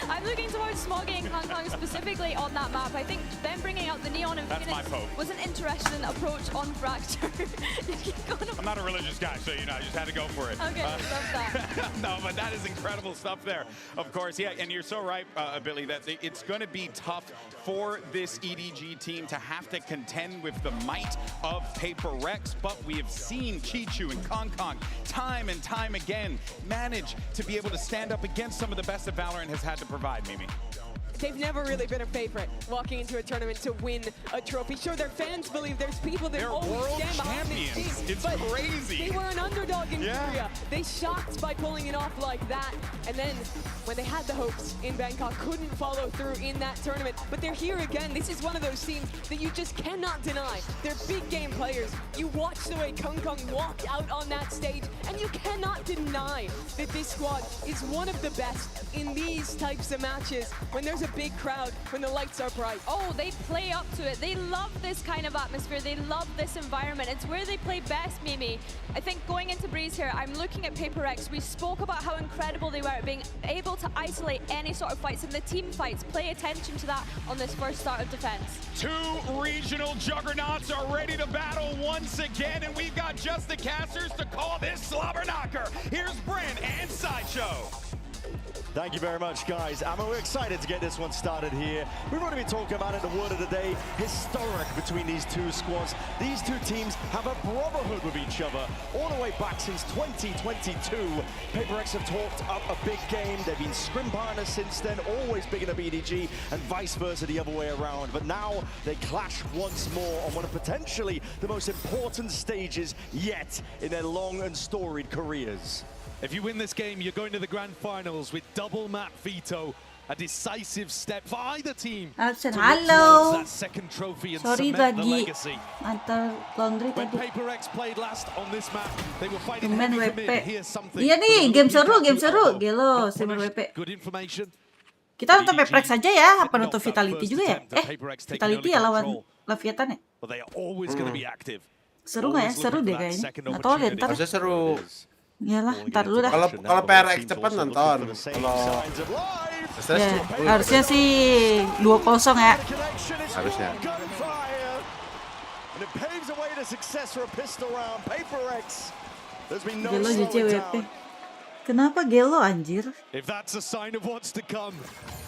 I'm looking towards Smoggy and Kong Kong specifically on that map. I think them bringing out the Neon and Phoenix was an interesting approach on Fracture. I'm not a religious guy, so you know, I just had to go for it. Okay, love that. No, but that is incredible stuff there. Of course, yeah, and you're so right, Billy, that it's going to be tough for this EDG team to have to contend with the might of PRX, but we have seen Chichu and Kong Kong time and time again manage to be able to stand up against some of the best that Valorant has had to provide, Mimi. They've never really been a favorite walking into a tournament to win a trophy. Sure, their fans believe there's people that always stand behind these teams. It's crazy. They were an underdog in Korea. They shocked by pulling it off like that. And then when they had the hopes in Bangkok, couldn't follow through in that tournament. But they're here again. This is one of those teams that you just cannot deny. They're big game players. You watch the way Kong Kong walked out on that stage, and you cannot deny that this squad is one of the best in these types of matches. When there's a big crowd, when the lights are bright. Oh, they play up to it. They love this kind of atmosphere. They love this environment. It's where they play best, Mimi. I think going into Breeze here, I'm looking at PRX. We spoke about how incredible they were at being able to isolate any sort of fights, and the team fights. Pay attention to that on this first start of defense. Two regional juggernauts are ready to battle once again, and we've got just the casters to call this slobber knocker. Here's Brent and Sideshow. Thank you very much, guys. We're excited to get this one started here. We've already been talking about it, the word of the day, historic between these two squads. These two teams have a brotherhood with each other all the way back since 2022. PRX have talked up a big game. They've been scrim partners since then, always big in the BDG, and vice versa the other way around. But now they clash once more on one of potentially the most important stages yet in their long and storied careers. If you win this game, you're going to the grand finals with double map veto, a decisive step for either team to look towards that second trophy and cement the legacy. When PRX played last on this map, they were fighting heavy for mid. Here's something. Iya nih, game seru. Gelo, streamer WP. Good information. Kita nonton PRX saja ya, apa nonton Vitality juga ya? Vitality ya lawan Leviathan ya? But they are always going to be active. Seru nggak ya? Seru deh kayaknya. Nggak tahu deh, ntar. Harusnya seru. Iyalah, ntar dulu dah. Kalau PRX cepat nonton. Kalau ya, harusnya sih 2-0 ya. Harusnya. Gelo JCWP. Kenapa Gelo anjir? If that's a sign of what's to come,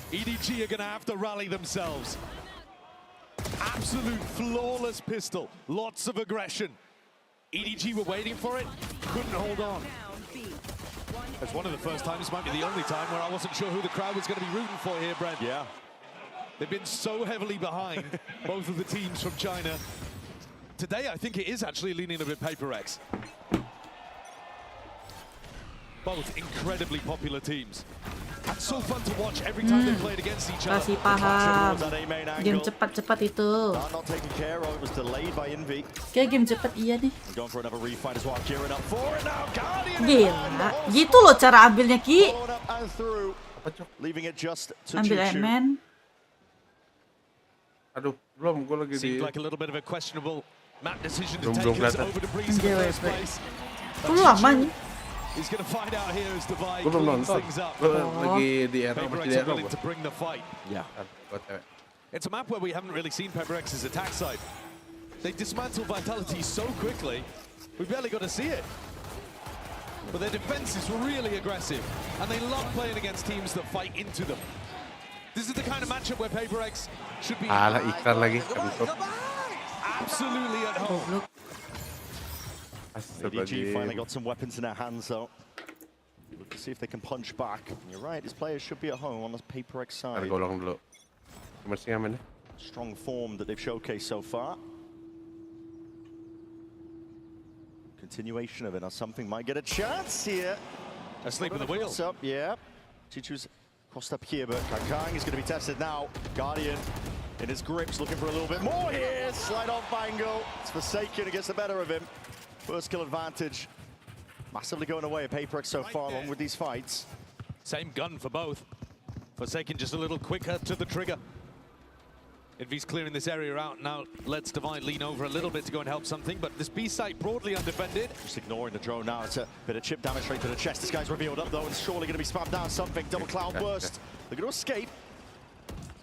EDG are going to have to rally themselves. Absolute flawless pistol, lots of aggression. EDG were waiting for it, couldn't hold on. It's one of the first times, might be the only time, where I wasn't sure who the crowd was going to be rooting for here, Brent. Yeah. They've been so heavily behind, both of the teams from China. Today, I think it is actually leaning a bit PRX. Both incredibly popular teams. And so fun to watch every time they played against each other. Kasih paham. Game cepat-cepat itu. Kayak game cepat iya nih. Gila. Gitu loh cara ambilnya Ki. Ambil Ant-Man. Aduh, belum, gue lagi di... Seemed like a little bit of a questionable map decision to take us over to Breeze in the first place. Lu lama nih. He's going to find out here as Divide Gue belum cleans nonton. things up. Lagi di era masih di era. willing to bring the fight. Yeah. It's a map where we haven't really seen PRX's attack side. They dismantle Vitality so quickly, we barely got to see it. But their defense is really aggressive, and they love playing against teams that fight into them. This is the kind of matchup where PRX should be iklan lagi. absolutely at home. EDG finally got some weapons in their hands, though. Look to see if they can punch back. You're right, these players should be at home on the PRX side. Strong form that they've showcased so far. Continuation of it, or something might get a chance here. Asleep at the wheel. Up, yeah. Chichu's crossed up here, but Kang is going to be tested now. Guardian in his grips, looking for a little bit more here. Slide off Bango. It's Forsaken who gets the better of him. First kill advantage. Massively going away at PRX so far along with these fights. Same gun for both. Forsaken just a little quicker to the trigger. Envy's clearing this area out now. Let's Divide lean over a little bit to go and help something, but this B site broadly undefended. Just ignoring the drone now. It's a bit of chip damage straight to the chest. This guy's revealed up though, and surely going to be spammed down something. Double cloud burst. They're going to escape.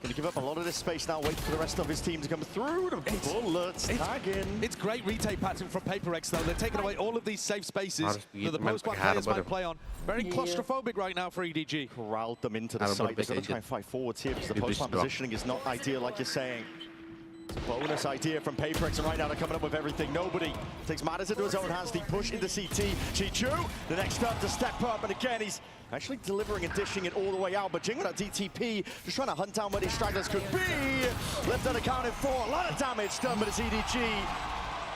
Going to give up a lot of this space now, wait for the rest of his team to come through. The bullets tagging. It's great retake pattern from PRX though. They're taking away all of these safe spaces that the post-plant players might play on. Very claustrophobic right now for EDG. Corralled them into the site. They're going to try and fight forwards here because the post-plant positioning is not ideal, like you're saying. It's a bonus idea from PRX, and right now they're coming up with everything. Nobody takes matters into his own hands. They push into CT. Chichu, the next up to step up, and again he's actually delivering and dishing it all the way out. But Jing with that DTP, just trying to hunt down where these stragglers could be. Left unaccounted for. A lot of damage done, but it's EDG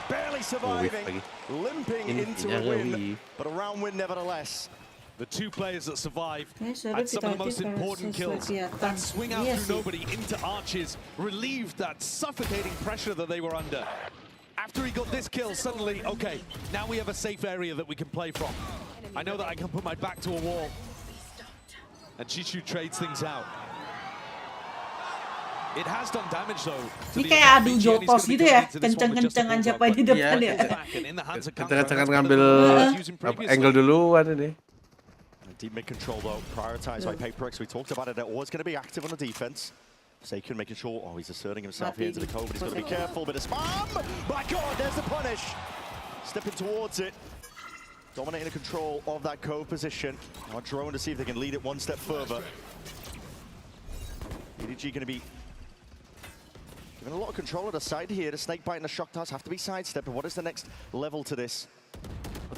barely surviving, limping into a win, but a round win nevertheless. The two players that survive Seru had some of the Vitality most important kills. kelihatan. That swing out Iya through sih. nobody into arches relieved that suffocating pressure that they were under. After he got this kill, suddenly, okay, now we have a safe area that we can play from. I know that I can put my back to a wall. And Chichu trades things out. It has done damage though. Ini kayak adu jotos gitu ya, kenceng-kencengan siapa di depan ya. Kenceng-kencengan ngambil angle duluan ini. Deep mid control though, prioritized by PRX. We talked about it. They're always going to be active on the defense. Forsaken making sure, he's asserting himself here into the cove, but he's got to be careful. Bit of spam! My God, there's the punish! Stepping towards it. Dominating the control of that cove position. Now drone to see if they can lead it one step further. EDG going to be given a lot of control at the side here. The snakebite and the shock does have to be sidestepped. But what is the next level to this?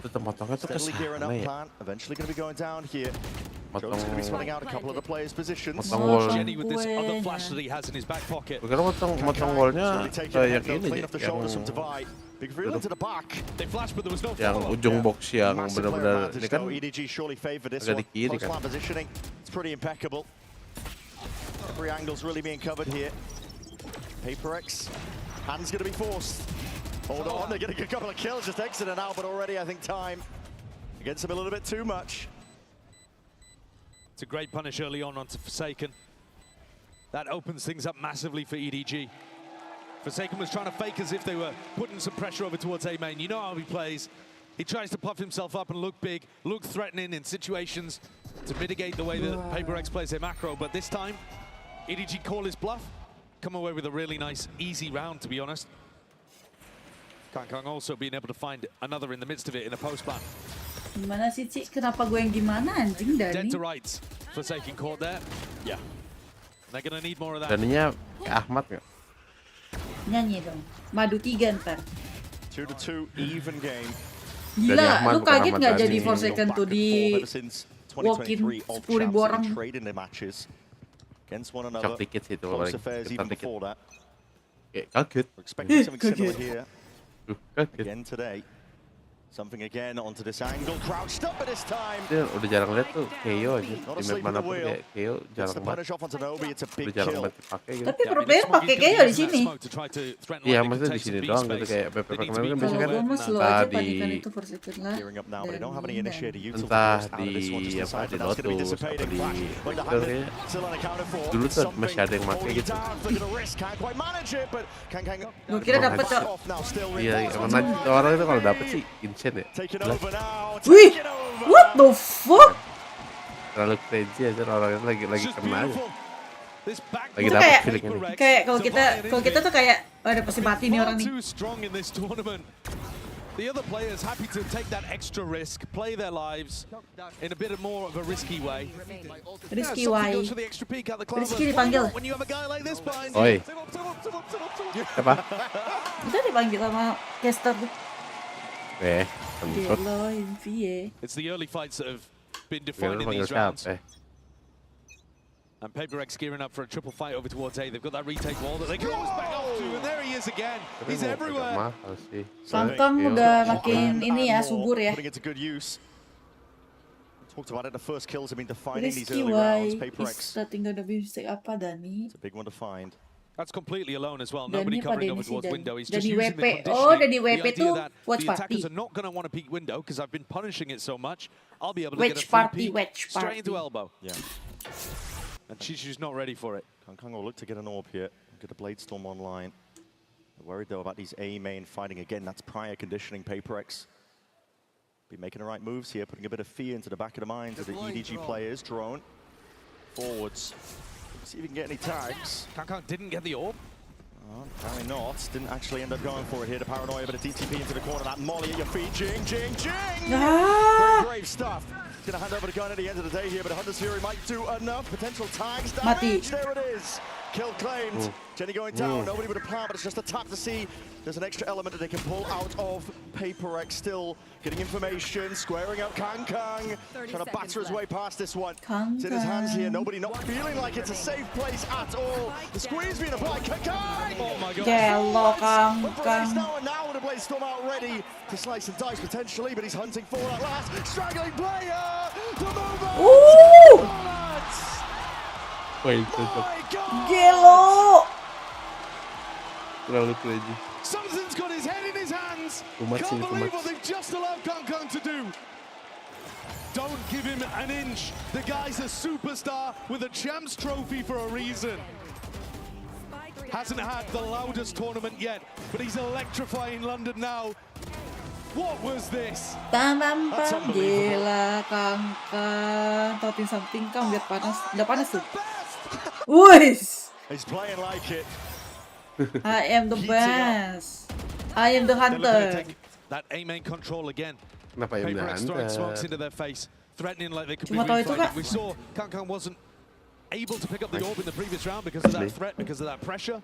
Steadily gearing up plan. Eventually going to be going down here. Jones going to be spelling out a couple of the players' positions. Jenny with this other flash that he has in his back pocket. Motong wallnya kayak ini Big reveal into the back. They flashed, but there was no yang follow-up. ujung box yang benar-benar ini kan EDG surely favor this agak one. di kiri kan. Post-plant positioning, it's pretty impeccable. Every angle's really being covered here. PRX, hands going to be forced. Hold on, they're getting a couple of kills, just exiting out, but already I think time against them a little bit too much. It's a great punish early on onto Forsaken. That opens things up massively for EDG. Forsaken was trying to fake as if they were putting some pressure over towards A main. You know how he plays. He tries to puff himself up and look big, look threatening in situations to mitigate the way that PRX plays their macro. But this time, EDG call his bluff, come away with a really nice, easy round, to be honest. THANKYOU also being able to find another in the midst of it in a post plan. Gimana sih, Cik? Kenapa gue yang gimana, anjing, Dead Dani? to rights. Forsaken caught there. Yeah. They're going to need more of that. Daninya kayak Ahmad nggak? Nyanyi dong. Madu 3 ntar. 2-2, even game. Gila, lu kaget nggak jadi Teams Forsaken gone tuh back and di forth ever since 2023 of 10.000 champs orang. and trading their matches against one another. Cok dikit sih itu Close paling. affairs even Ketat dikit. before that. Kayak kaget. We're expecting something similar here Kaget. again today. Something again onto this angle, crouched up at this time. Dia udah jarang lihat tuh KO aja. Not Di asleep map at the manapun wheel. kayak KO Gets jarang the banget. punish off onto Nobi, it's a Udah big jarang kill. banget dipakai gitu. Tapi pro player pakai KO di sini. Iya, maksudnya di sini doang gitu kayak PPP kemarin kan biasanya Kalau kan gue mah slow entah aja di panikan itu Forsaken lah. Gearing up now, but they don't have any initiator util entah out of this one, just di inside, apa di but that's going to be Lotus atau dissipating. di Flash, like the Victor hand ya. still unaccounted for. Dulu tuh masih ada yang Something pakai gitu. down, flick of the wrist, can't quite manage it, but Gue kira dapet, Cok. off now, still Iya, reinforced. karena orang itu kalau dapet sih insane ya. Taking Jelas. over now, Wih, taking over. what the fuck? Terlalu crazy aja orangnya lagi kena aja. Lagi Itu dapet kayak- feeling ini. Kayak kalau kita tuh kayak, oh, udah pasti mati nih orang nih. Too strong in this tournament. The other players happy to take that extra risk, play their lives in a bit more of a risky way. Risky Something why? goes for the extra peek at the club. Risky dipanggil. When you have a guy like this behind Oi. you. Apa? Kita dipanggil sama caster tuh. Kentut. Gelo, Envy. It's the early fights that have been Kira defined lu in panggil these rounds. siapa? And PRX gearing up for a triple fight over towards A. They've got that retake wall that they can always back up to. And there he is again. He's everywhere. Mahal sih. Kangkang Kayak udah orang- makin ini ya, subur ya. Putting it to good use. Talked about it, the first kills have been defining these Risky early why? rounds. PRX, Starting gak ada mistake apa, Dani? it's a big one to find. That's completely alone as well. Dani Nobody pada covering ini over sih, towards Dani. window. He's Dani just using the WP. conditioning. Oh, Dani The WP idea tuh that watch the party. attackers are not going to want to peek window because I've been punishing it so much. I'll be able to Wedge get a free party, peek wedge straight into party. elbow. Yeah. And Chichu's not ready for it. Kangkang will look to get an orb here. Look at the Bladestorm online. They're worried though about these A main fighting again. That's prior conditioning. PRX be making the right moves here, putting a bit of fear into the back of the minds of the EDG players. Drone forwards. See if we can get any tags. KhanKhan didn't get the orb. Apparently not. Didn't actually end up going for it here. The paranoia, but a DTP into the corner. That molly at your feet. Jing, jing, jing! Very brave stuff. Gonna hand over the gun at the end of the day here, but Hunter's Fury might do enough. Potential tags, damage. There it is. Kill claimed. Jenny going down. Nobody with a plan, but it's just a tap to see. There's an extra element that they can pull out of. PRX still getting information, squaring up KhanKhan. Trying to batter his way past this one. It's in his hands here. Nobody not feeling like it's a safe place at all. The squeeze being applied. KhanKhan! Oh my god. Gelo KhanKhan. KhanKhan. Now with a Bladestorm out ready to slice and dice potentially, but he's hunting for that last straggling player. The movement. Ooh! Wait, My God! Gelo. terlalu crazy. Something's got his head in his hands. Too much, Can't too believe much. what they've just allowed KhanKhan to do. Don't give him an inch. The guy's a superstar with a champs trophy for a reason. Hasn't had the loudest tournament yet, but he's electrifying London now. What was this? Bam bam bam. Gila KhanKhan. Tautin something kam biar panas. Udah panas tuh. Wuis. He's playing like it. I am the best. I am the They're looking to hunter. take that A main control again. Kenapa ya PRX throwing smokes Anda? into their face, threatening like they could Cuma be tahu itu, refighting. Kak. We saw KhanKhan wasn't able to pick up the orb in the previous round because of that threat, because of that pressure.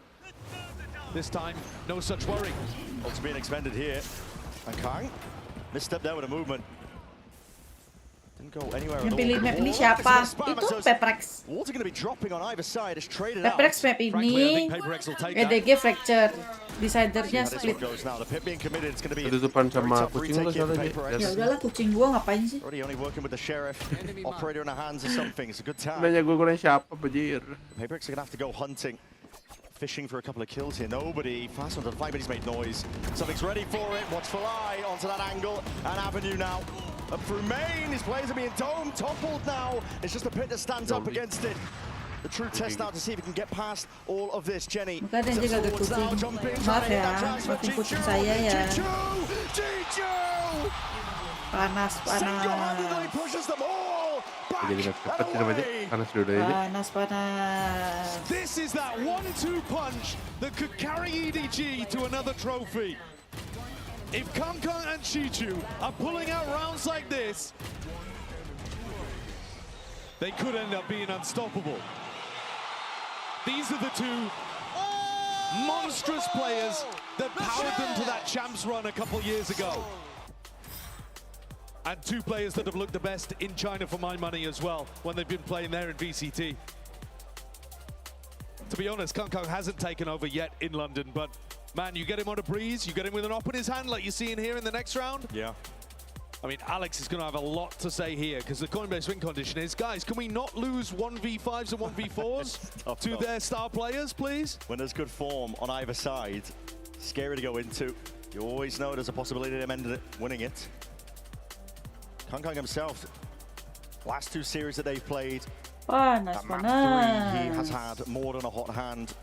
This time, no such worry. Ult's being expended here. And Kang misstep there with a movement. Didn't go anywhere Yang at all. pilih map ini Wall siapa? is gonna spam Itu us. PRX. Walls are going to be dropping on either side. It's traded out. PRX map Frankly, I ini think PRX will take that. EDG fracture. Decidernya How this split. one goes now. The pit being committed. It's going to be a Ketutupan very sama tough kucing lo retake here for soalnya. PRX. Ya udahlah kucing gua ngapain sih? Already only working with the sheriff. Operator in the hands or something. It's a good time. Nanya gue gunain siapa, bajir? PRX are going to have to go hunting. Fishing for a couple of kills here. Nobody fast onto the fight, but he's made noise. Something's ready for it. Watchful eye onto that angle. And Avenue now. Up through main. His players are being domed, toppled now. It's just a pit that stands up against it. The true test now to see if he can get past all of this. Jenny. Bukan dia jaga forwards now, kucing. jumping, Maaf trying to get ya, that transfer. maafin kucing Chichu, saya ya. Chichu! Panas, Single-handedly panas. pushes them all back Jadi nggak cepet and sih aja. away. Panas dulu aja. Panas, panas. This is that 1-2 punch that could carry EDG to another trophy. If KhanKhan and Chichu are pulling out rounds like this, they could end up being unstoppable. These are the two monstrous players that powered them to that champs run a couple years ago. And two players that have looked the best in China for my money as well when they've been playing there in VCT. To be honest, KhanKhan hasn't taken over yet in London, but man, you get him on a breeze, you get him with an op in his hand like you're seeing here in the next round. Yeah. I mean, Alex is going to have a lot to say here because the Coinbase win condition is, guys, can we not lose 1v5s and 1v4s to their star players, please? When there's good form on either side, scary to go into. You always know there's a possibility of them winning it. KhanKhan himself, last two series that they've played, Panas, at map 3, he has panas. had more than a hot hand.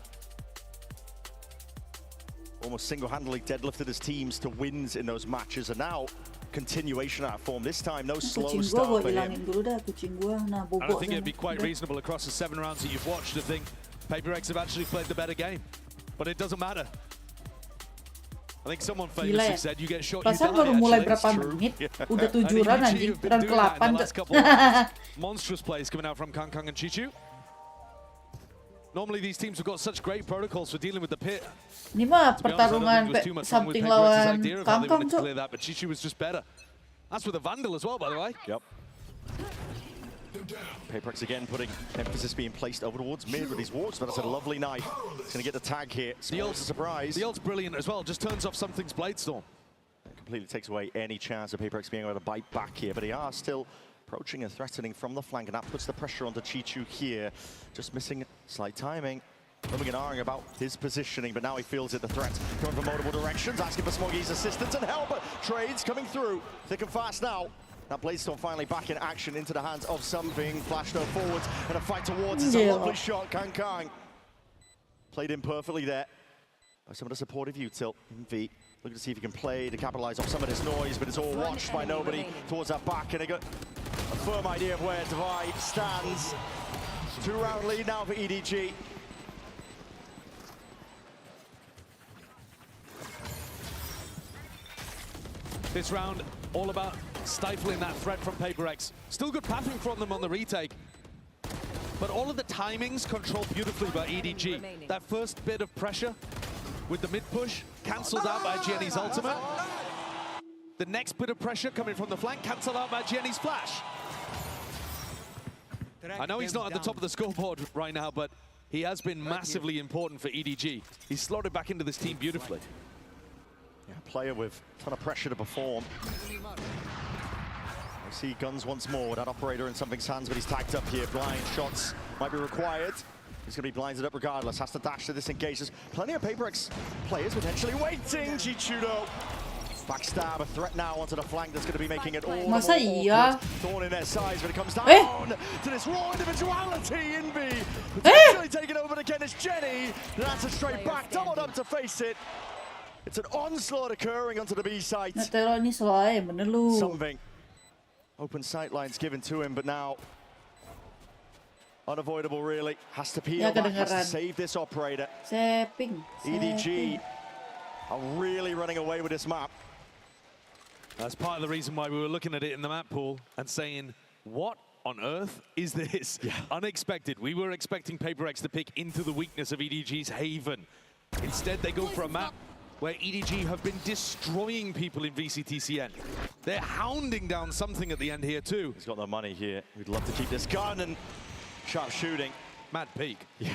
Almost single-handedly deadlifted his teams to wins in those matches, and now continuation of that form. This time, no slow Kucing gua start for hilangin him. dulu dah kucing gua. Nah, And I bobok think it'd be sana. quite Udah. reasonable across the 7 rounds that you've watched to think PRX have actually played the better game. But it doesn't matter. I think someone Gila famously ya. said you get shot, you Pasal die, baru mulai actually. berapa menit, udah 7 And run EDG anjing, have been run doing that in ke-8 the last couple of rounds. Monstrous plays coming out from KhanKhan and Chichu. Normally these teams have got such great protocols for dealing with the pit. Ini mah To be honest, I don't think pertarungan it was too much wrong with something PRX's lawan idea of how they KhanKhan wanted to tuh. clear that, but Chichu was just better. That's with a Vandal as well, by the way. Yep. PRX again putting emphasis being placed over towards mid with these wards, but that's a lovely knife. He's going to get the tag here. Spoils the surprise. The ult's brilliant as well, just turns off something's Bladestorm. Completely takes away any chance of PRX being able to bite back here, but they are still approaching and threatening from the flank, and that puts the pressure onto Chichu here. Just missing slight timing. Rubbing and ahhing about his positioning, but now he feels it, the threat coming from multiple directions, asking for Smoggy's assistance and help. Trades coming through, thick and fast now. That Bladestorm finally back in action into the hands of something. Flashed over forwards and a fight towards. It's a Yeah. lovely shot, KhanKhan. Played in perfectly there by some of the supportive util. Envy looking to see if he can play to capitalize off some of this noise, but it's all watched by nobody towards that back, and they got a firm idea of where Divide stands. 2-round lead now for EDG. This round, all about stifling that threat from PRX. Still good pathing from them on the retake. But all of the timings controlled beautifully by EDG. That first bit of pressure with the mid-push, cancelled out by Jenny's ultimate. The next bit of pressure coming from the flank, cancelled out by Jenny's flash. I know he's not at the top of the scoreboard right now, but he has been massively important for EDG. He's slotted back into this team beautifully. Yeah, player with a ton of pressure to perform. I see guns once more with that operator in something's hands, but he's tagged up here. Blind shots might be required. He's going to be blinded up regardless. Has to dash to this engage. There's plenty of PRX players potentially waiting. Chichudo. Backstab, a threat now onto the flank that's going to be making it all the more awkward. Thorn in their sides when it comes down to this raw individuality. Envy potentially taking over again. It's Jenny. That's a straight back, doubled up to face it. It's an onslaught occurring onto the B site. Something. Open sight lines given to him, but now unavoidable really. Has to peel back, has to save this operator. EDG are really running away with this map. That's part of the reason why we were looking at it in the map pool and saying, what on earth is this? Yeah. Unexpected. We were expecting PRX to pick into the weakness of EDG's Haven. Instead, they go for a map where EDG have been destroying people in VCTCN. They're hounding down something at the end here too. He's got the money here. We'd love to keep this gun and sharp shooting. Mad peak. Yeah.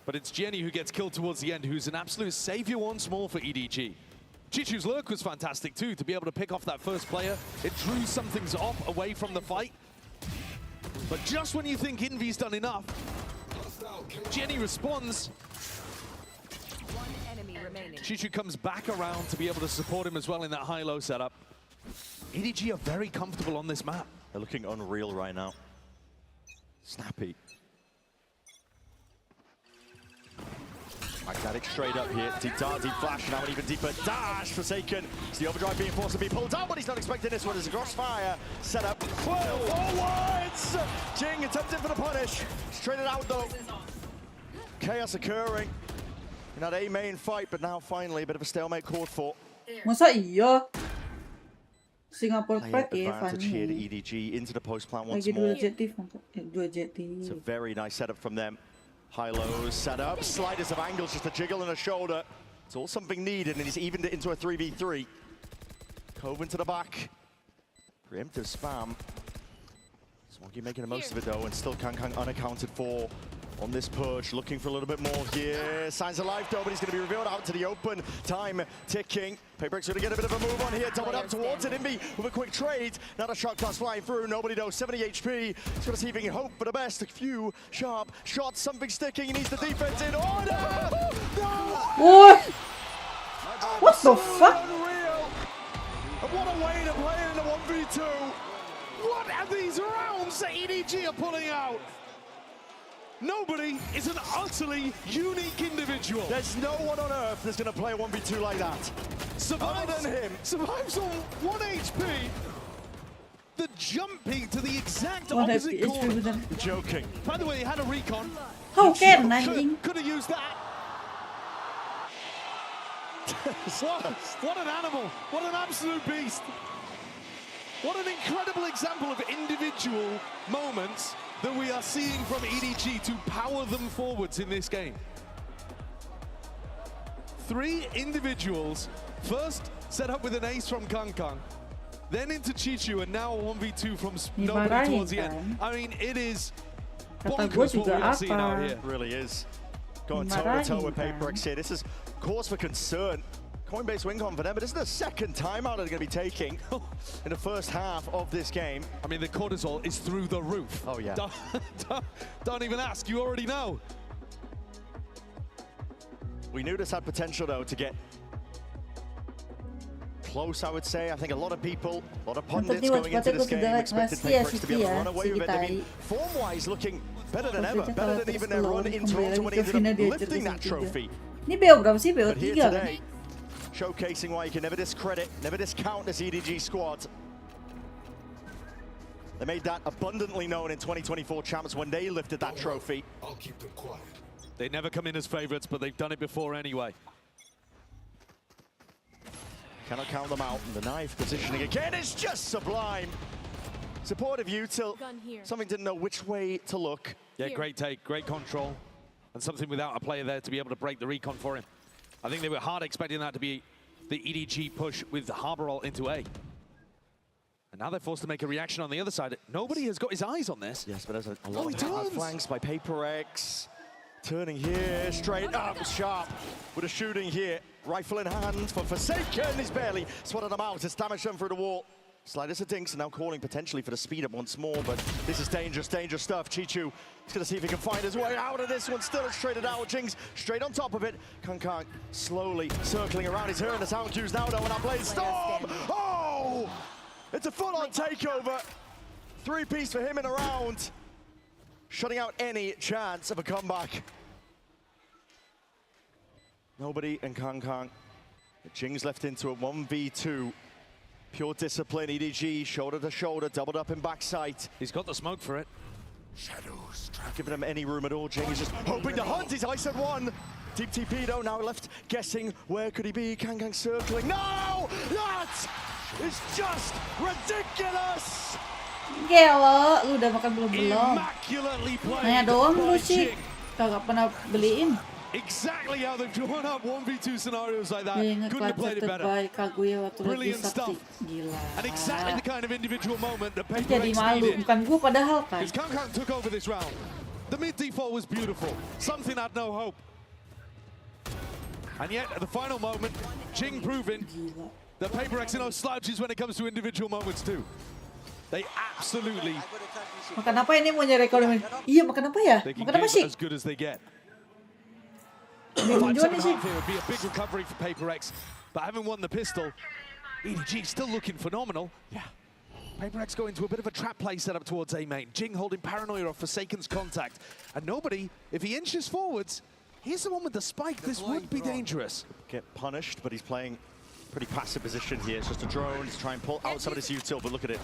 But it's Jenny who gets killed towards the end, who's an absolute savior once more for EDG. Chichu's lurk was fantastic too, to be able to pick off that first player. It drew some things off away from the fight. But just when you think Envy's done enough, Jenny responds. Chichu comes back around to be able to support him as well in that high-low setup. EDG are very comfortable on this map. They're looking unreal right now. Snappy. Magnetic straight up here. Deep dart, deep flash, now an even deeper dash. Forsaken. It's the overdrive being forced to be pulled out, but he's not expecting this one. There's a crossfire set up. Forwards! Jing attempting for the punish. Straight it out though. Chaos occurring in that A main fight, but now finally a bit of a stalemate called for. Masa iya? Singapore Pride advantage here to EDG into the post plant once more. It's a very nice setup from them. High lows set up, slightest of angles, just a jiggle and a shoulder. It's all something needed, and he's evened it into a 3v3. Coven to the back. Preemptive spam. Smoggy making the most of it though, and still Kankang unaccounted for on this purge. Looking for a little bit more here. Signs of life though, but he's going to be revealed out to the open. Time ticking. PRX going to get a bit of a move on here. Doubled up towards it. Envy with a quick trade. Now the shot class flying through. Nobody knows. 70 HP. He's got to see if he can hope for the best. A few sharp shots. Something sticking. He needs the defense in order. No! What the fuck? Unreal. And what a way to play in the 1v2. What are these rounds that EDG are pulling out? Nobody is an utterly unique individual. There's no one on earth that's going to play a 1v2 like that. Survives on 1 HP. The jumping to the exact opposite corner. You're joking. By the way, he had a recon. How can I? Could have used that. What an animal. What an absolute beast. What an incredible example of individual moments that we are seeing from EDG to power them forwards in this game. 3 individuals, first set up with an ace from Kankang, then into Chichu, and now a 1v2 from nobody towards the end. I mean, it is bonkers what we are seeing out here. It really is. Going toe-to-toe with PRX here. This is cause for concern. Coinbase win con for them, but this is the second timeout they're going to be taking in the first half of this game. I mean, the cortisol is through the roof. Oh, yeah. Don't even ask, you already know. We knew this had potential, though, to get close, I would say. I think a lot of people, a lot of pundits going into this game expected PRX to be able to run away with it. I mean, form-wise, looking Better than ever, Trofenya better kalah than even terus their run lawan in kembali Toronto lagi when ke he ended final up di lifting Season that 3. trophy. Ini BO berapa sih? BO But here 3 kan? today, showcasing why you can never discredit, never discount this EDG squad. They made that abundantly known in 2024 champs when they lifted that trophy. I'll keep them quiet. They never come in as favorites, but they've done it before anyway. Cannot count them out. And the knife positioning again is just sublime. Supportive util. Something didn't know which way to look. Yeah, great take, great control. And something without a player there to be able to break the recon for him. I think they were hard expecting that to be the EDG push with the Harbor ult into A. And now they're forced to make a reaction on the other side. Nobody has got his eyes on this. Yes, but there's a lot of outflanks by PRX. Turning here, straight up, sharp with a shooting here. Rifle in hand for Forsaken. He's barely swatted them out. It's damaged them through the wall. Sliders a Dinks now calling potentially for the speed up once more, but this is dangerous, dangerous stuff. Chichu is going to see if he can find his way out of this one. Still straighted out. Jing's straight on top of it. Kankang slowly circling around. He's hearing the THANKYOUs now, though, and I blade storm. Oh! It's a full-on takeover. 3-piece for him in a round. Shutting out any chance of a comeback. Nobody and Kankang. Jing's left into a 1v2. Pure discipline, EDG, shoulder to shoulder, doubled up in backside. He's got the smoke for it. Shadows. Giving him any room at all. Jing is just hoping to hunt. He's ice at one. Deep TP though, now left guessing where could he be. Kankang circling. No! That is just ridiculous! Gelo, lu udah makan belum? Immaculately played Nanya doang lu by sih. Jing. Kagak pernah beliin. Exactly how they've drawn up 1v2 scenarios like that. Dia Couldn't have played it better. terbaik Kaguya waktu lagi Brilliant sakti. stuff. Gila. And exactly the kind of individual moment that Jadi PRX malu, needed. bukan gua padahal kan. Because Kankang took over this round. The mid default was beautiful. Something had no hope. And yet, at the final moment, Jing proving that PRX are no slouches when it comes to individual moments too. They absolutely Makan apa ini mau nyari ekonomi? Iya, makan apa ya? they can Makan apa give sih? as good as they get. Bingung juga nih sih. Here would be a big recovery for PRX, but having won the pistol, EDG still looking phenomenal. Yeah. PRX going to a bit of a trap play set up towards A main. Jing holding paranoia off Forsaken's contact. And nobody, if he inches forwards, he's the one with the spike. This would be dangerous. Get punished, but he's playing pretty passive position here. It's just a drone to try and pull out some of this util, but look at it.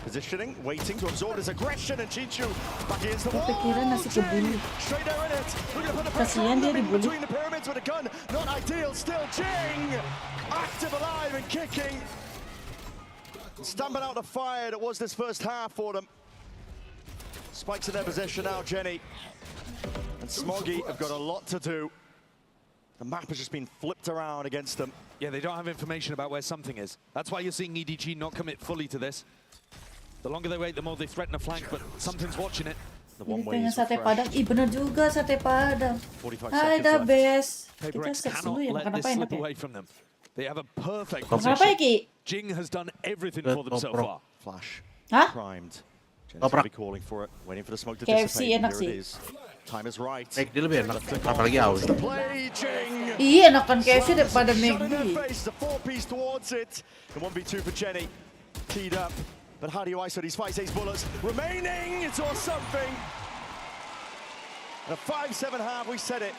Positioning, waiting to absorb his aggression, and Chichu back against the wall. Kepikiran nasi kebuli. Straight there in it. Look at the pressure Kasihan dia in dibully. between the pyramids with a gun. Not ideal. Still Jing, active, alive, and kicking. Stamping out the fire that was this first half for them. Spikes in their possession now, Jenny. And Smoggy have got a lot to do. The map has just been flipped around against them. Yeah, they don't have information about where something is. That's why you're seeing EDG not commit fully to this. The longer they wait, the more they threaten a flank, but something's watching it. The Ini one way pengen is sate refreshed. Padang. Ih bener juga sate Padang. 45 Hai seconds dah left. bes. Kita PRX search cannot dulu ya, let makan this apa slip enak ya? away from them. They have a perfect Makan apa ya position. Ki? Jing has done everything Red for them so Pro. far. Flash. Hah? Primed. Jen's Toprak. gonna be calling for it, waiting for the smoke to KFC dissipate. enak Here sih. it is. Time is right. Baik, dia lebih enak. Apalagi Awi. The play, Jing. Iya enakan KFC daripada Shot in their McD. face, a 4-piece towards it. The 1v2 for Jenny. Teed up. But how do you iso these 5-6 bullets? Remaining, it's all something. And a 5-7 half, we said it.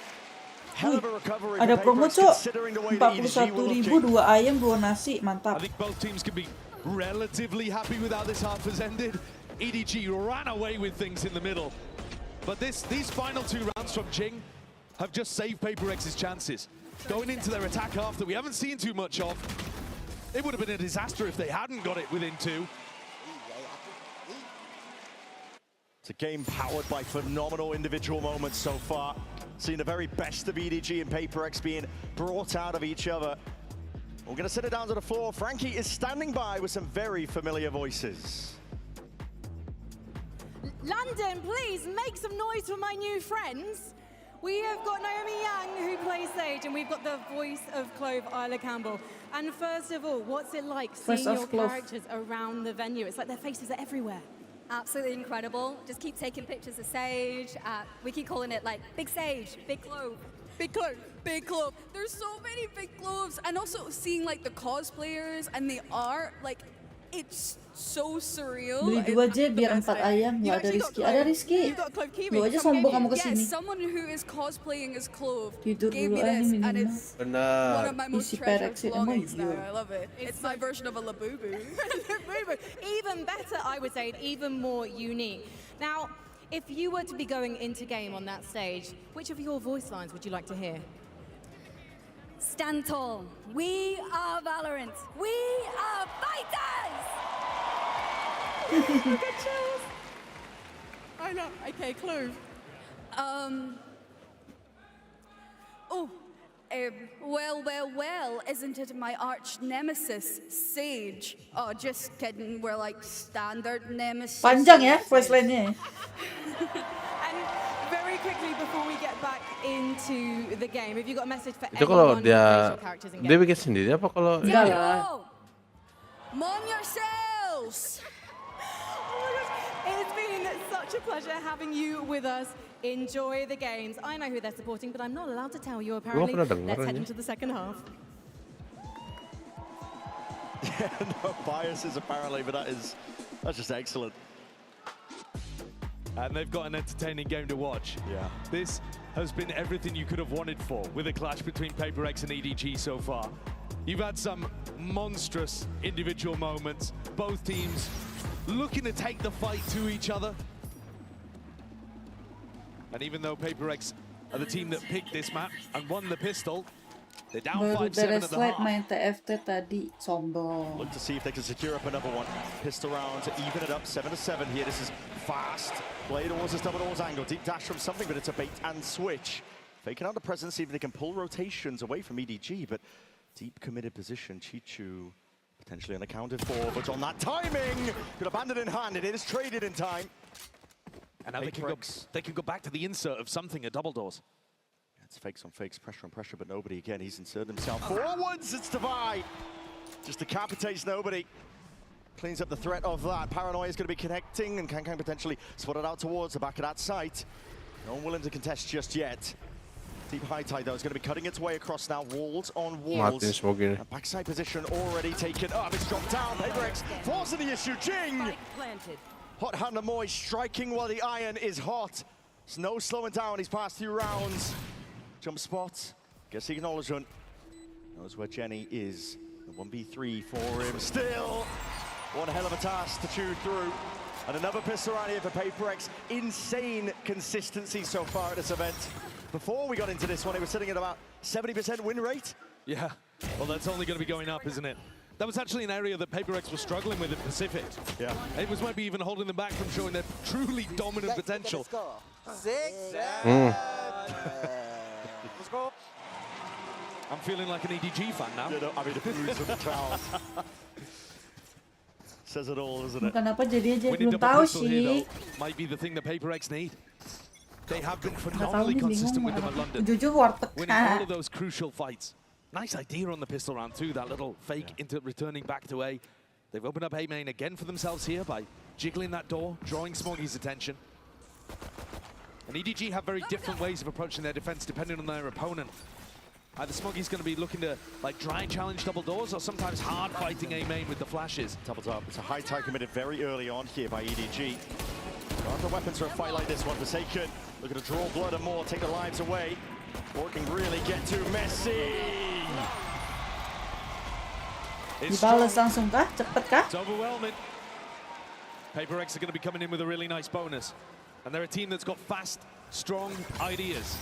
Hell of a recovery Ada for promo PRX, cok. considering the way that EDG were 41.000, looking. 2 ayam, 2 nasi, I mantap. think both teams can be relatively happy with how this half has ended. EDG ran away with things in the middle. But these final 2 rounds from Jing have just saved PRX's chances. Going into their attack half that we haven't seen too much of, it would have been a disaster if they hadn't got it within 2. It's a game powered by phenomenal individual moments so far. Seeing the very best of EDG and PRX being brought out of each other. We're going to sit it down to the floor. Frankie is standing by with some very familiar voices. London, please make some noise for my new friends. We have got Naomi Yang, who plays Sage, and we've got the voice of Clove, Isla Campbell. And first of all, what's it like seeing your characters around the venue? It's like their faces are everywhere. Absolutely incredible. Just keep taking pictures of Sage. We keep calling it like Big Sage, Big Clove. Big Clove, Big Clove. There's so many Big Cloves, and also seeing like the cosplayers and the art, like It's so surreal. Beli 2 aja biar 4 ayam. Nggak ada Rizky. Ada Rizky. Lu aja sombong kamu kesini. Yes, someone who is cosplaying as Clove Tidur gave dulu me aja this, and minimal. it's one Benar. of my most Isi treasured PRX belongings now. iya. I love it. It's my version of a labubu. Even better, I would say, and even more unique. Now, if you were to be going into game on that stage, which of your voice lines would you like to hear? Stand tall. We are Valorant. We are fighters! I know. Okay, Clove. Well, isn't it my arch nemesis, Sage? Oh, just kidding. We're like standard nemesis. Panjang ya voice line-nya. And very quickly before we get back into the game, have you got a message for Itu kalau anyone dia who characters in dia game? bikin sendiri apa kalau Enggak lah. Mon yourselves! It's been such a pleasure having you with us. Enjoy the games. I know who they're supporting, but I'm not allowed to tell you apparently. pernah dengar Let's head aja. into the second half. Yeah, no biases apparently, but that's just excellent. And they've got an entertaining game to watch. Yeah. This has been everything you could have wanted for with a clash between PRX and EDG so far. You've had some monstrous individual moments. Both teams looking to take the fight to each other. And even though PRX are the team that picked this map and won the pistol, they're down Baru 5-7 beres at the slide half. main TFT tadi. Sombong. Look to see if they can secure up another one. Pistol round to even it up, 7-7 here. This is fast. Play towards this double doors angle. Deep dash from something, but it's a bait and switch. Faking out the presence, see if they can pull rotations away from EDG, but deep committed position. Chichu potentially unaccounted for, but on that timing, could abandon in hand. It is traded in time. And now they can go back to the insert of something at double doors. It's fakes on fakes, pressure on pressure, but nobody again. He's inserted himself forwards. It's Divide. Just decapitates nobody. Cleans up the threat of that. Paranoia is going to be connecting, and Kang potentially spotted out towards the back of that site. No one willing to contest just yet. Deep high tide though is going to be cutting its way across now. Walls on walls. Matiin semua gini. A backside position already taken up. It's dropped down. PRX forcing the issue. Jing! Hot Hunter Moy striking while the iron is hot. There's no slowing down. He's passed through rounds. Jump spot. Gets the acknowledgement. Knows where Jenny is. The 1v3 for him. Still one hell of a task to chew through. And another pistol round here for PRX. Insane consistency so far at this event. Before we got into this one, it was sitting at about 70% win rate. Yeah, well, that's only going to be going up, isn't it? That was actually an area that PRX was struggling with in Pacific. Yeah. It was maybe even holding them back from showing their truly dominant potential. 6. Let's go. I'm feeling like an EDG fan now. You know, I mean, the blues of the crowd. Says it all, doesn't it? Kenapa jadi aja Winning belum double tahu pistol here, sih. though, might be the thing that PRX need. They have been Nggak tahu phenomenally nih, bingung. consistent with them at London. Jujur warteg. Winning all of those crucial fights. Nice idea on the pistol round too, that little fake into returning back to A. They've opened up A main again for themselves here by jiggling that door, drawing Smoggy's attention. And EDG have very different ways of approaching their defense depending on their opponent. Either Smoggy's going to be looking to like dry challenge double doors or sometimes hard fighting A main with the flashes. Doubles up. It's a high tide committed very early on here by EDG. Got the weapons for a fight like this one. Forsaken. Looking to draw blood and more, take the lives away. Or it can really get too messy. Dibalas langsung kah? Cepet kah? It's overwhelming. PRX are going to be coming in with a really nice bonus. And they're a team that's got fast, strong ideas.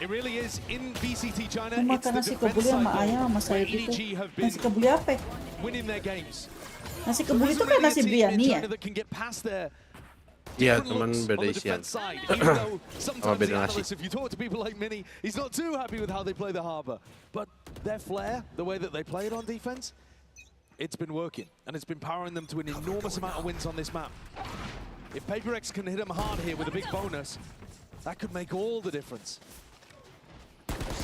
It really is in VCT China. It's the Nasi defense kebuli sama ayam sama side where sayur itu. EDG have been Nasi kebuli apa ya? winning their games. Nasi There kebuli isn't itu kan really a nasi team in biryani ya? China that can get past their Iya, different teman looks on beda the isian. defense side. Even though sometimes beda the nasi. analysts, if you talk to people like Minnie, he's not too happy with how they play the Harbor. But their flair, the way that they play it on defense, it's been working. And it's been powering them to an enormous amount of wins on this map. If PRX can hit them hard here with a big bonus, that could make all the difference.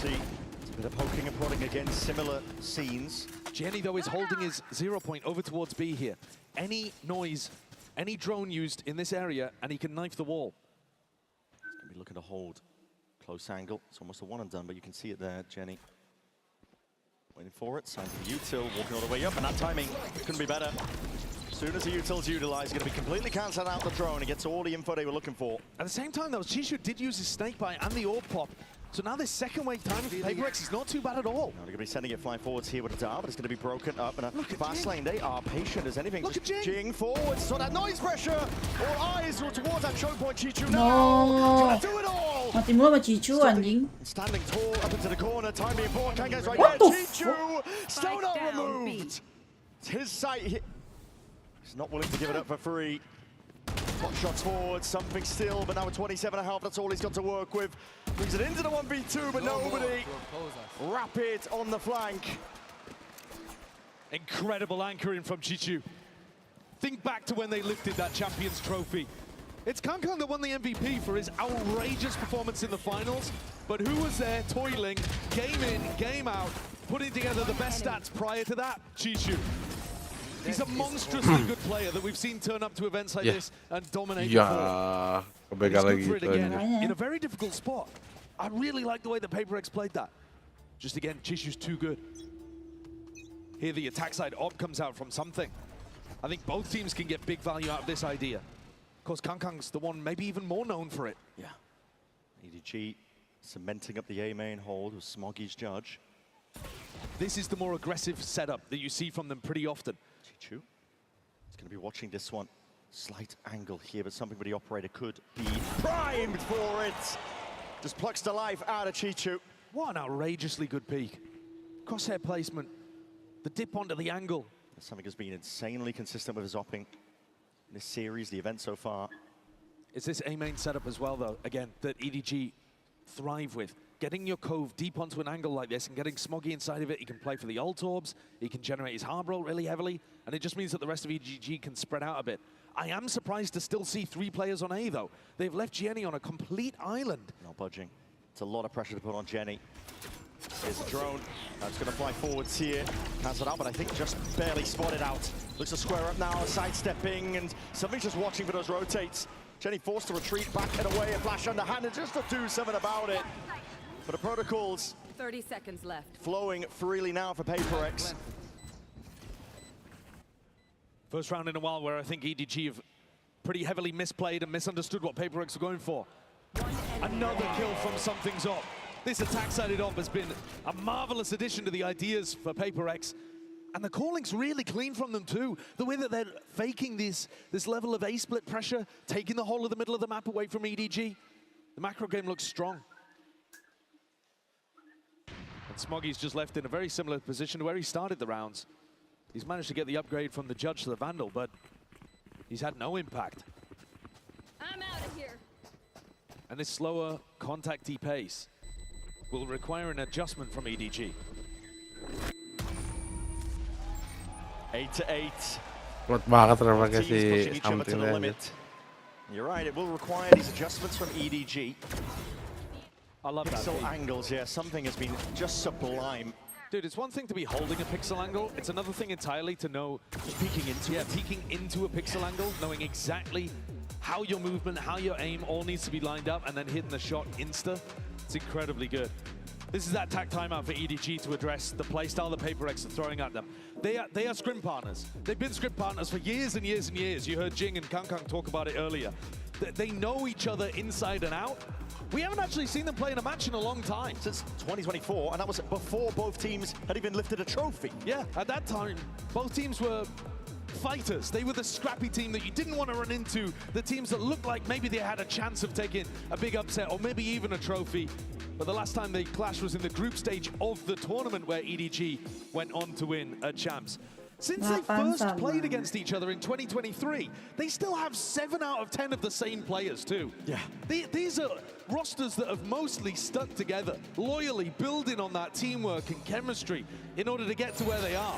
See, it's a bit of poking and prodding again, similar scenes. Jenny, though, is holding his 0 point over towards B here. Any noise, any drone used in this area, and he can knife the wall. He's going to be looking to hold close angle. It's almost a one and done, but you can see it there, Jenny. Waiting for it, sign for util, walking all the way up, and that timing couldn't be better. As soon as the util's utilized, going to be completely cancelled out the drone and gets all the info they were looking for. At the same time, though, Chishu did use his snake bite and the orb pop. So now this second wave timing for PRX is not too bad at all. Now they're going to be sending it flying forwards here with a dart, but it's going to be broken up. And a fast lane, they are patient as anything. Look at Jing forwards, so that noise pressure. All eyes are towards that choke point. Chichu now. No. Do it all. Mati mulu sama Chichu anjing. Standing tall up into the corner, time being forward. Can't get right What there. the Chichu still not removed. It's his sight. He's not willing to give it up for free. Hot shots forward, something still, but now with 27.5, that's all he's got to work with. Brings it into the 1v2, but nobody. Rapid on the flank. Incredible anchoring from Chichu. Think back to when they lifted that Champions Trophy. It's KangKang that won the MVP for his outrageous performance in the finals, but who was there toiling, game in, game out, putting together the best stats prior to that? Chichu. He's a monstrously good player that we've seen turn up to events like this and dominate before. Kebegal lagi For it itu again, aja. in a very difficult spot. I really like the way that PRX played that. Just again, Chishu's too good. Here the attack side op comes out from something. I think both teams can get big value out of this idea. Of course, KangKang's the one maybe even more known for it. Yeah. EDG cementing up the A main hold with Smoggy's judge. This is the more aggressive setup that you see from them pretty often. Chichu is going to be watching this one. Slight angle here, but something where the operator could be primed for it. Just plucks the life out of Chichu. What an outrageously good peak. Crosshair placement, the dip onto the angle. Something has been insanely consistent with his opping in this series, the event so far. It's this A-main setup as well, though, again, that EDG thrive with. Getting your Cove deep onto an angle like this and getting Smoggy inside of it, he can play for the ult orbs, he can generate his hard roll really heavily, and it just means that the rest of EDG can spread out a bit. I am surprised to still see 3 players on A, though. They've left Jenny on a complete island. Not budging. It's a lot of pressure to put on Jenny. Here's a drone. That's going to fly forwards here. Cancelled out, but I think just barely spotted out. Looks to square up now, sidestepping, and something's just watching for those rotates. Jenny forced to retreat back and away, a flash underhand, and just to do something about it. But the protocols 30 seconds left. flowing freely now for PRX. First round in a while where I think EDG have pretty heavily misplayed and misunderstood what PRX are going for. Another kill from Something's Op. This attack-sided op has been a marvelous addition to the ideas for PRX. And the calling's really clean from them too. The way that they're faking this level of A-split pressure, taking the whole of the middle of the map away from EDG. The macro game looks strong. And Smoggy's just left in a very similar position to where he started the rounds. He's managed to get the upgrade from the Judge to the Vandal, but he's had no impact. I'm out of here. And this slower contacty pace will require an adjustment from EDG. 8-8. Kuat banget rupanya Teams si pushing each other to Something the aja. limit. You're right, it will require these adjustments from EDG. I love that. Pixel angles, yeah, something has been just sublime. Dude, it's one thing to be holding a pixel angle. It's another thing entirely to know Just peeking into it. peeking into a pixel angle, knowing exactly how your movement, how your aim all needs to be lined up, and then hitting the shot insta. It's incredibly good. This is that tack timeout for EDG to address the playstyle that PRX are throwing at them. They are scrim partners. They've been scrim partners for years and years and years. You heard Jing and KangKang talk about it earlier. They know each other inside and out. We haven't actually seen them play in a match in a long time. Since 2024, and that was before both teams had even lifted a trophy. Yeah, at that time, both teams were fighters. They were the scrappy team that you didn't want to run into, the teams that looked like maybe they had a chance of taking a big upset or maybe even a trophy. But the last time they clashed was in the group stage of the tournament where EDG went on to win a champs. Since they first played against each other in 2023, they still have 7 out of 10 of the same players too. Yeah. These are rosters that have mostly stuck together, loyally building on that teamwork and chemistry in order to get to where they are.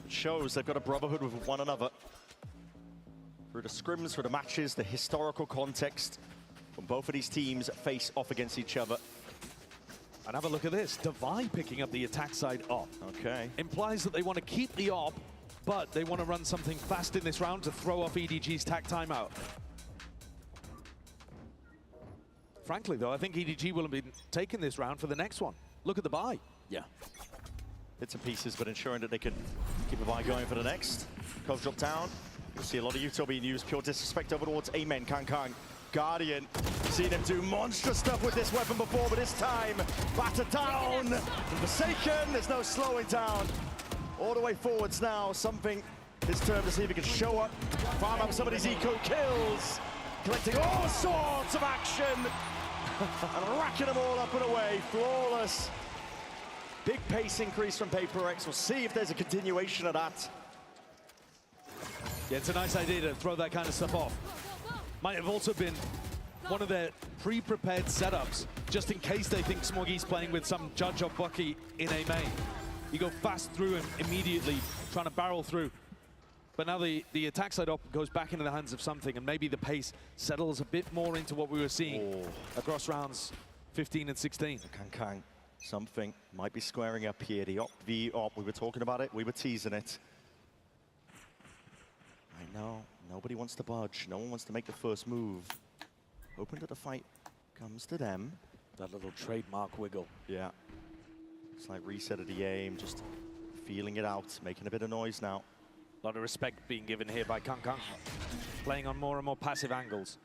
It shows they've got a brotherhood with one another. Through the scrims, through the matches, the historical context, when both of these teams face off against each other. And have a look at this, Divide picking up the attack side op. Okay. Implies that they want to keep the op, but they want to run something fast in this round to throw off EDG's tack timeout. Frankly though, I think EDG will have been taking this round for the next one. Look at the buy. Yeah. Bits and pieces, but ensuring that they can keep a eye going for the next. Cove drop down. You'll see a lot of util being used. Pure disrespect over towards Amen. Kang. Guardian. Seen him do monstrous stuff with this weapon before, but this time, batter down. Forsaken, there's no slowing down. All the way forwards now. Something this turn to see if he can show up. Farm up some of these eco kills. Collecting all sorts of action. And racking them all up and away. Flawless. Big pace increase from PRX. We'll see if there's a continuation of that. Yeah, it's a nice idea to throw that kind of stuff off. Might have also been one of their pre-prepared setups, just in case they think Smoggy's playing with some Judge or Bucky in a main. You go fast through him immediately, trying to barrel through. But now the attack side up goes back into the hands of something, and maybe the pace settles a bit more into what we were seeing across rounds 15 and 16. Kang, something might be squaring up here. The op, we were talking about it, we were teasing it. I know, nobody wants to budge. No one wants to make the first move. Hoping that the fight comes to them. That little trademark wiggle. Yeah. It's like reset of the aim, just feeling it out, making a bit of noise now. A lot of respect being given here by Kang. Playing on more and more passive angles.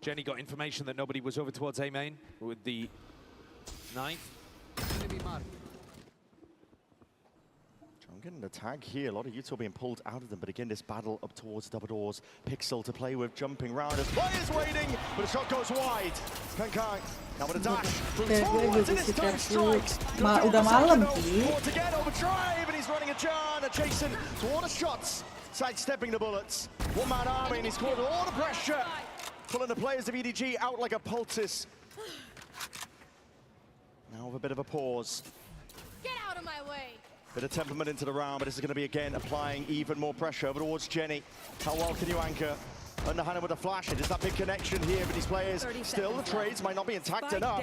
Jenny got information that nobody was over towards A main with the knife. Getting the tag here, a lot of util being pulled out of them, but again, this battle up towards double doors. Pixel to play with, jumping round as players waiting, but the shot goes wide. Kang, now with a dash, forwards, and it's time strikes. Udah malam sih. Again, overdrive, and he's running a John, adjacent to all the shots, sidestepping the bullets. One-man army, and he's caught all the pressure, pulling the players of EDG out like a poultice. Now with a bit of a pause. Get out of my way. Bit of temperament into the round, but this is going to be, again, applying even more pressure over towards Jenny. How well can you anchor? Underhanded with a flash. It is that big connection here with these players. Still, the trades might not be intact enough.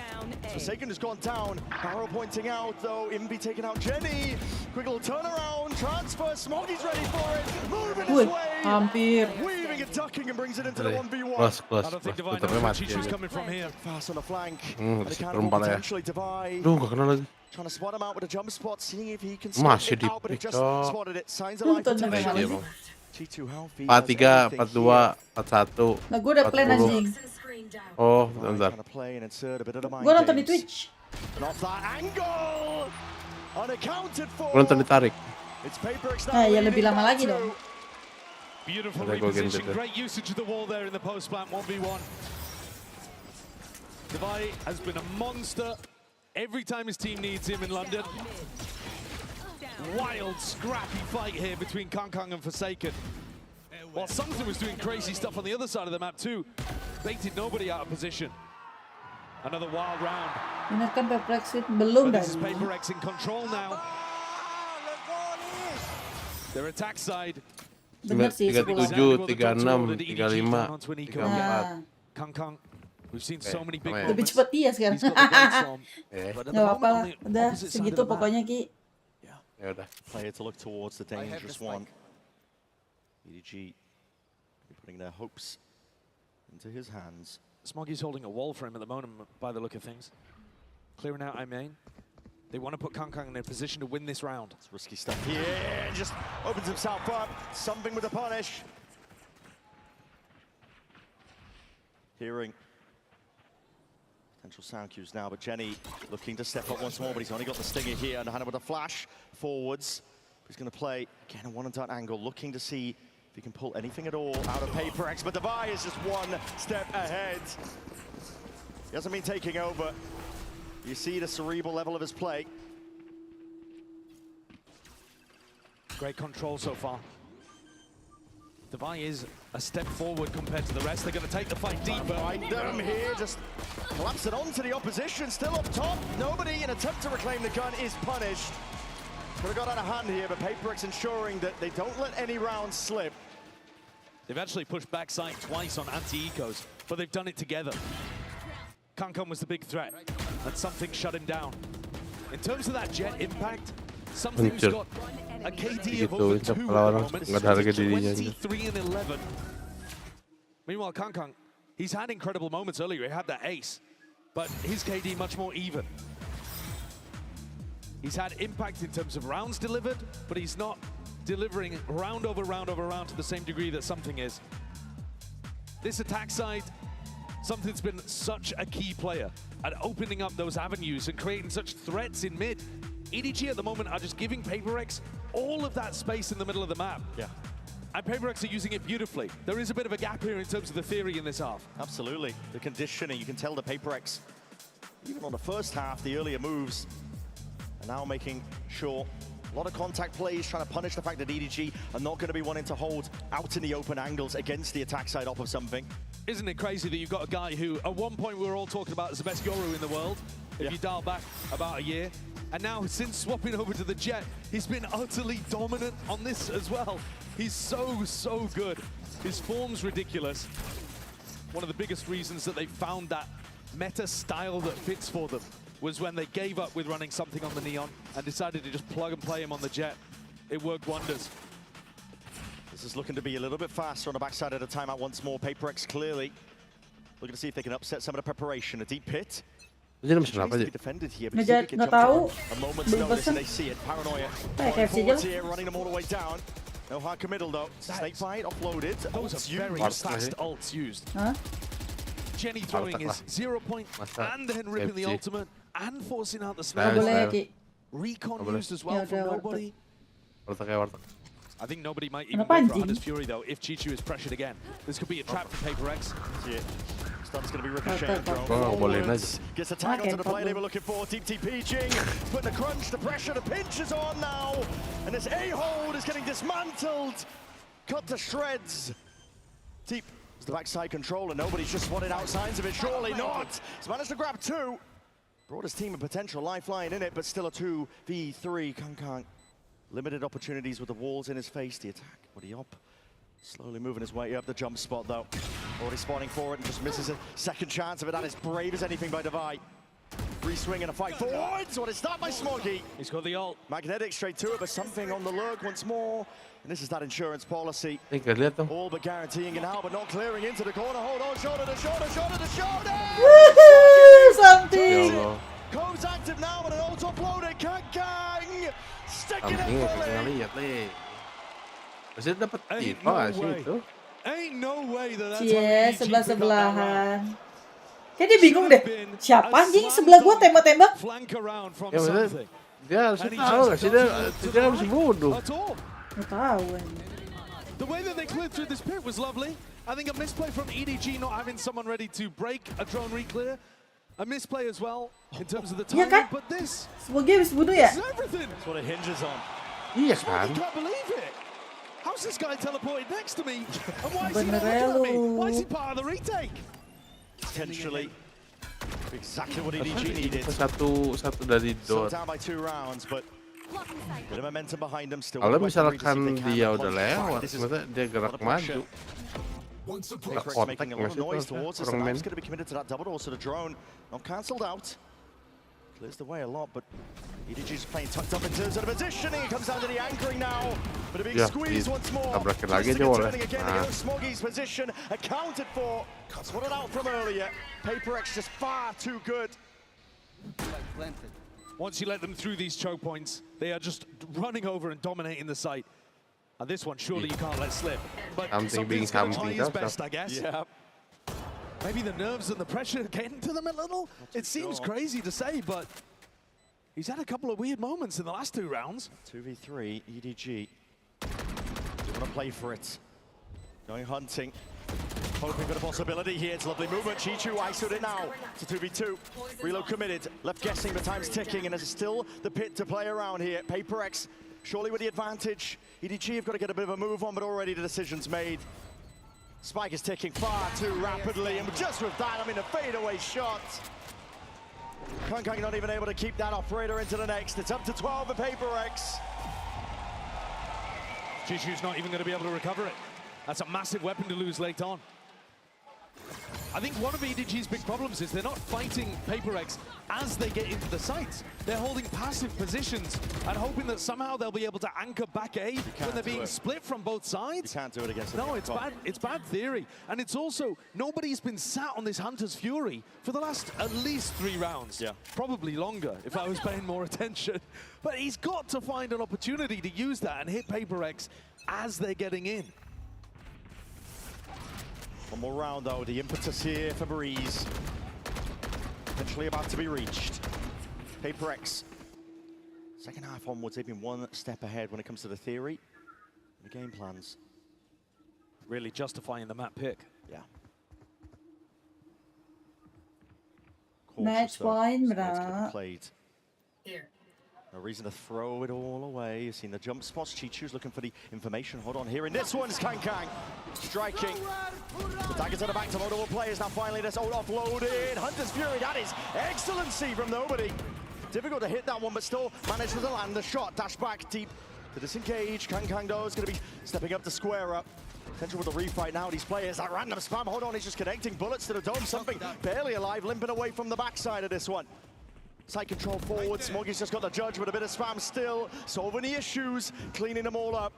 Forsaken has gone down. Barrow pointing out, though. Invi taking out Jenny. Quick little turnaround. Transfer. Smoggy's ready for it. Moving his way. Hampir. Weaving and ducking and brings it into the 1v1. I don't think Divine knows where she's coming from here. Fast on the flank. Serem pala ya. Potentially Divine. Duh, gak kena lagi. Trying to spot him out with a jump spot, seeing if he can spot Masih it out, but it just di-pick, spotted it. Signs of life potential. Iya, Bang. G2 healthy. 43, 42, 41. Nah, gue udah plan anjing. Oh, bentar. Trying to play and insert a bit of the mind Gue nonton di games. Twitch. And off that angle, unaccounted for. Gue nonton ditarik. It's PRX Nah, now ya leading lebih lama by lagi dong. 2. Beautiful Ada gua reposition, gendut, ya. great usage of the wall there in the post plant 1v1. Divine has been a monster every time his team needs him in London. Wild, scrappy fight here between Kang and Forsaken. While Sungton was doing crazy stuff on the other side of the map too. Baited nobody out of position. Another wild round. Ingatkan PRX belum But this is dah. PRX in control now. Their attack side. Bener sih 37, 10. 36, 35, 34. Nah, Kang, we've seen so many big Lebih lebih moments. cepet dia sekarang. He's got the gates on. But at the Gak apa-apa lah, moment, on the udah opposite side of segitu the map, pokoknya Ki. Ya udah. Player to look towards the dangerous one. EDG putting their hopes into his hands. Smoggy's holding a wall for him at the moment by the look of things. Clearing out I main. They want to put Kang in a position to win this round. It's risky stuff here. Just opens himself up. Something with a punish. Hearing potential sound cues now, but Jenny looking to step up once more, but he's only got the stinger here. And with a flash forwards. He's going to play again a one-and-done angle, looking to see if he can pull anything at all out of PRX. But Devi is just one step ahead. He hasn't been taking over. You see the cerebral level of his play. Great control so far. Devi is a step forward compared to the rest. They're going to take the fight deeper. Find them here, just collapse it onto the opposition. Still up top. Nobody in attempt to reclaim the gun is punished. Could have got out of hand here, but PRX ensuring that they don't let any rounds slip. They've actually pushed backside twice on anti-ecos, but they've done it together. Kang was the big threat, and something shut him down. In terms of that jet impact, something's Hancur. got a KD of Gitu, over itu 2 kalau orang at the nggak ada harga moment, dirinya. 23 and 11. Meanwhile, Kang, he's had incredible moments earlier. He had that ace, but his KD much more even. He's had impact in terms of rounds delivered, but he's not delivering round over round over round to the same degree that Something is. This attack side, Something's been such a key player at opening up those avenues and creating such threats in mid. EDG at the moment are just giving PRX all of that space in the middle of the map. Yeah. And PRX are using it beautifully. There is a bit of a gap here in terms of the theory in this half. Absolutely. The conditioning, you can tell the PRX, even on the first half, the earlier moves, are now making sure a lot of contact plays, trying to punish the fact that EDG are not going to be wanting to hold out in the open angles against the attack side off of Something. Isn't it crazy that you've got a guy who, at one point, we were all talking about as the best Yoru in the world, if you dial back about a year, and now, since swapping over to the Jet, he's been utterly dominant on this as well. He's so good. His form's ridiculous. One of the biggest reasons that they found that meta style that fits for them was when they gave up with running Something on the Neon and decided to just plug and play him on the Jet. It worked wonders. This is looking to be a little bit faster on the backside of the timeout once more. PRX clearly looking to see if they can upset some of the preparation. A deep pit. Defended here, but Nggak tahu. a moment's notice and they see it. Paranoia. Forwards here, running them all the way down. No hard committal though. Snakebite offloaded. Those are very fast ults used. Hah? Jenny throwing his 0 point and then ripping the ultimate and forcing out the Nggak snow. boleh, Ki. Recon used as well Ya from udah, nobody. I think nobody might even Kenapa go for anjing? Hunter's Fury though if Chichu is pressured again. This could be a trap for PRX. Yeah. Stun's going to be ricocheted. Gets the tag onto the play they were looking for. Deep TPing. Putting the crunch, the pressure, the pinch is on now. And this A-hold is getting dismantled. Cut to shreds. Deep is the backside control and nobody's just spotted out signs of it. Surely not. He's managed to grab two. Brought his team a potential lifeline in it, but still a 2v3. Kankang. Limited opportunities with the walls in his face. The attack, Woody up. Slowly moving his way up the jump spot though. Already spawning for it and just misses a second chance of it. That is brave as anything by Divide. Free swing and a fight forwards. What is that by Smoggy? He's got the ult. Magnetic straight to it, but Something on the lurk once more. And this is that insurance policy. All but guaranteeing it now, but not clearing into the corner. Hold on, shoulder to shoulder, shoulder to shoulder. Woohoo! Something. Code's active now, but an ult uploaded. Kankang sticking it fully. Masih dapat tipe sih itu. Ain't no way that that's Cie, sebelah-sebelahan. Kayak dia bingung deh. Siapa anjing sebelah gua tembak-tembak? Ya maksudnya dia harusnya tahu nggak sih dia harus bodoh. Nggak tahu. The way that they cleared through this pit was lovely. I think a misplay from EDG not having someone ready to break a drone reclear. A misplay as well in terms of the timing, kan? but this Semoga bisa bunuh ya? is everything. That's what it hinges on. Iya I kan? can't believe it. How's this guy teleported next to me? And why is he Bener not ya looking at me? lu. Why is he part of the retake? Potentially exactly what EDG needed. Satu dari Still dot. down by 2 rounds, but bit of momentum behind them still. Kalau misalkan dia udah lewat, maksudnya dia gerak maju. PRX making a lot of noise towards us, and that's going to be committed to that double door, so the drone not cancelled out. Clears the way a lot, but EDG's playing tucked up in terms of the positioning. It comes down to the anchoring now, but a big squeeze once more. Tabrakin lagi dia boleh. Smoggy's position accounted for. Spotted out from earlier. PRX just far too good. Once you let them through these choke points, they are just running over and dominating the site. And this one, surely you can't let slip. But something's going to try his best, I guess. Yeah. Maybe the nerves and the pressure getting to them a little. It seems crazy to say, but he's had a couple of weird moments in the last 2 rounds. 2v3, EDG. You want to play for it. Going hunting. Hoping for the possibility here. It's a lovely movement. Chichu ISO'd it now. It's a 2v2. Reload committed. Left guessing, the time's ticking, and there's still the pit to play around here. PRX surely with the advantage. EDG have got to get a bit of a move on, but already the decision's made. Spike is ticking far too rapidly, and just with that, I mean, a fadeaway shot. Kankang not even able to keep that operator into the next. It's up to 12 for PRX. Chichu's not even going to be able to recover it. That's a massive weapon to lose late on. I think one of EDG's big problems is they're not fighting PRX as they get into the sites. They're holding passive positions and hoping that somehow they'll be able to anchor back A when they're being split from both sides. You can't do it against the No, it's bad theory. And it's also, nobody's been sat on this Hunter's Fury for the last at least 3 rounds. Yeah. Probably longer if I was paying more attention. But he's got to find an opportunity to use that and hit PRX as they're getting in. One more round though, the impetus here for Breeze. Potentially about to be reached. PRX. Second half onwards, they've been one step ahead when it comes to the theory and the game plans. Really justifying the map pick. Yeah. Match point bra. Played. No reason to throw it all away. You've seen the jump spots. Chichu's looking for the information. Hold on here. And this one's THANKYOU striking. The dagger to the back to multiple players. Now finally this all offloaded. Hunter's Fury. That is excellency from nobody. Difficult to hit that one, but still manages to land the shot. Dash back deep to disengage. THANKYOU though is going to be stepping up to square up. Potential with the refight now. These players, that random spam. Hold on, he's just connecting bullets to the dome. Something barely alive, limping away from the backside of this one. Side control forward, Smoggy's just got the judge with a bit of spam still. Solving the issues, cleaning them all up.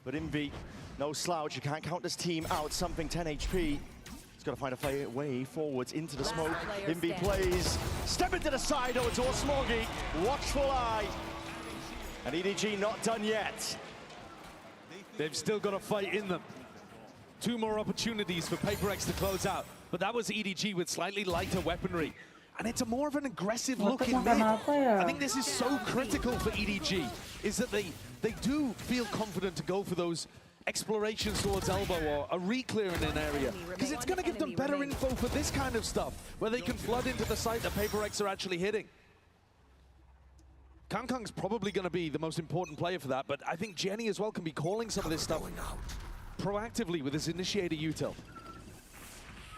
But Invi, no slouch, you can't count this team out. Something 10 HP. He's got to find a way forwards into the smoke. Invi plays, step into the side, though, it's all Smoggy. Watchful eye. And EDG not done yet. They've still got a fight in them. 2 more opportunities for PRX to close out. But that was EDG with slightly lighter weaponry. And it's a more of an aggressive look in mid. I think this is so critical for EDG, is that they do feel confident to go for those explorations towards elbow or a re-clear in an area. Because it's going to give them better info for this kind of stuff, where they can flood into the site that PRX are actually hitting. Kangkang's probably going to be the most important player for that, but I think Jenny as well can be calling some of this stuff proactively with his initiator util.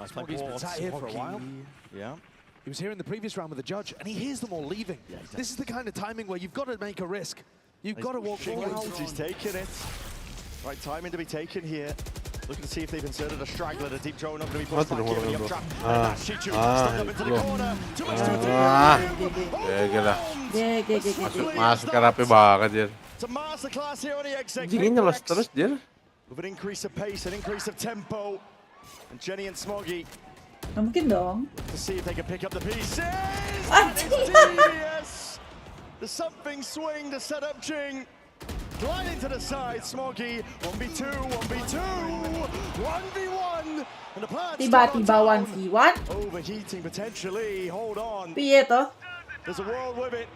Smoggy's been sat here for a while. Yeah. He was here in the previous round with the judge, and he hears them all leaving. Yeah, this is the kind of timing where you've got to make a risk. You've got to walk forward. He's taking it. Right timing to be taken here. Looking to see if they've inserted a straggler. The deep drone up to be pushed back here. The uptrap. And Chichu stepped up into the corner. Too much to Masuk ke rapi banget, Jir. It's a masterclass here on the exec. Ini nyelos terus, Jir. With an increase of pace, an increase of tempo. And Jenny and Smoggy. Nggak mungkin dong. To see if they can pick up the pieces. It's devious. The something swing to set up Jing. Gliding to the side, Smoggy. 1v2, 1v2, 1v1. And the plans Tiba-tiba 1v1. overheating potentially. Hold on. Piye toh? There's a world with it.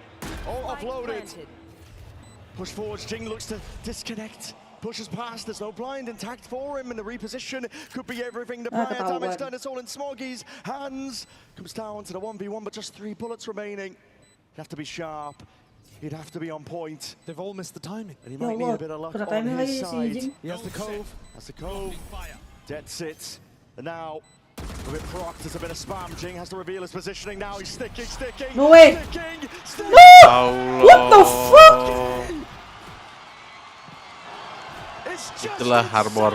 All offloaded. Push forward. Jing looks to disconnect. Pushes past, there's no blind intact for him, and the reposition could be everything. The prior damage done, it's all in Smoggy's hands. Comes down to the 1v1, but just 3 bullets remaining. He'd have to be sharp. He'd have to be on point. They've all missed the timing. And he might need a bit of luck on his side. He has the cove. That's the cove. Dead sits. And now, a bit proc, there's a bit of spam. Jing has to reveal his positioning now. He's sticking. No way. Sticking. No! What the fuck? Itulah harbor.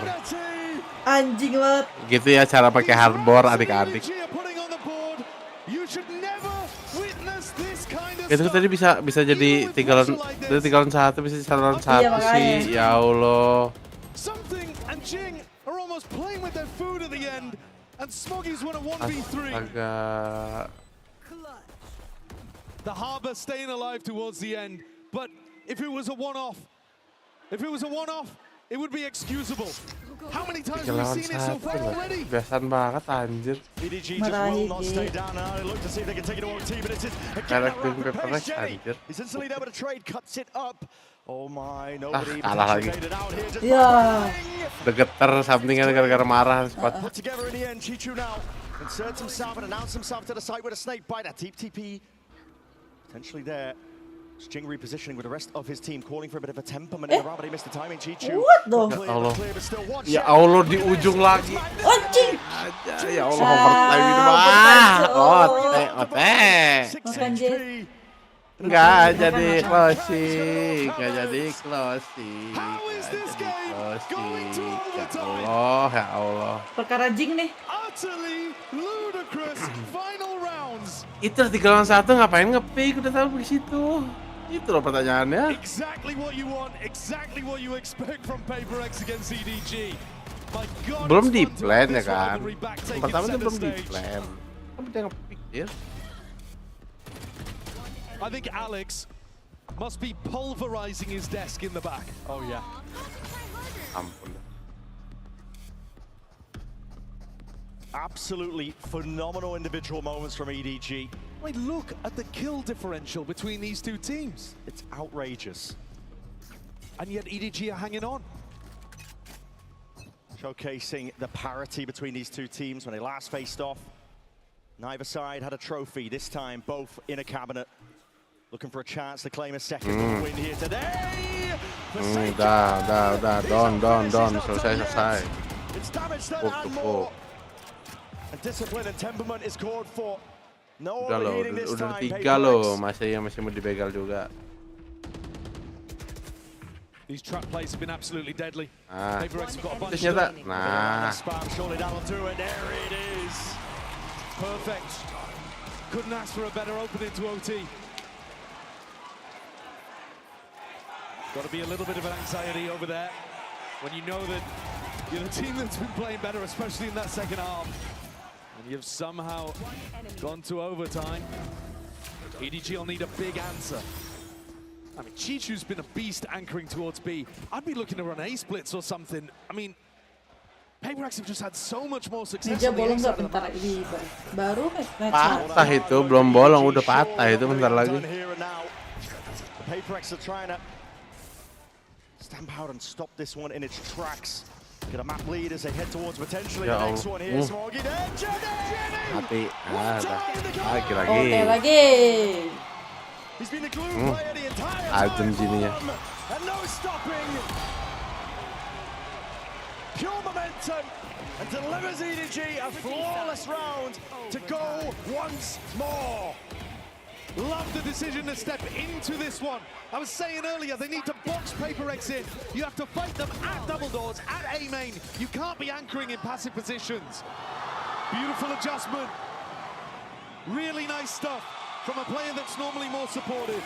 Anjing banget. Gitu ya cara pakai harbor adik-adik. Itu tadi bisa jadi 3 lawan 1, bisa 1 lawan 1 sih. Ya Allah. Astaga. The harbor staying alive towards the end, but if it was a one-off, it would be excusable. How many times have we seen it so far already? Biasaan banget anjir. EDG just will not stay down now. They look to see if they can take it to OT, but it's again that rapid pace. Jenny is instantly there with a trade, cuts it up. Oh my, nobody made it out here. Just udah geter sampingnya gara-gara marah. Put together in the end, Chichu now inserts himself and announces himself to the side with a snake bite. That deep TP potentially there. Jing repositioning with the rest of his team, calling for a bit of a temperament in the round, but he missed the timing. Chichu. What the? Ya Allah, di ujung lagi. Anjing. Ya Allah, overtime ini mah. Ote. Makan Jir. Nggak jadi closing. Ya Allah. Perkara Jing nih. Utterly ludicrous final rounds. Itu 3 lawan 1 ngapain nge-pick udah tahu di situ. Itu loh pertanyaannya. Exactly what you want, exactly what you expect from PRX against EDG. My God, Belum di plan ya kan. Yang pertama itu belum di plan. Kamu dia nge-pick dia. I think Alex must be pulverizing his desk in the back. Oh yeah. Ampun. Absolutely phenomenal individual moments from EDG. Wait, look at the kill differential between these two teams. It's outrageous. And yet EDG are hanging on. Showcasing the parity between these two teams when they last faced off. Neither side had a trophy. This time, both in a cabinet. Looking for a chance to claim a second win here today. Udah. Don. Selesai. It's damage done and more. And discipline and temperament is called for. No Udah loh, overheating this udah time. 3 loh. Masih mau dibegal juga. These trap plays have been absolutely deadly. PRX have got a bunch of Ternyata, them. nah. Surely that'll do it. There it is. Perfect. Couldn't ask for a better opening to OT. Got to be a little bit of an anxiety over there when you know that you're the team that's been playing better, especially in that second half. And you've somehow gone to overtime. EDG will need a big answer. I mean, Chichu's been a beast anchoring towards B. I'd be looking to run A splits or something. I mean, PRX have just had so much more success. Meja bolong nggak bentar ini baru Patah itu, belum bolong udah patah itu bentar lagi. PRX are trying to stamp out and stop this one in its tracks. Get a map lead as they head towards potentially the next one here. Smoggy there, Mati. lagi. He's been the glue player the entire time Jininya. and no stopping. Pure momentum and delivers EDG a flawless round to go once more. Love the decision to step into this one. I was saying earlier, they need to box PRX in. You have to fight them at double doors, at A main. You can't be anchoring in passive positions. Beautiful adjustment. Really nice stuff from a player that's normally more supportive.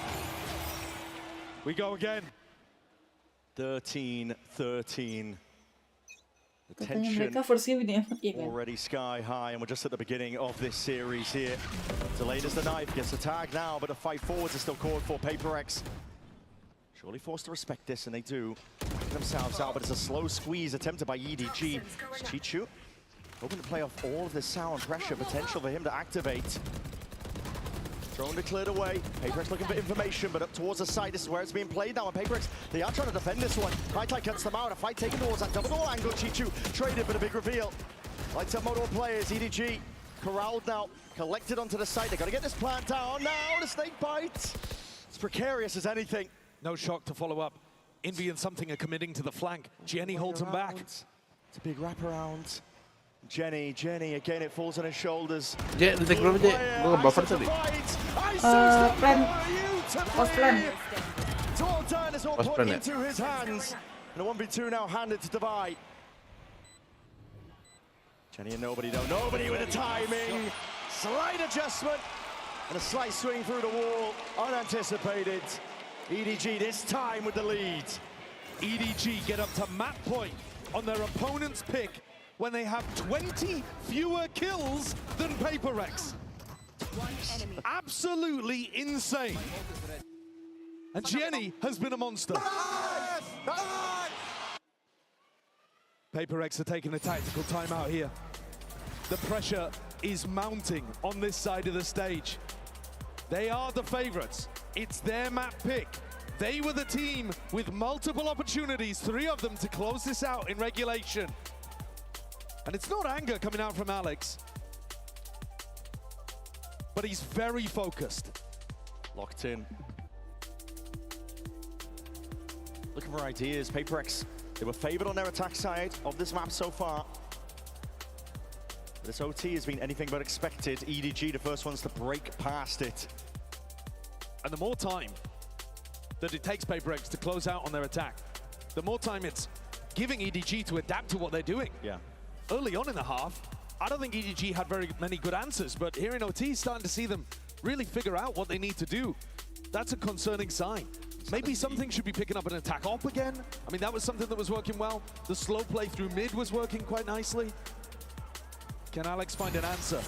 We go again. 13-13. The katanya tension mereka first game ini already sky high, and we're just at the beginning of this series here. Delayed as the knife gets a tag now, but the fight forwards is still called for. PRX surely forced to respect this, and they do. Backing themselves out, but it's a slow squeeze attempted by EDG. Chichu hoping to play off all of this sound pressure potential for him to activate. Drone declared away. PRX looking for information, but up towards the side, this is where it's being played now. And PRX, they are trying to defend this one. High cuts them out. A fight taken towards that double door angle. Chichu traded for the big reveal. Lights up multiple players. EDG corralled now, collected onto the side. They got to get this plant down now. The snake bites. It's precarious as anything. No shock to follow up. Envy and something are committing to the flank. Jenny holds him back. It's a big wraparound. Jenny, again it falls on his shoulders. Detik berapa, Jek? Gua nge-buffer tadi. plan. Post plan. Post plan ya? Into his hands. And a 1v2 now handed to Divide. Jenny and nobody though. Nobody with the timing. Slight adjustment. And a slight swing through the wall. Unanticipated. EDG this time with the lead. EDG get up to map point on their opponent's pick when they have 20 fewer kills than PRX. Absolutely insane. And Jenny has been a monster. PRX are taking a tactical timeout here. The pressure is mounting on this side of the stage. They are the favorites. It's their map pick. They were the team with multiple opportunities, 3 of them, to close this out in regulation. And it's not anger coming out from Alex, but he's very focused. Locked in. Looking for ideas. PRX, they were favored on their attack side of this map so far. This OT has been anything but expected. EDG, the first ones to break past it. And the more time that it takes PRX to close out on their attack, the more time it's giving EDG to adapt to what they're doing. Yeah. Early on in the half, I don't think EDG had very many good answers, but here in OT, starting to see them really figure out what they need to do. That's a concerning sign. Maybe something should be picking up an attack op again. I mean, that was something that was working well. The slow play through mid was working quite nicely. Can Alex find an answer?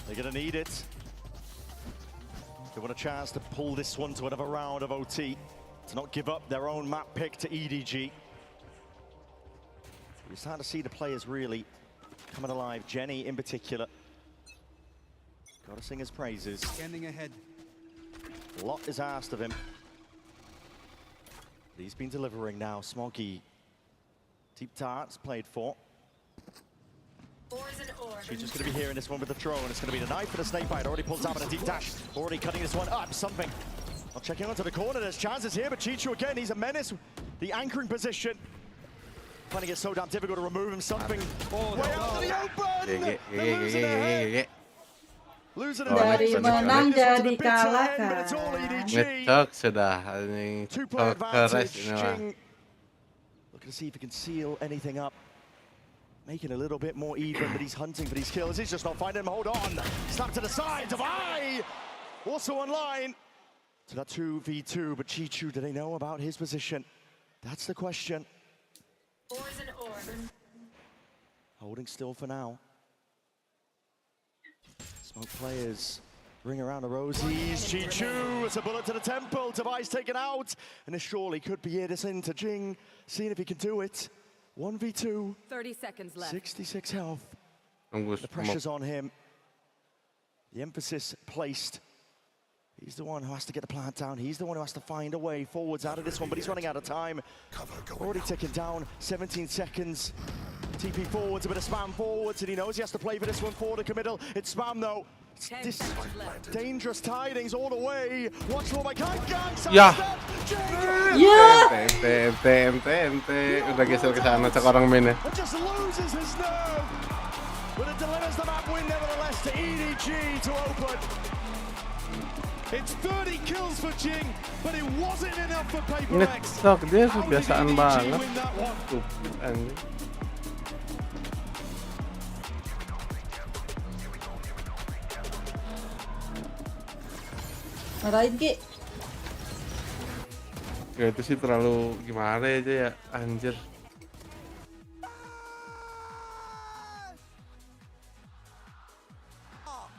They're going to need it. They want a chance to pull this one to another round of OT, to not give up their own map pick to EDG. We're starting to see the players really coming alive. Jenny in particular. Got to sing his praises. Standing ahead. A lot is asked of him. He's been delivering now. Smoggy. Deep Darts played for. She's just going to be here in this one with the throw, and it's going to be the knife for the snake bite. Already pulls out with a deep dash. Already cutting this one up. Something. Not checking onto the corner. There's chances here, but Chichu again, he's a menace. The anchoring position. Finding it so damn difficult to remove him. Something way out to the open. They're losing their head. Losing their head. Dari menang jadi kalah kan. But it's all EDG. Ngecok sudah. Two-player advantage. Jing looking to see if he can seal anything up. Making a little bit more even, but he's hunting for these kills. He's just not finding them. Hold on. Snap to the side. Davai also online. So that 2v2, but Chichu, do they know about his position? That's the question. Holding still for now. Smoke players ring around the rosies. Chichu, it's a bullet to the temple. Davai's taken out. And this surely could be it. It's into Jing, seeing if he can do it. 1v2. 30 seconds left. 66 health. The pressure's on him. The emphasis placed. He's the one who has to get the plant down. He's the one who has to find a way forwards out of this one, but he's running out of time. Already ticking down, 17 seconds. TP forwards, a bit of spam forwards, and he knows he has to play for this one forward to middle. It's spam though. This dangerous tidings all the way. Watch for my gang. Ya. Ente. Udah geser ke sana cek orang mainnya. Just loses his nerve. But it delivers the map win nevertheless to EDG to open. It's 30 kills for Jing, but it wasn't enough for PRX. Ngecok dia kebiasaan banget. Stupid anjing. Marahin Ki. Ya itu sih terlalu gimana aja ya, anjir.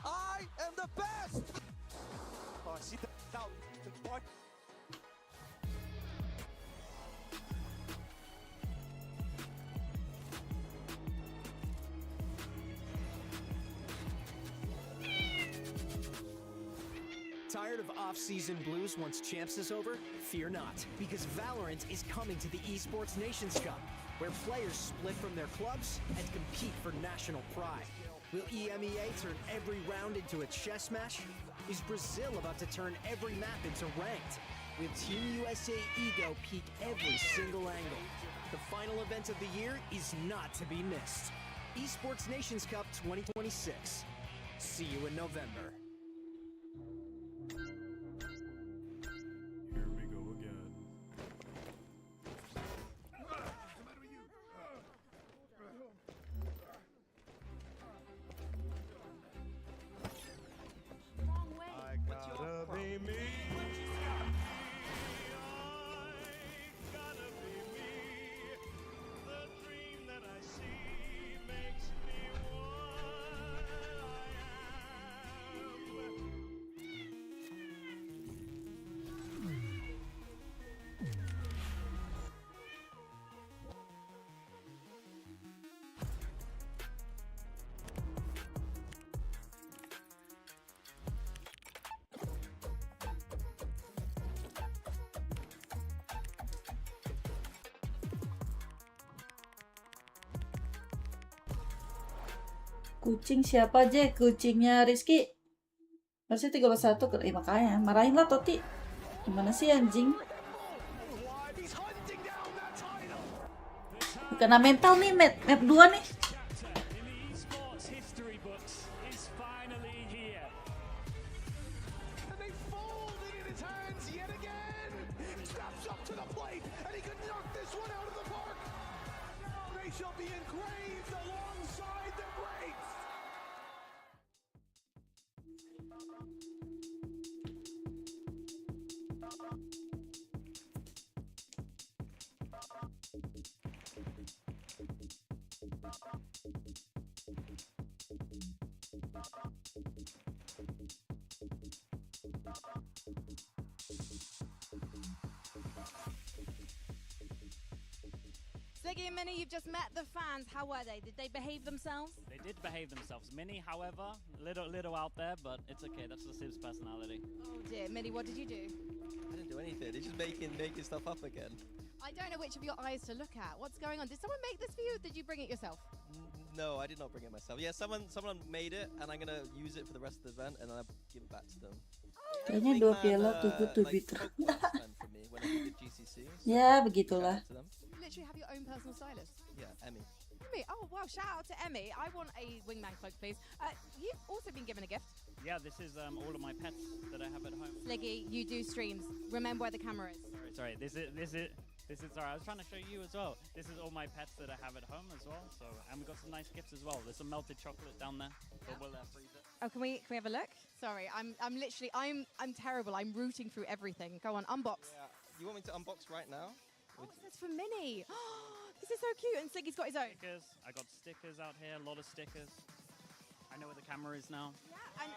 I am the best. Oh, I see that. Tired of off-season blues once Champs is over? Fear not, because Valorant is coming to the Esports Nations Cup, where players split from their clubs and compete for national pride. Will EMEA turn every round into a chess match? Is Brazil about to turn every map into ranked? Will Team USA Ego peak every single angle? The final event of the year is not to be missed. Esports Nations Cup 2026. See you in November. Kucing siapa aja? Kucingnya Rizky. Harusnya 31 ke makanya. Marahin lah Toti. Gimana sih anjing? Kena mental nih map 2 nih. they shall be engraved alongside the greats. Ziggy and Minnie, you've just met the fans. How were they? Did they behave themselves? They did behave themselves. Minnie, however, little out there, but it's okay. That's the Sib's personality. Oh dear, Minnie, what did you do? I didn't do anything. They're just making stuff up again. I don't know which of your eyes to look at. What's going on? Did someone make this for you, or did you bring it yourself? No, I did not bring it myself. Yeah, someone made it, and I'm gonna use it for the rest of the event, and then I'll give it back to them. Kayaknya 2 piala too good to be true. Ya, begitulah. You literally have your own personal stylist. Yeah, Emmy. Emmy, oh wow, shout out to Emmy. I want a wingman cloak, please. You've also been given a gift. Yeah, this is all of my pets that I have at home. Sliggy, you do streams. Remember where the camera is. Sorry. This is. Sorry, I was trying to show you as well. This is all my pets that I have at home as well. So, and we've got some nice gifts as well. There's some melted chocolate down there. But we'll freeze it. Oh, can we have a look? Sorry, I'm terrible. I'm rooting through everything. Go on, unbox. Yeah, you want me to unbox right now? Oh, this is for Minnie. This is so cute. And Sliggy's got his own. Stickers. I got stickers out here. A lot of stickers. I know where the camera is now. Yeah, and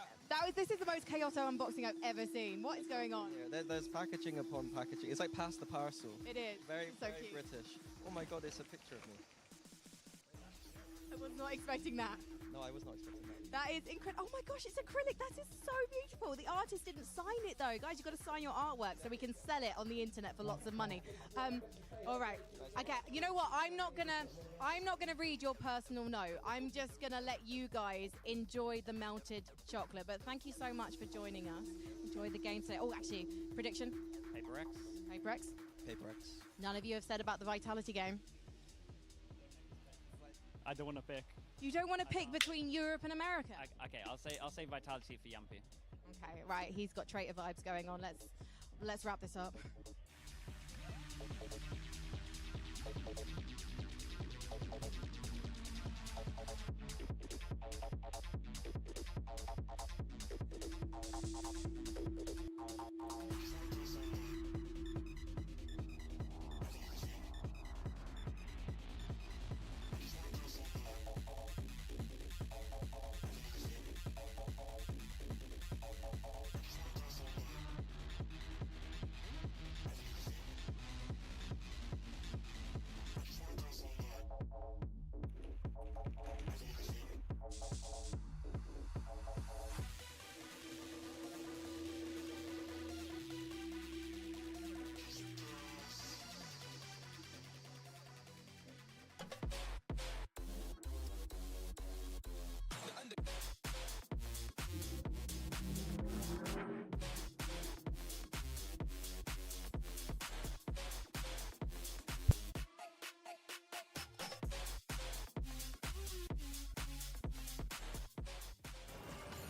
this is the most chaotic unboxing I've ever seen. What is going on? Yeah, there's packaging upon packaging. It's like past the parcel. It is. Very so very cute. British. Oh my God, it's a picture of me. I was not expecting that. No, I was not expecting that. That is incredible. Oh my gosh, it's acrylic. That is so beautiful. The artist didn't sign it though. Guys, you've got to sign your artwork so we can sell it on the internet for lots of money. All right. Okay. You know what? I'm not gonna read your personal note. I'm just gonna let you guys enjoy the melted chocolate. But thank you so much for joining us. Enjoy the game today. Oh, actually, prediction. PRX. PRX. PRX. None of you have said about the Vitality game. I don't want to pick. You don't want to pick between Europe and America. Okay, I'll say Vitality for Yampy. Okay, right. He's got traitor vibes going on. Let's wrap this up.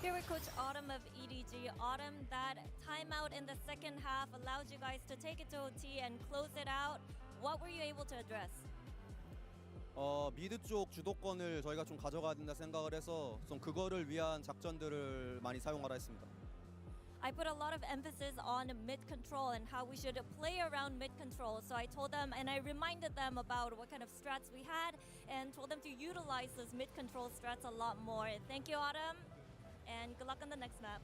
Here with Coach Autumn of EDG. Autumn, that timeout in the second half allowed you guys to take it to OT and close it out. What were you able to address? 미드 쪽 주도권을 저희가 좀 가져가야 된다 생각을 해서 좀 그거를 위한 작전들을 많이 사용하라 했습니다. I put a lot of emphasis on mid control and how we should play around mid control. So I told them and I reminded them about what kind of strats we had and told them to utilize those mid control strats a lot more. Thank you, Autumn, and good luck on the next map.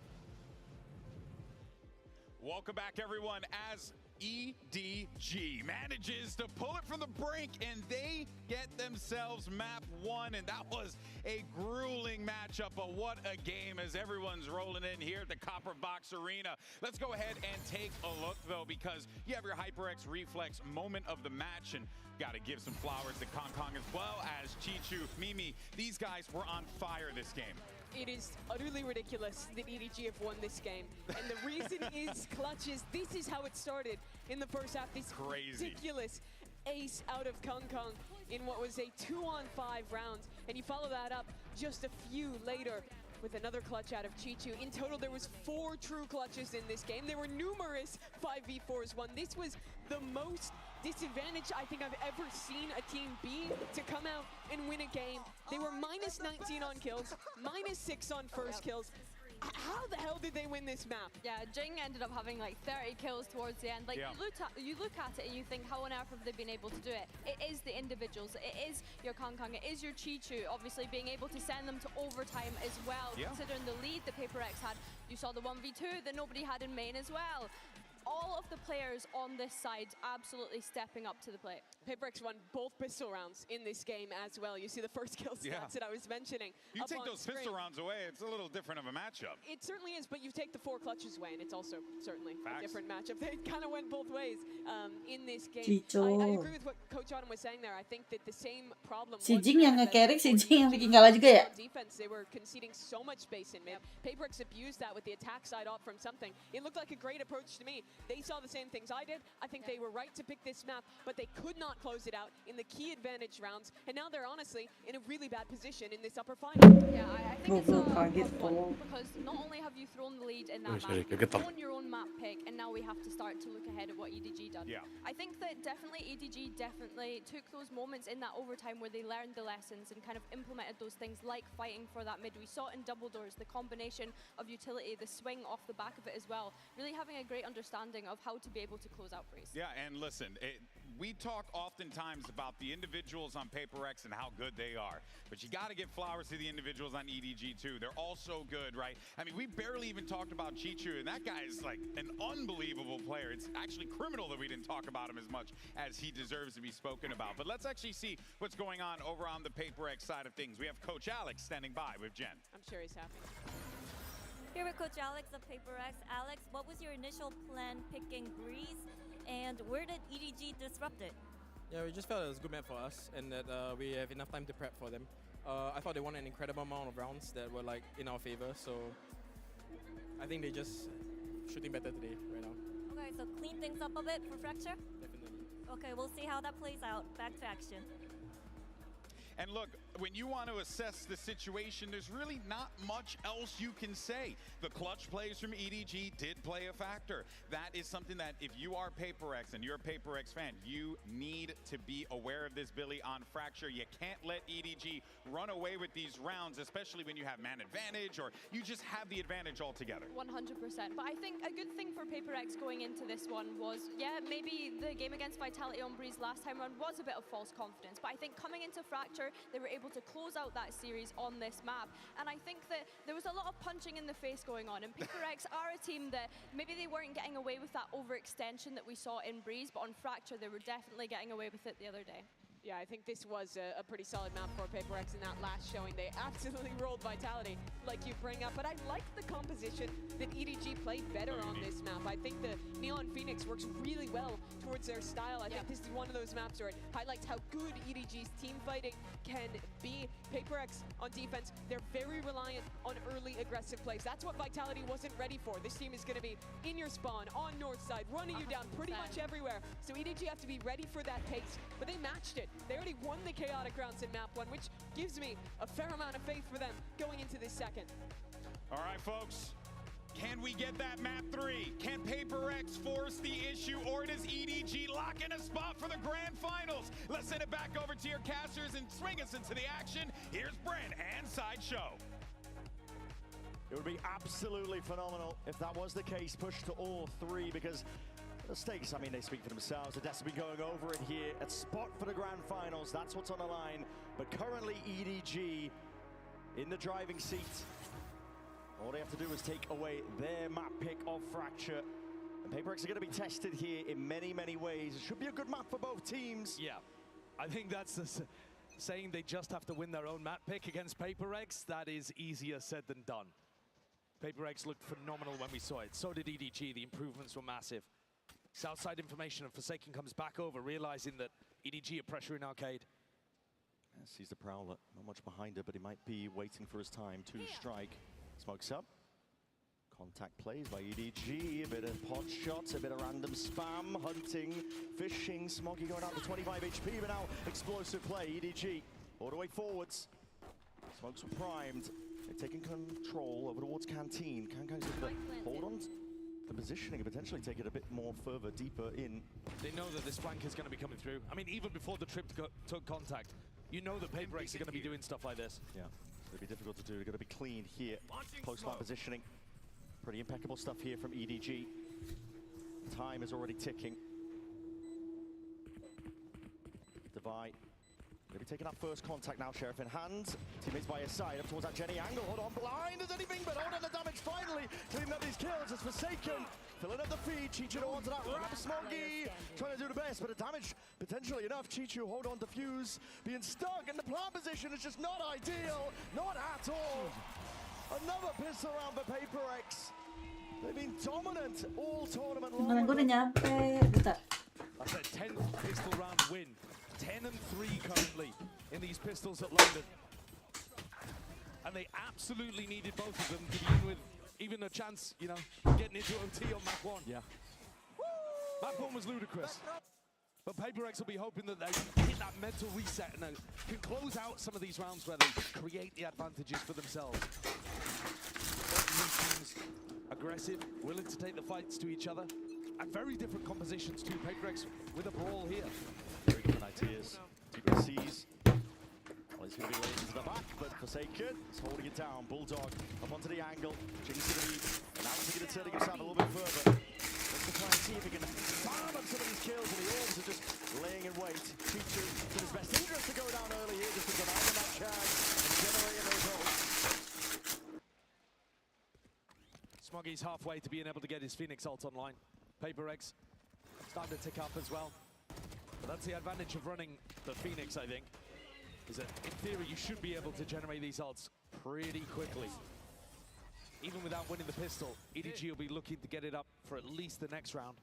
Welcome back, everyone, as EDG manages to pull it from the brink, and they get themselves map 1, and that was a grueling matchup, but what a game as everyone's rolling in here at the Copper Box Arena. Let's go ahead and take a look, though, because you have your HyperX Reflex moment of the match, and got to give some flowers to Kong Kong as well as Chichu, Mimi. These guys were on fire this game. It is utterly ridiculous that EDG have won this game. And the reason is clutches. This is how it started in the first half. This ridiculous ace out of Kong Kong in what was a 2-on-5 round. And you follow that up just a few later with another clutch out of Chichu. In total, there was 4 true clutches in this game. There were numerous 5v4s won. This was the most disadvantage I think I've ever seen a team be to come out and win a game. They were minus 19 on kills, minus 6 on first kills. How the hell did they win this map? Yeah, Jing ended up having like 30 kills towards the end. Like you look at it and you think, how on earth have they been able to do it? It is the individuals. It is your Kangkang. It is your Chichu. Obviously, being able to send them to overtime as well. Considering the lead that PRX had, you saw the 1v2 that nobody had in main as well. All of the players on this side absolutely stepping up to the plate. PRX won both pistol rounds in this game as well. You see the first kill stats that I was mentioning. You take those pistol rounds away, it's a little different of a matchup. It certainly is, but you take the 4 clutches away, and it's also certainly a different matchup. They kind of went both ways in this game. I agree with what Coach Autumn was saying there. I think that the same problem. Si Jing yang nge-carry, si Jing yang bikin kalah juga ya. Defense, they were conceding so much space in mid. PRX abused that with the attack side off from something. It looked like a great approach to me. They saw the same things I did. I think they were right to pick this map, but they could not close it out in the key advantage rounds, and now they're honestly in a really bad position in this upper final. Yeah, I think it's a tough one, because not only have you thrown the lead in that map, you've thrown your own map pick, and now we have to start to look ahead at what EDG done. Yeah. I think that definitely EDG took those moments in that overtime where they learned the lessons and kind of implemented those things like fighting for that mid. We saw it in double doors, the combination of utility, the swing off the back of it as well. Really having a great understanding of how to be able to close out Breeze. Yeah, and listen, we talk oftentimes about the individuals on PRX and how good they are, but you got to give flowers to the individuals on EDG too. They're all so good, right? I mean, we barely even talked about Chichu, and that guy is like an unbelievable player. It's actually criminal that we didn't talk about him as much as he deserves to be spoken about. But let's actually see what's going on over on the PRX side of things. We have Coach Alex standing by with Jen. I'm sure he's happy. Here with Coach Alex of PRX. Alex, what was your initial plan picking Breeze, and where did EDG disrupt it? Yeah, we just felt it was a good map for us, and that we have enough time to prep for them. I thought they won an incredible amount of rounds that were like in our favor, so I think they just shooting better today right now. Okay, so clean things up a bit for Fracture? Definitely. Okay, we'll see how that plays out. Back to action. And look, when you want to assess the situation, there's really not much else you can say. The clutch plays from EDG did play a factor. That is something that if you are PRX and you're a PRX fan, you need to be aware of this, Billy, on Fracture. You can't let EDG run away with these rounds, especially when you have man advantage or you just have the advantage altogether. 100%. But I think a good thing for PRX going into this one was, yeah, maybe the game against Vitality on Breeze last time around was a bit of false confidence. But I think coming into Fracture, they were able to close out that series on this map. And I think that there was a lot of punching in the face going on. And PRX are a team that maybe they weren't getting away with that overextension that we saw in Breeze, but on Fracture, they were definitely getting away with it the other day. Yeah, I think this was a pretty solid map for PRX in that last showing. They absolutely rolled Vitality, like you bring up. But I like the composition that EDG played better on this map. I think the Neon Phoenix works really well towards their style. I think this is one of those maps where it highlights how good EDG's team fighting can be. PRX on defense, they're very reliant on early aggressive plays. That's what Vitality wasn't ready for. This team is going to be in your spawn, on north side, running you down pretty much everywhere. So EDG have to be ready for that pace, but they matched it. They already won the chaotic rounds in map 1, which gives me a fair amount of faith for them going into this second. All right, folks. Can we get that map 3? Can PRX force the issue, or does EDG lock in a spot for the grand finals? Let's send it back over to your casters and swing us into the action. Here's Brent and Sideshow. It would be absolutely phenomenal if that was the case. Push to all 3, because the stakes, I mean, they speak for themselves. The Destiny going over it here. A spot for the grand finals, that's what's on the line. But currently EDG in the driving seat. All they have to do is take away their map pick of Fracture. And PRX are going to be tested here in many, many ways. It should be a good map for both teams. Yeah, I think that's saying they just have to win their own map pick against PRX. That is easier said than done. PRX looked phenomenal when we saw it. So did EDG. The improvements were massive. Southside information, and Forsaken comes back over, realizing that EDG are pressuring Arcade. Sees the Prowler, not much behind it, but he might be waiting for his time to strike. Smokes up. Contact plays by EDG, a bit of pot shots, a bit of random spam, hunting, fishing. Smoggy going out to 25 HP, but now explosive play. EDG all the way forwards. Smokes were primed. They're taking control over towards Canteen. Kankan's looking to hold on the positioning and potentially take it a bit more further, deeper in. They know that this flank is going to be coming through. I mean, even before the trip took contact, you know that PRX are going to be doing stuff like this. Yeah, it'll be difficult to do. They're going to be clean here. Post-line positioning. Pretty impeccable stuff here from EDG. Time is already ticking. Divide. Gonna be taking that first contact now, Sheriff in hand. Teammates by his side, up towards that Jenny angle. Hold on, blind as anything, but hold on, the damage finally. Cleaning up these kills, it's Forsaken. Filling up the feed, Chichu onto that wrap, Smoggy. Trying to do the best, but the damage potentially enough. Chichu, hold on, defuse. Being stuck, and the plant position is just not ideal. Not at all. Another pistol round for PRX. They've been dominant all tournament long. Mana gue udah nyampe, bentar. That's a 10th pistol round win. 10-3 currently in these pistols at London. And they absolutely needed both of them to be in with even a chance, you know, getting into OT on map 1. Yeah. Map 1 was ludicrous. But PRX will be hoping that they hit that mental reset and can close out some of these rounds where they create the advantages for themselves. Both teams aggressive, willing to take the fights to each other, and very different compositions too. PRX with a brawl here. Very different ideas. TBCs. Well, he's going to be laying into the back, but Forsaken is holding it down. Bulldog up onto the angle. Jing's going to be announcing it and turning himself a little bit further. Let's try and see if he can farm up some of these kills, and the Orbs are just laying in wait. Chichu, in his best interest to go down early here, just to deny them that chance and generating those ults. Smoggy's halfway to being able to get his Phoenix ult online. PRX starting to tick up as well. But that's the advantage of running the Phoenix, I think, is that in theory you should be able to generate these ults pretty quickly. Even without winning the pistol, EDG will be looking to get it up for at least the next round.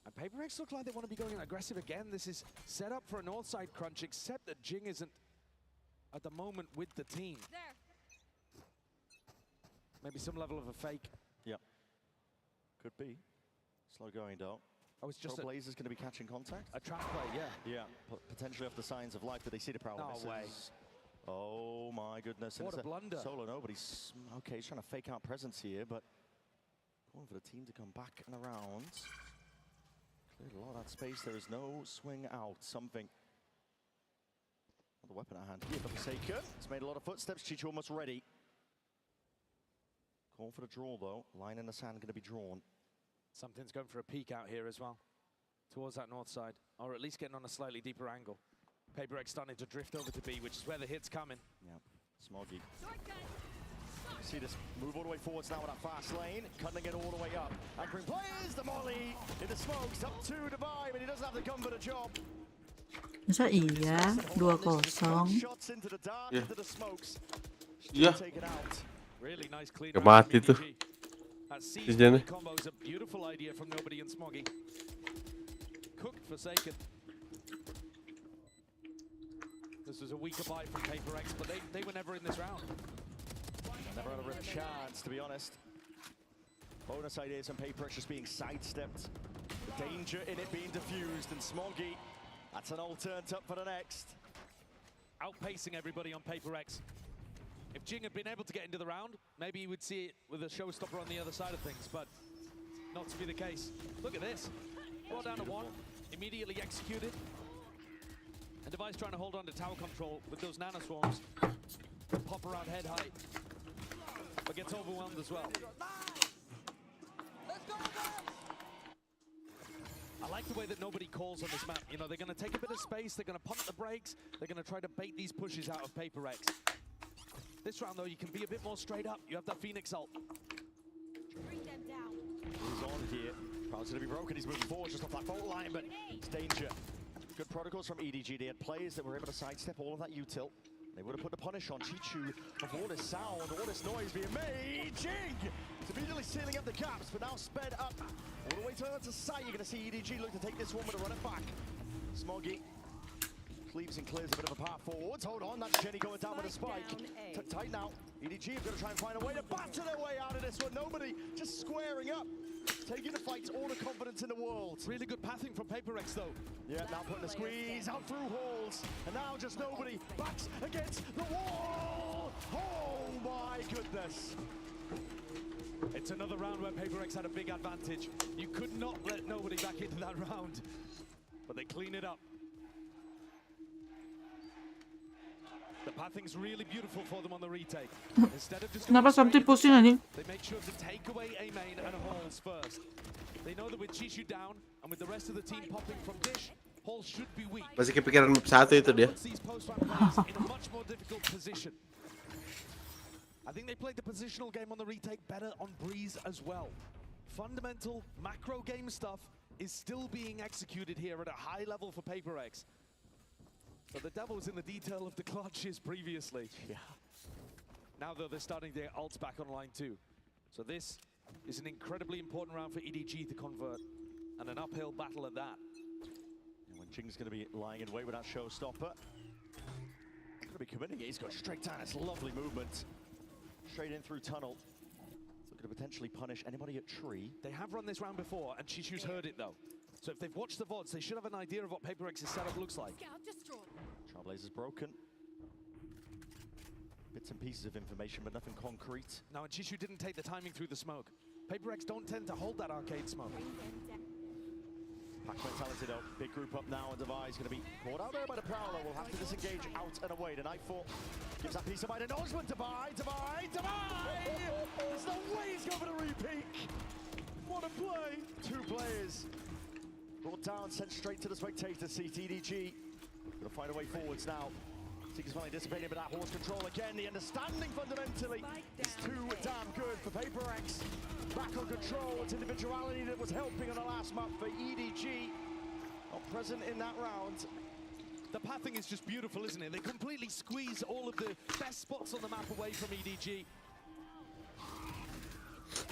And PRX look like they want to be going aggressive again. This is set up for a north side crunch, except that Jing isn't at the moment with the team. Maybe some level of a fake. Yep. Could be. Slow going, though. Oh, it's just Blazer's going to be catching contact. A trap play, yeah. Yeah, potentially off the signs of life, but they see the power. No way. Oh my goodness. What a blunder. Solo, no, but he's okay. He's trying to fake out presence here, but calling for the team to come back and around. Cleared a lot of that space. There is no swing out. Something. Another weapon at hand here for Forsaken. It's made a lot of footsteps. Chichu almost ready. Call for the draw, though. Line in the sand going to be drawn. Something's going for a peek out here as well, towards that north side, or at least getting on a slightly deeper angle. PRX starting to drift over to B, which is where the hit's coming. Yeah, Smoggy. See this move all the way forwards now with that fast lane, cutting it all the way up. Anchoring players, the molly in the smokes, up 2 to buy, but he doesn't have the gun for the job. Masa iya? 2-0. Shots into the dark, into the smokes. Yeah. Taken out. Really nice clean. Mati tuh. That Di sini. combo is a beautiful idea from Nobody and Smoggy. Cooked Forsaken. This was a weaker buy from PRX, but they were never in this round. Never had a real chance, to be honest. Bonus ideas from PRX just being sidestepped. Danger in it being diffused, and Smoggy, that's an all turned up for the next. Outpacing everybody on PRX. If Jing had been able to get into the round, maybe you would see it with a showstopper on the other side of things, but not to be the case. Look at this. Brought down to 1, immediately executed. And Device trying to hold on to tower control with those nano swarms. Pop around head height. But gets overwhelmed as well. I like the way that Nobody calls on this map. You know, they're going to take a bit of space, they're going to pump the brakes, they're going to try to bait these pushes out of PRX. This round, though, you can be a bit more straight up. You have that Phoenix ult. Bring them down. He's on here. Crowd's going to be broken. He's moving forward just off that fault line, but it's danger. Good protocols from EDG. They had players that were able to sidestep all of that util. They would have put the punish on Chichu of all this sound, all this noise being made. Jing! It's immediately sealing up the gaps, but now sped up. All the way to sight. You're going to see EDG look to take this one with a run it back. Smoggy cleaves and clears a bit of a path forwards. Hold on, that's Jenny going down with a spike. Tight now. EDG are going to try and find a way to batter their way out of this one. Nobody just squaring up. Taking the fights, all the confidence in the world. Really good pathing from PRX, though. Yeah, now putting a squeeze out through halls. And now just Nobody backs against the wall. Oh my goodness. It's another round where PaperX had a big advantage. You could not let nobody back into that round, but they clean it up. The pathing's really beautiful for them on the retake. Instead of just Kenapa something pusing anjing? they make sure to take away A main and Halls first. They know that with Chishu down and with the rest of the team popping from Dish, Halls should be weak. Masih kepikiran map 1 itu dia. Puts these post-round players in a much more difficult position. I think they played the positional game on the retake better on Breeze as well. Fundamental macro game stuff is still being executed here at a high level for PaperX. But the devil's in the detail of the clutches previously. Yeah. Now though, they're starting their ults back online too. So this is an incredibly important round for EDG to convert, and an uphill battle at that. And when Jing's going to be lying in wait with that showstopper, going to be committing it. He's got straight down. It's lovely movement. Straight in through tunnel. So going to potentially punish anybody at tree. They have run this round before, and Chishu's heard it though. So if they've watched the VODs, they should have an idea of what PaperX's setup looks like. Trailblazer's broken. Bits and pieces of information, but nothing concrete. Now, and Chishu didn't take the timing through the smoke. PaperX don't tend to hold that arcade smoke. Pac mentality though. Big group up now, and Devi's going to be caught out there by the Prowler. Will have to disengage out and away. The Nightfall gives that piece of mind acknowledgement. Devi! There's no way he's going for the repeat. What a play! 2 players brought down, sent straight to the spectator seat. EDG going to find a way forwards now. Seeker's finally dissipated, but that horse control again. The understanding fundamentally is too damn good for PaperX. Back on control. It's individuality that was helping on the last map for EDG. Not present in that round. The pathing is just beautiful, isn't it? They completely squeeze all of the best spots on the map away from EDG.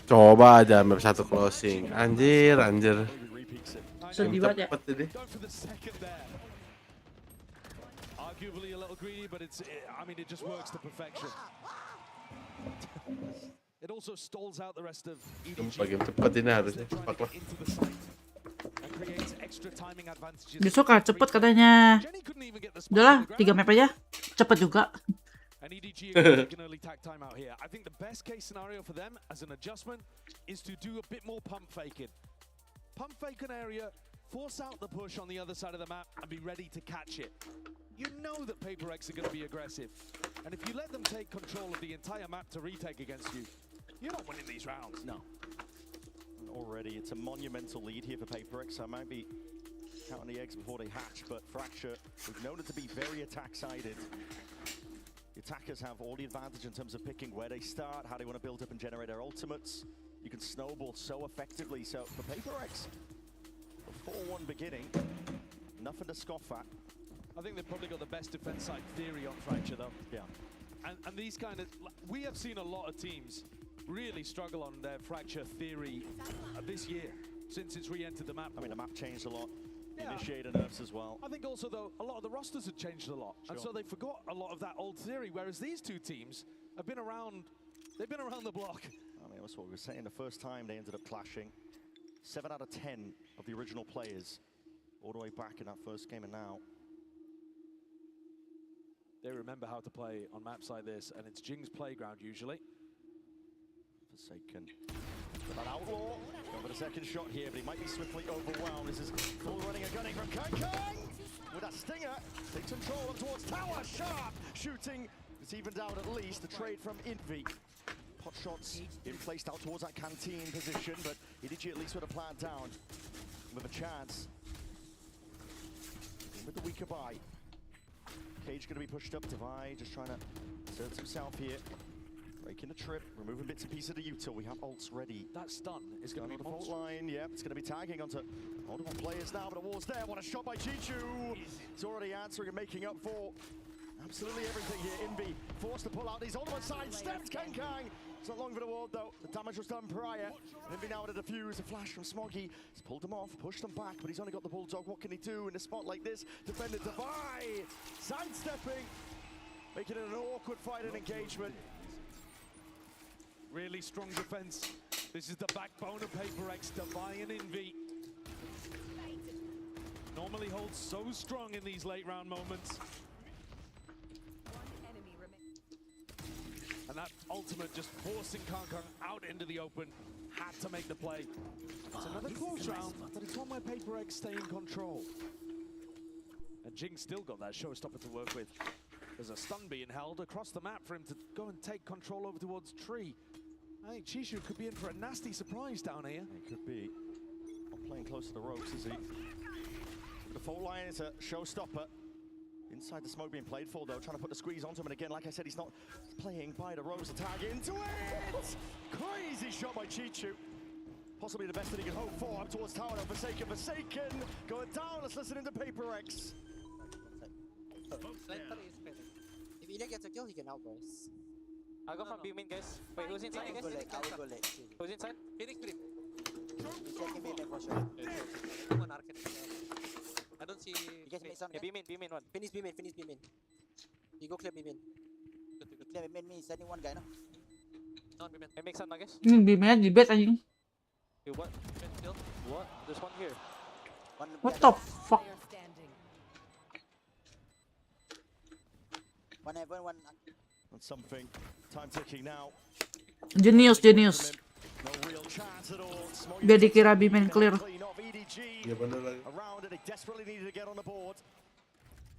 Coba aja map 1 closing. Anjir. Sedih banget ya. Go for the second there. Arguably a little greedy, but I mean, it just works to perfection. It also stalls out the rest of EDG. Bagian cepat ini harusnya. Cepat lah. Justru kalau cepet katanya. Udahlah, 3 map aja. Cepet juga. And EDG are taking early tag time out here. I think the best case scenario for them as an adjustment is to do a bit more pump faking. Pump fake an area, force out the push on the other side of the map, and be ready to catch it. You know that PaperX are going to be aggressive. And if you let them take control of the entire map to retake against you, you're not winning these rounds. No. And already, it's a monumental lead here for PaperX. So I might be counting the eggs before they hatch, but Fracture, we've known it to be very attack-sided. The attackers have all the advantage in terms of picking where they start, how they want to build up and generate their ultimates. You can snowball so effectively. So for PaperX, a 4-1 beginning, nothing to scoff at. I think they've probably got the best defense side theory on Fracture, though. Yeah. And these kind of... We have seen a lot of teams really struggle on their Fracture theory this year, since it's re-entered the map. I mean, the map changed a lot. Yeah. Initiator nerfs as well. I think also, though, a lot of the rosters have changed a lot. Sure. And so they forgot a lot of that old theory, whereas these 2 teams have been around... They've been around the block. I mean, that's what we were saying. The first time they ended up clashing. 7 out of 10 of the original players all the way back in that first game, and now they remember how to play on maps like this, and it's Jing's playground usually. Forsaken. That Outlaw. Go for the second shot here, but he might be swiftly overwhelmed. This is full running and gunning from KanKang. With that stinger, takes control up towards tower. Sharp shooting. It's evened out at least. The trade from Invi. Pot shots being placed out towards that canteen position, but EDG at least with a plan down. With a chance. With the weaker buy. Cage going to be pushed up. Devi just trying to assert himself here. Breaking the trip, removing bits and pieces of the util. We have ults ready. That stun is going to be the fault line. Yep, it's going to be tagging onto multiple players now, but the wall's there. What a shot by Chichu. He's already answering and making up for absolutely everything here. Invi forced to pull out these ultimate side steps. KanKang. It's not long for the wall though. The damage was done prior. Invi now to defuse. A flash from Smoggy. He's pulled them off, pushed them back, but he's only got the Bulldog. What can he do in a spot like this? Defender Devi sidestepping, making it an awkward fight and engagement. Really strong defense. This is the backbone of PaperX, Devi and Invi. Normally holds so strong in these late round moments. And that ultimate just forcing Kong out into the open. Had to make the play. It's another close round, but it's one where PaperX stay in control. And Jing still got that showstopper to work with. There's a stun being held across the map for him to go and take control over towards Tree. I think Chishu could be in for a nasty surprise down here. It could be. Not playing close to the ropes, is he? The fault line is a showstopper. Inside the smoke being played for, though, trying to put the squeeze onto him. And again, like I said, he's not playing by the ropes. The tag into it! Crazy shot by Chichu. Possibly the best that he could hope for. Up towards tower now. Forsaken. Going down. Let's listen into PaperX. If Ida gets a kill, he can outburst. I'll go from B main, guys. Wait, who's inside, guys? I will go late. Who's inside? Phoenix Dream. He's checking B main for sure. Come on, Arcade. I don't see. You guys make some. Yeah, B main one. Finish B main. You go clear B main. You clear B main, me sending one guy, no? No, B main. I make some, guys. Bimnya di bed anjing. You what? Still? What? There's one here. What the fuck? One heaven, one. That's something. Time ticking now. Genius. No real chance at all. Dia dikira Bimen clear. Ya bener lagi. Around it, they desperately needed to get on the board.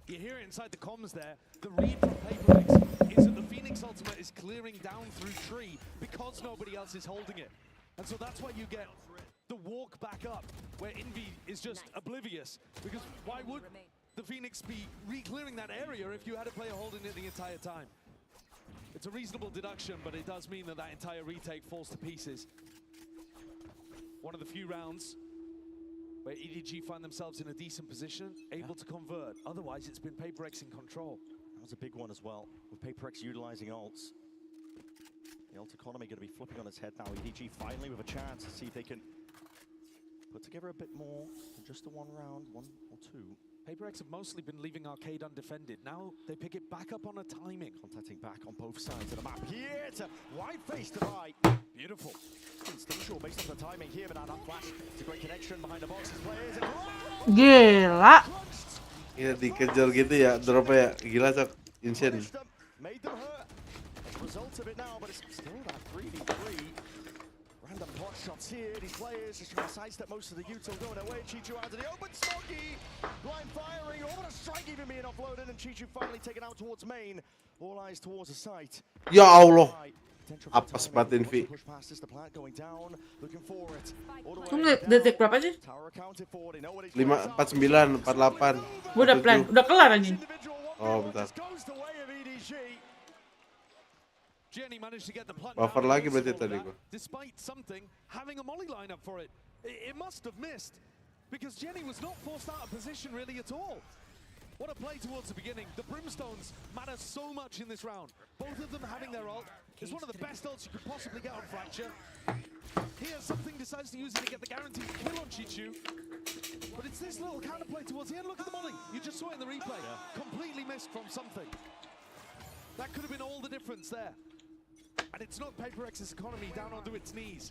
You hear it inside the comms there. The read from PaperX is that the Phoenix ultimate is clearing down through Tree because nobody else is holding it. And so that's why you get the walk back up, where Envy is just oblivious. Because why would the Phoenix be re-clearing that area if you had a player holding it the entire time? It's a reasonable deduction, but it does mean that that entire retake falls to pieces. One of the few rounds where EDG find themselves in a decent position, able to convert. Otherwise, it's been PaperX in control. That was a big one as well, with PaperX utilizing ults. The ult economy going to be flipping on its head now. EDG finally with a chance to see if they can put together a bit more than just the one round, one or two. PaperX have mostly been leaving Arcade undefended. Now they pick it back up on a timing. Contacting back on both sides of the map. Here to wide face to right. Beautiful. Instinctual based on the timing here, but now that flash. It's a great connection behind the boxes players. Gila. Ya dikejar gitu ya, dropnya ya. Gila cok. Insane. Made them hurt. As a result of it now, but it's still that 3v3. Random pot shots here. These players just trying to sidestep most of the util going away. Chichu out to the open. Smoggy. Blind firing. All the strike even being offloaded. And Chichu finally taken out towards main. All eyes towards the site. Ya Allah. Apes banget Envy. Kamu detik berapa sih? 549, 48. Udah plan, udah kelar anjing. Oh, bentar. Jenny managed to get the plant. Buffer lagi berarti tadi gua. Despite something having a molly lineup for it, it must have missed because Jenny was not forced out of position really at all. What a play towards the beginning. The Brimstones matter so much in this round. Both of them having their ult. It's one of the best ults you could possibly get on Fracture. Here, something decides to use it to get the guaranteed kill on Chichu. But it's this little counterplay towards the end. Look at the molly. You just saw it in the replay. Completely missed from something. That could have been all the difference there. And it's not PaperX's economy down onto its knees.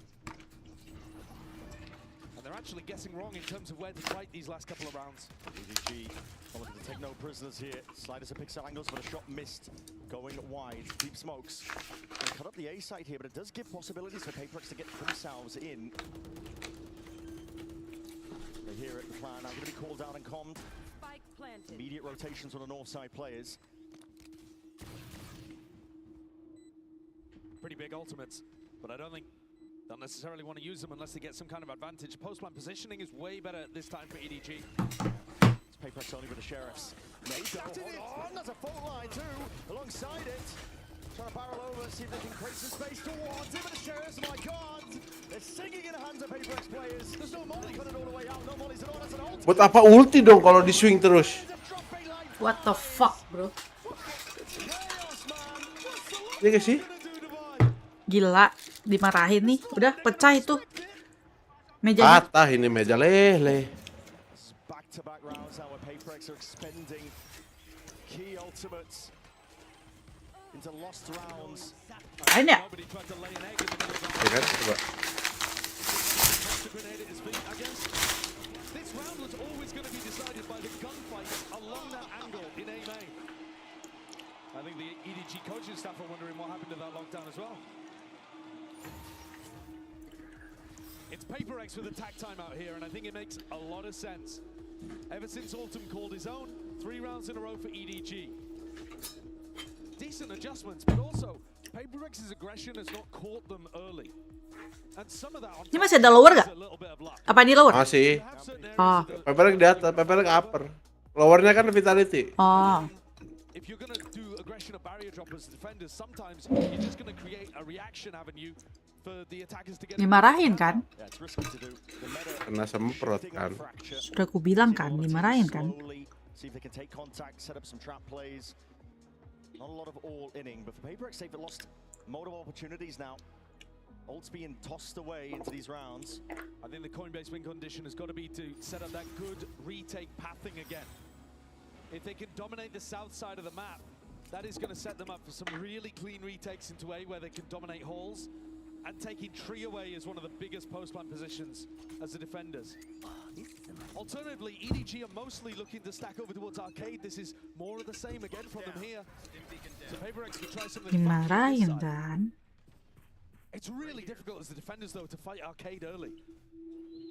And they're actually guessing wrong in terms of where to fight these last couple of rounds. EDG looking to take no prisoners here. Sliders are pixel angles, but a shot missed. Going wide, deep smokes. They cut up the A side here, but it does give possibilities for PaperX to get themselves in. They hear it, the plan now going to be called down and commed. Immediate rotations on the north side players. Pretty big ultimates, but I don't think they'll necessarily want to use them unless they get some kind of advantage. Post-plan positioning is way better this time for EDG. It's PaperX only with the Sheriffs. There's a fault line too, alongside it. Trying to barrel over, see if they can create some space towards him, but the Sheriffs, my God! They're singing in the hands of PaperX players. There's no molly coming all the way out, no mollies at all, that's an ult. Buat apa ulti dong kalau di swing terus? What the fuck, bro? Iya gak sih? Gila, dimarahin nih. Udah pecah itu mejanya. Patah ini meja lele. Back-to-back rounds now where PaperX are expending key ultimates into lost rounds. Lain ya? Ya kan, coba. This round was always going to be decided by the gunfight along that angle in A main. And I think the EDG coaching staff are wondering what happened to that lockdown as well. It's PRX with a tag time out here, and I think it makes a lot of sense. Ever since Autumn called his own, 3 rounds in a row for EDG. Decent adjustments, but also PRX's aggression has not caught them early. And some of that on Ini masih ada lower nggak? Apa ini lower? Masih. Oh. PRX di atas, PRX upper. Lowernya kan vitality. Oh. If you're gonna do aggression or barrier drop as defenders, sometimes you're just gonna create a reaction avenue for the attackers to get. Dimarahin kan? Kena semprot kan. Sudah aku bilang kan, dimarahin kan? See if they can take contact, set up some trap plays. Not a lot of all inning, but for PRX they've lost multiple opportunities now. Ult's being tossed away into these rounds. I think the Coinbase win condition has got to be to set up that good retake pathing again. If they can dominate the south side of the map, that is going to set them up for some really clean retakes into A where they can dominate halls. And taking tree away is one of the biggest post-plant positions as the defenders. Alternatively, EDG are mostly looking to stack over towards arcade. This is more of the same again from them here. So PRX could try something. Dimarahin kan? It's really difficult as the defenders though to fight arcade early.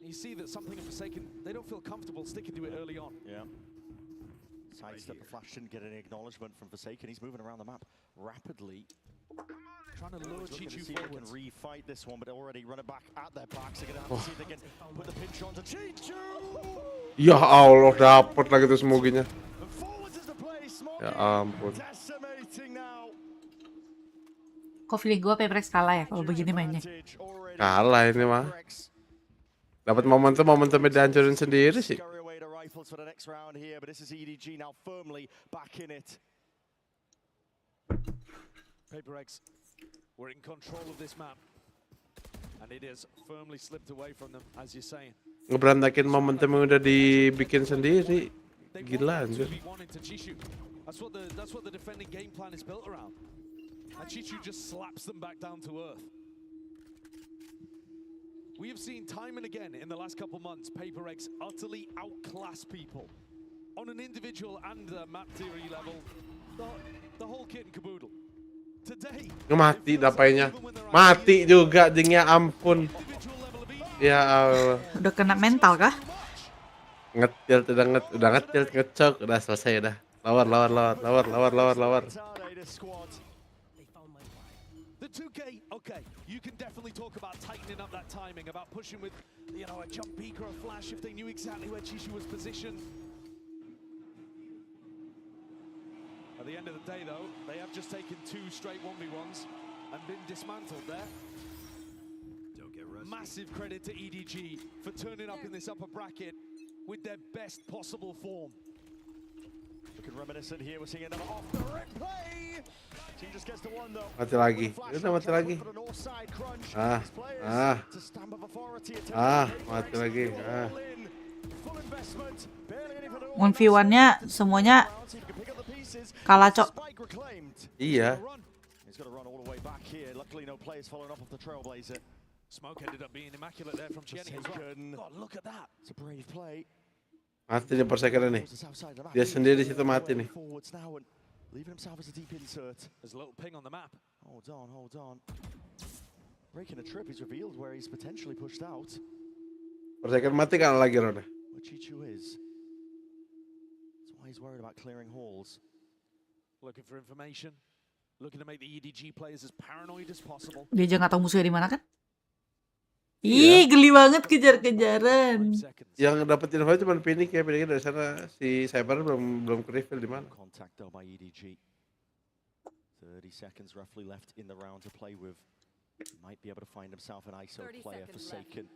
You see that something of Forsaken, they don't feel comfortable sticking to it early on. Yeah. Sidestep the flash, didn't get any acknowledgement from Forsaken. He's moving around the map rapidly. Trying to lure Chichu see if they can refight this one, but they already run it back at their backs. They're gonna have to see if they can put the pinch on to Chichu. Ya Allah, dapet lagi tuh smoginya. Ya ampun. Kok feeling gue PRX kalah ya kalau begini mainnya? Kalah ini mah. Dapat momentumnya dihancurin sendiri sih. For the next round here, but this is EDG now firmly back in it. PRX, we're in control of this map, and it has firmly slipped away from them, as you're saying. Ngeberantakin momentum yang udah dibikin sendiri. Gila anjir. That's what the defending game plan is built around. And Chichu just slaps them back down to earth. We have seen time and again in the last couple months PRX utterly outclass people on an individual and map theory level. The whole kit and caboodle. Today, mati dapainya. Mati juga dingnya, ampun. Ya Allah. Udah kena mental kah? Ngetilt udah ngetilt, ngecok, udah selesai dah. Lawar. The 2K, okay, you can definitely talk about tightening up that timing, about pushing with, you know, a jump peek or a flash if they knew exactly where Chichu was positioned. At the end of the day, though, they have just taken 2 straight 1v1s and been dismantled there. Don't get rusty. Massive credit to EDG for turning up in this upper bracket with their best possible form. Looking reminiscent here, we're seeing another off the rip play. Team just gets the one though. Mati lagi. Mati lagi. Mati lagi. 1v1-nya semuanya kalah, Cok. Iya. He's got to run all the way back here. Luckily no players following up off the Trailblazer. Smoke ended up being immaculate there from Chenny as well. God, look at that. It's a brave play. Mati nih Forsaken nih. Dia sendiri situ mati nih. Leaving himself as a deep insert. There's a little ping on the map. Hold on. Breaking a trip, he's revealed where he's potentially pushed out. Forsaken mati kan lagi Roda. Where Chichu is. That's why he's worried about clearing halls. Looking for information. Looking to make the EDG players as paranoid as possible. Dia aja nggak tahu musuhnya di mana kan? Ih, geli banget kejar-kejaran. Yang dapat info cuma Phoenix ya, Phoenix dari sana si Cyber belum ke reveal di mana. Contact though by EDG. 30 seconds roughly left in the round to play with. He might be able to find himself an ISO player Forsaken.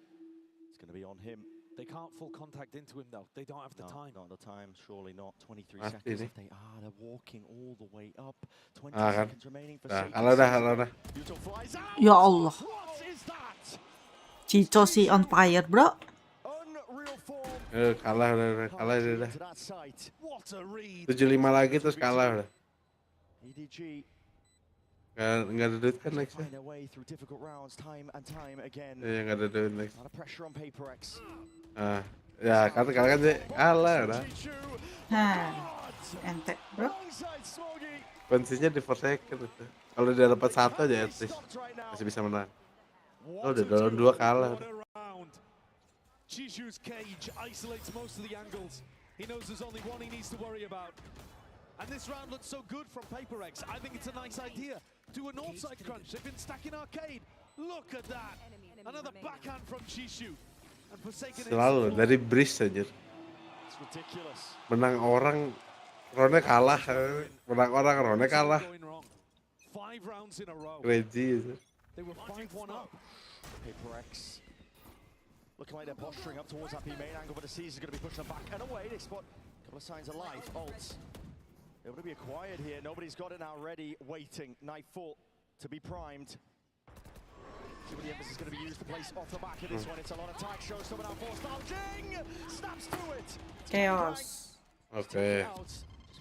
It's going to be on him. They can't full contact into him though. They don't have the time. Not the time, surely not. 23 seconds if they are. They're walking all the way up. 20 kan. seconds remaining for Forsaken. Kalah dah. Ya Allah. Cico si on fire, bro. Kalah udah. 75 lagi terus kalah udah. EDG Nggak ada duit kan next ya? Iya nggak ada duit next. Ya kalah kan sih, kalah udah. Ente, bro. Kuncinya di 4 second itu. Kalau dia dapat 1 aja at least masih bisa menang. Oh, udah dalam 2 kalah. Chishu's cage isolates most of the angles. He knows there's only one he needs to worry about. And this round looks so good from PRX. I think it's a nice idea. Do a north side crunch. They've been stacking arcade. Look at that. Another backhand from Chishu. And Forsaken Selalu dari breeze aja. It's ridiculous. Menang orang, Rone kalah. Menang orang, Rone kalah. 5 rounds in a row. Crazy itu. They were 5-1 up. PRX looking like they're posturing up towards that B main angle, but the C's is going to be pushing them back and away. They spot a couple of signs of life. Ults able to be acquired here. Nobody's got it now ready, waiting. Nightfall to be primed. See what the emphasis is going to be used to place off the back of this one. It's a lot of tight shows coming out for Jing snaps to it. Chaos. Oke.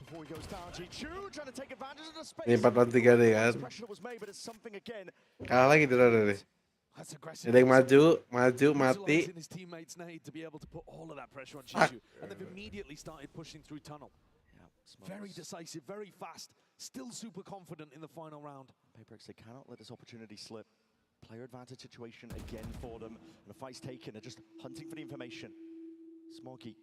Before he goes down, Chichu trying to take advantage of the space. Ini 4-3 nih kan. Kalah lagi deh. Ada yang maju, mati. His teammates need to be able to put all of that pressure on Chishu, and they've immediately started pushing through tunnel. Very decisive, very fast, still super confident in the final round. PRX, they cannot let this opportunity slip. Player advantage situation again for them, and the fight's taken. They're just hunting for the information. Smoggy,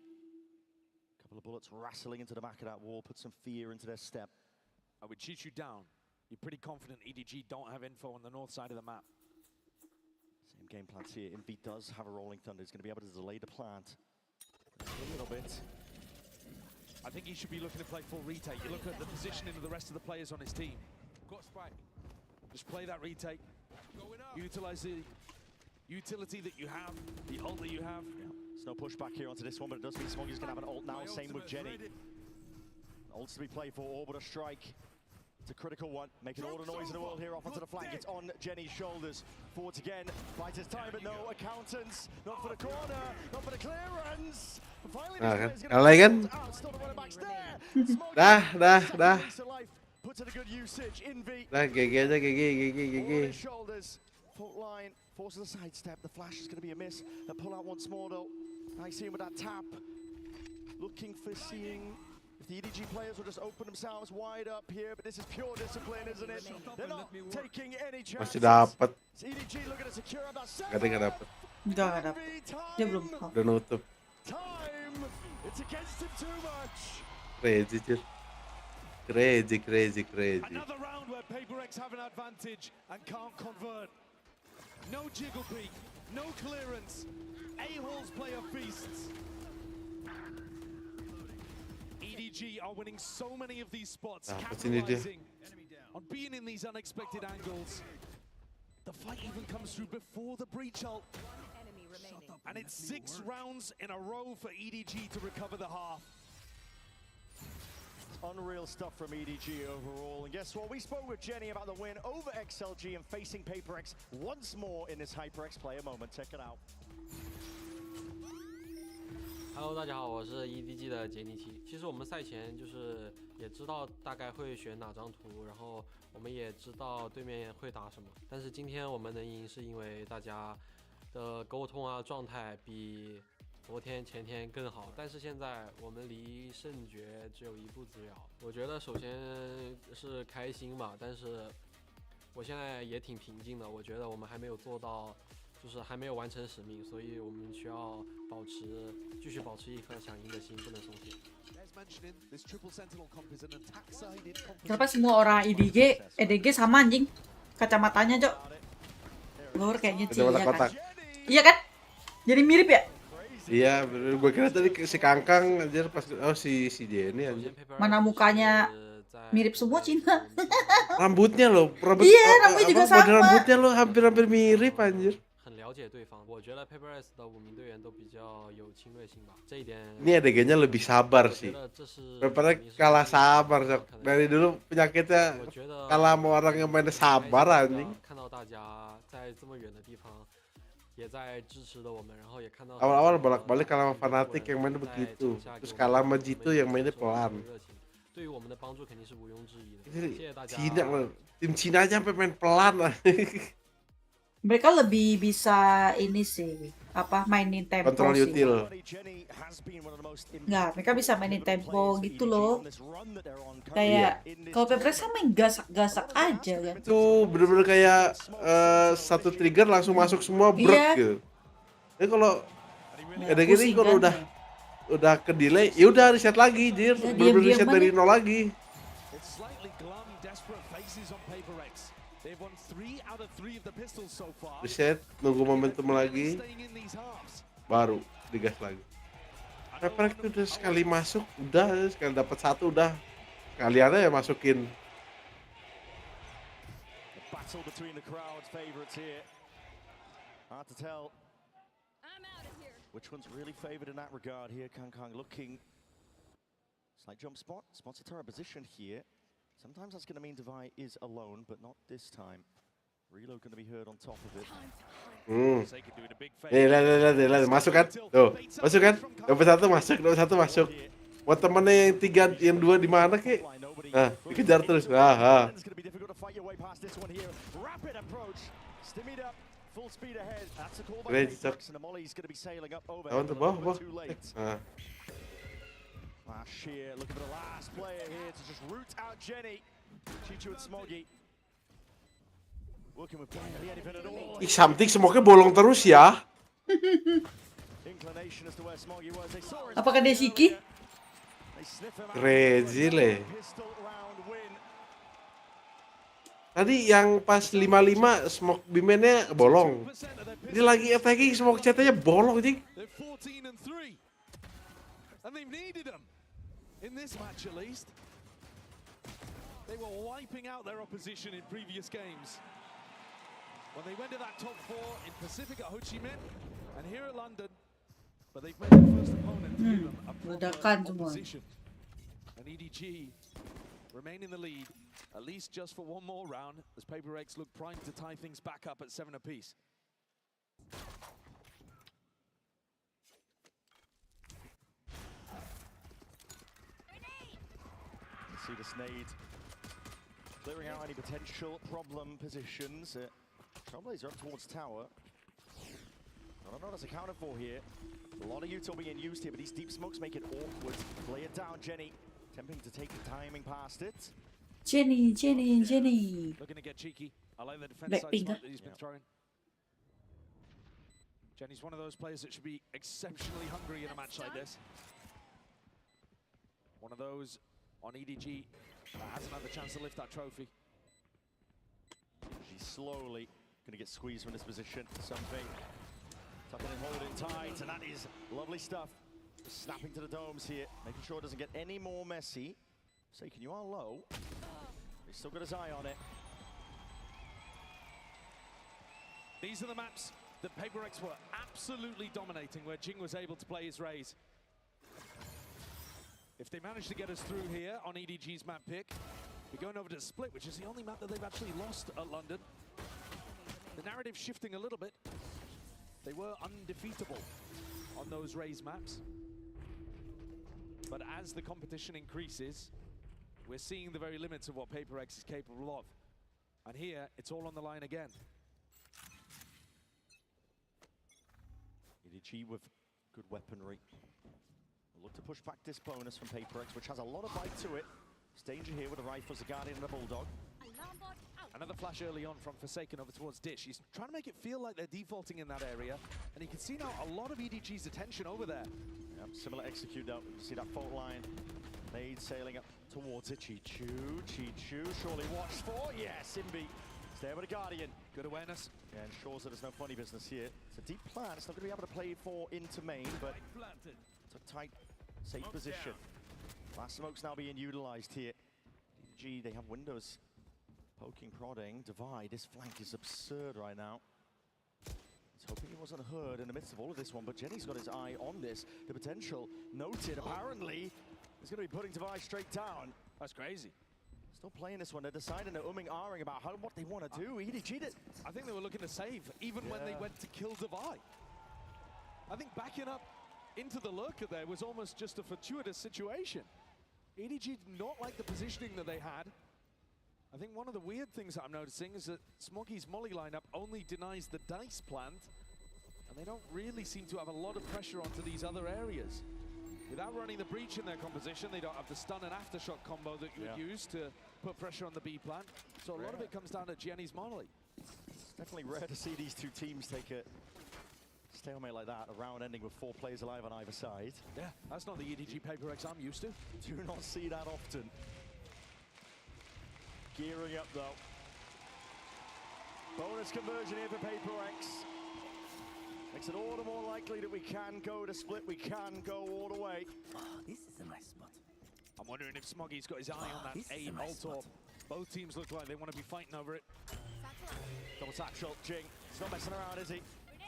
couple of bullets wrestling into the back of that wall, put some fear into their step. With Chishu down, you're pretty confident EDG don't have info on the north side of the map. Same game plans here. Invi does have a rolling thunder. He's going to be able to delay the plant a little bit. I think he should be looking to play full retake. You look at the positioning of the rest of the players on his team. Got spike. Just play that retake. Utilize the utility that you have, the ult that you have. There's no pushback here onto this one, but it does mean Smoggy's going to have an ult now. Same with Jenny. Ults to be played for. Orbital strike. It's a critical one, making all the noise in the world here off onto the flank. It's on Jenny's shoulders. Forwards again, fights his time, but no accountants. Not for the corner, not for the clearance. Finally, kalah kan? Dah. Put to the good usage. Invi. Dah, GG aja, GG. Shoulders, fault line, forces a sidestep. The flash is going to be a miss. They'll pull out once more though. I see him with that tap. Looking for seeing if the EDG players will just open themselves wide up here, but this is pure discipline, isn't it? They're not taking any chances. Masih dapat. EDG looking to secure about 7. Nggak dapat. Enggak dapat. Dia belum. Udah nutup. Time. It's against him too much. Crazy, Jir. Crazy. Another round where PRX have an advantage and can't convert. No jiggle peek, no clearance. A-holes player feasts. EDG are winning so many of these spots, capitalizing on being in these unexpected angles. The fight even comes through before the breach ult. And it's 6 rounds in a row for EDG to recover the half. Unreal stuff from EDG overall. And guess what? We spoke with Jenny about the win over XLG and facing PRX once more in this HyperX player moment. Check it out. Hello， 大家好，我是 EDG 的杰尼奇。其实我们赛前就是也知道大概会选哪张图，然后我们也知道对面会打什么。但是今天我们能赢，是因为大家的沟通啊状态比昨天前天更好。但是现在我们离胜决只有1步之遥。我觉得首先是开心吧，但是我现在也挺平静的。我觉得我们还没有做到。就是还没有完成使命，所以我们需要继续保持一颗想赢的心，不能松懈。Kenapa semua orang EDG sama anjing? Kacamatanya, Cok. Lur kayaknya sih, iya kan? Iya kan? Jadi mirip ya? Iya, gue kira tadi si Kangkang aja pas si Jenny aja. Mana mukanya mirip semua Cina. Rambutnya loh, iya, rambutnya juga sama. Rambutnya loh hampir mirip anjir. 很了解对方，我觉得 PRX 的5名队员都比较有侵略性吧，这一点。Ini ADG-nya lebih sabar sih. PRX kalah sabar, dari dulu penyakitnya kalah sama orang yang main sabar anjing. 看到大家在这么远的地方也在支持着我们，然后也看到 awal-awal bolak-balik kalah sama Fnatic yang mainnya begitu, terus kalah sama Jitu yang mainnya pelan. 对于我们的帮助肯定是毋庸置疑的。谢谢大家。 Cina loh, tim Cina aja sampai main pelan lah. Mereka lebih bisa ini sih, apa mainin tempo Kontrol sih. util. Nggak, mereka bisa mainin tempo gitu loh. Kayak kalau PRX kan main gasak-gasak aja kan. Itu bener-bener kayak satu trigger langsung masuk semua brek Iya. gitu. Jadi kalau Ya, ada gini pusing kalau kan. udah ke delay, ya udah reset lagi, jir. Ya, Bener-bener diam-diam reset dari aja. nol lagi. It's slightly glum, desperate faces on PRX. They've won 3 out of 3 of the pistols so far. Reset, nunggu momentum lagi, baru digas lagi. PRX itu udah sekali masuk, udah sekali dapat satu udah kalian aja masukin. Battle between the crowd's favorites here. Hard to tell which one's really favored in that regard here. Kang looking. Slight jump spot. Spots a turret position here. Sometimes that's going to mean Devi is alone, but not this time. Reload going to be heard on top of it. Lihat, masuk kan? Tuh, masuk kan? Dapat satu masuk. Buat temennya yang dua di mana kek? Nah, dikejar terus. Great, cok. Lawan tuh bawah. Nah. Last sheer, looking for the last player here to just root out Jenny. Chichu and Smoggy. Working with barely anything at all. Ih, something smoke-nya bolong terus ya. Inclination as to where Smoggy was. They saw his Apakah dia Siki? Crazy le. Tadi yang pas 55 smoke bimennya bolong. Ini lagi attacking smoke chatnya bolong jing. And they've needed them in this match at least. They were wiping out their opposition in previous games. When they went to that top 4 in Pacific at Ho Chi Minh and here at London, but they've made the first opponent to give them a proper opposition. And EDG remain in the lead, at least just for one more round, as PRX look primed to tie things back up at 7 apiece. See the Snade clearing out any potential problem positions. Trailblazer up towards tower. I don't know what that's accounted for here. A lot of util being used here, but these deep smokes make it awkward. Play it down, Jenny. Attempting to take the timing past it. Jenny. Looking to get cheeky. I like the defense side smoke that he's been throwing. Jenny's one of those players that should be exceptionally hungry in a match like this. One of those on EDG that hasn't had the chance to lift that trophy. She's slowly going to get squeezed from this position. Something tucking and holding tight, and that is lovely stuff. Just snapping to the domes here, making sure it doesn't get any more messy. Saken, you are low. He's still got his eye on it. These are the maps that PRX were absolutely dominating, where Jing was able to play his Raze. If they manage to get us through here on EDG's map pick, we're going over to Split, which is the only map that they've actually lost at London. The narrative's shifting a little bit. They were undefeatable on those Raze maps. But as the competition increases, we're seeing the very limits of what PRX is capable of. And here, it's all on the line again. EDG with good weaponry. Look to push back this bonus from PRX, which has a lot of bite to it. It's danger here with the rifles, a Guardian and a Bulldog. Another flash early on from Forsaken over towards Dish. He's trying to make it feel like they're defaulting in that area. And you can see now a lot of EDG's attention over there. Yep, similar execute though. You see that fault line. Nade sailing up towards it. Chichu, surely watched for. Yes, Simbi. There with a Guardian. Good awareness. Yeah, ensures that there's no funny business here. It's a deep plan. It's not going to be able to play for into main, but it's a tight, safe position. Last smoke's now being utilized here. DG, they have windows. Poking, prodding, Divide. This flank is absurd right now. He's hoping he wasn't heard in the midst of all of this one, but Jenny's got his eye on this. The potential noted, apparently. He's going to be putting Divide straight down. That's crazy. Still playing this one. They're deciding, they're ahhing about what they want to do. EDG did. I think they were looking to save, even when they went to kill Divide. I think backing up into the lurker there was almost just a fortuitous situation. EDG did not like the positioning that they had. I think one of the weird things that I'm noticing is that Smoggy's Molly lineup only denies the dice plant, And they don't really seem to have a lot of pressure onto these other areas. Without running the breach in their composition, they don't have the stun and aftershock combo that you would use to put pressure on the B plant. So a lot of it comes down to Jenny's molly. It's definitely rare to see these two teams take a stalemate like that, a round ending with 4 players alive on either side. Yeah, that's not the EDG PaperX I'm used to. Do not see that often. Gearing up though. Bonus conversion here for PaperX. Makes it all the more likely that we can go to split, we can go all the way. Oh, this is a nice spot. I'm wondering if Smoggy's got his eye on that A Molotov. Both teams look like they want to be fighting over it. Double satchel, Jing. He's not messing around, is he?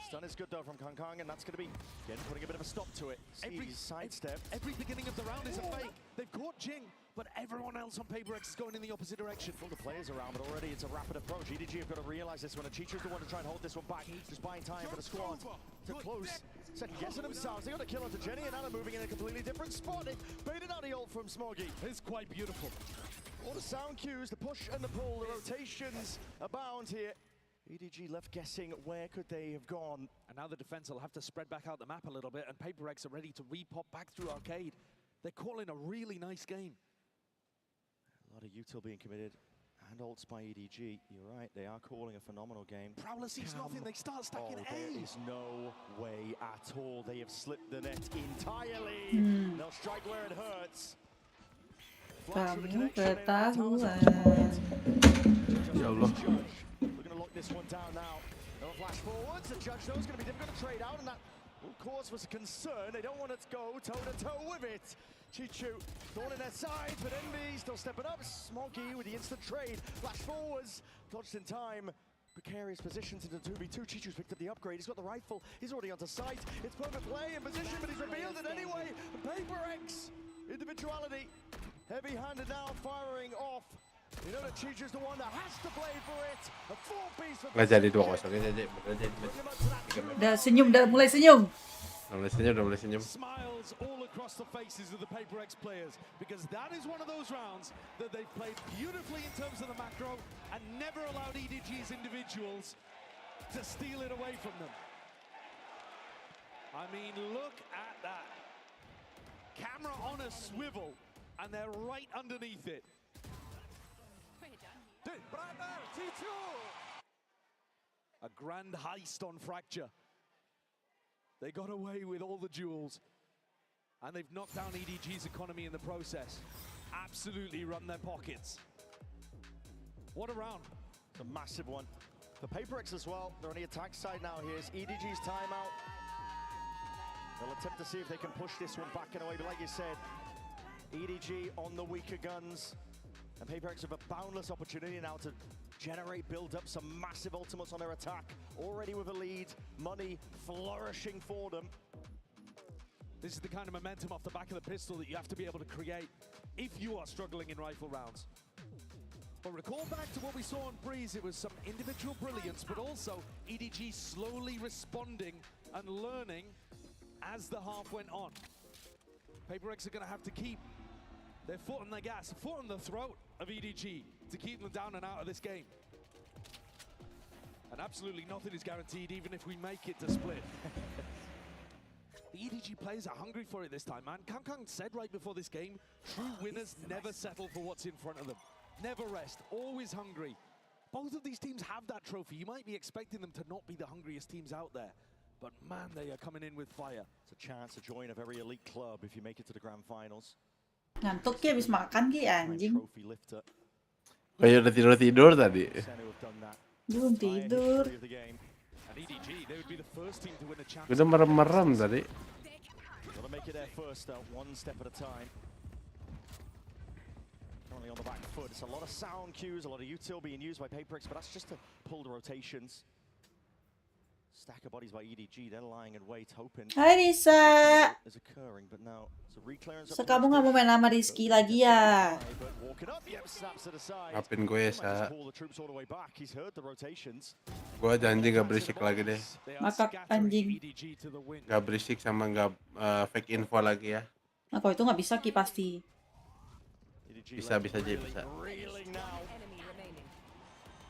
Stun is good though from Kong Kong, and that's going to be, again, putting a bit of a stop to it. Every sidestep. Every beginning of the round is a fake. They've caught Jing, but everyone else on PaperX is going in the opposite direction. All the players around, but already it's a rapid approach. EDG have got to realize this one, and Chichu's the one to try and hold this one back. Just buying time for the squad to close. Second guessing themselves. They got a kill onto Jenny, and now they're moving in a completely different spot. They baited out the ult from Smoggy. It's quite beautiful. All the sound cues, the push and the pull, the rotations abound here. EDG left guessing where could they have gone. And now the defense will have to spread back out the map a little bit, and PaperX are ready to re-pop back through Arcade. They're calling a really nice game. A lot of util being committed and ults by EDG. You're right, they are calling a phenomenal game. Prowler sees nothing, they start stacking A. There is no way at all. They have slipped the net entirely. They'll strike where it hurts. Kamu ketahuan. Ya Allah. We're going to lock this one down now. They'll flash forwards. The judge knows it's going to be difficult to trade out, and that will cause for concern. They don't want it to go toe-to-toe with it. Chichu thrown in their side, but Envy still stepping up. Smoggy with the instant trade. Flash forwards. Dodged in time. Precarious positions into 2v2. Chichu's picked up the upgrade. He's got the rifle. He's already onto sight. It's perfect play in position, but he's revealed it anyway. And PaperX, individuality. Heavy-handed now, firing off. You know that Chichu's the one that has to play for it. A 4-piece for Nggak jadi 2-0 ya, jadi. Udah senyum, udah mulai senyum. Udah mulai senyum. Smiles all across the faces of the PaperX players, because that is one of those rounds that they've played beautifully in terms of the macro and never allowed EDG's individuals to steal it away from them. I mean, look at that. Camera on a swivel, and they're right underneath it. A grand heist on Fracture. They got away with all the jewels, and they've knocked down EDG's economy in the process. Absolutely run their pockets. What a round. It's a massive one. For PaperX as well, they're on the attack side now. Here's EDG's timeout. They'll attempt to see if they can push this one back in a way, but like you said, EDG on the weaker guns. And PaperX have a boundless opportunity now to generate, build up some massive ultimates on their attack. Already with a lead, money flourishing for them. This is the kind of momentum off the back of the pistol that you have to be able to create if you are struggling in rifle rounds. But recall back to what we saw on Breeze, it was some individual brilliance, but also EDG slowly responding and learning as the half went on. PaperX are going to have to keep their foot on the gas, foot on the throat of EDG to keep them down and out of this game. And absolutely nothing is guaranteed, even if we make it to split. The EDG players are hungry for it this time, man. Kang said right before this game, true winners never settle for what's in front of them. Never rest, always hungry. Both of these teams have that trophy. You might be expecting them to not be the hungriest teams out there, but man, they are coming in with fire. It's a chance to join a very elite club if you make it to the grand finals. Ngantuk ya habis makan ki anjing. Kayak udah tidur-tidur tadi. Belum tidur. Udah merem-merem tadi. Gotta make it there first though, one step at a time. Currently on the back foot. It's a lot of sound cues, a lot of util being used by PaperX, but that's just to pull the rotations. Stack of bodies by EDG, they're lying in wait, hoping Hai Risa. is occurring, but now it's a reclearance. So kamu nggak mau main sama Rizky lagi ya? Maafin gue ya, Sa. He's heard the rotations. Gue janji gak berisik lagi deh. Makak anjing. Gak berisik sama gak fake info lagi ya. Nah kalau itu nggak bisa ki pasti. Bisa aja bisa.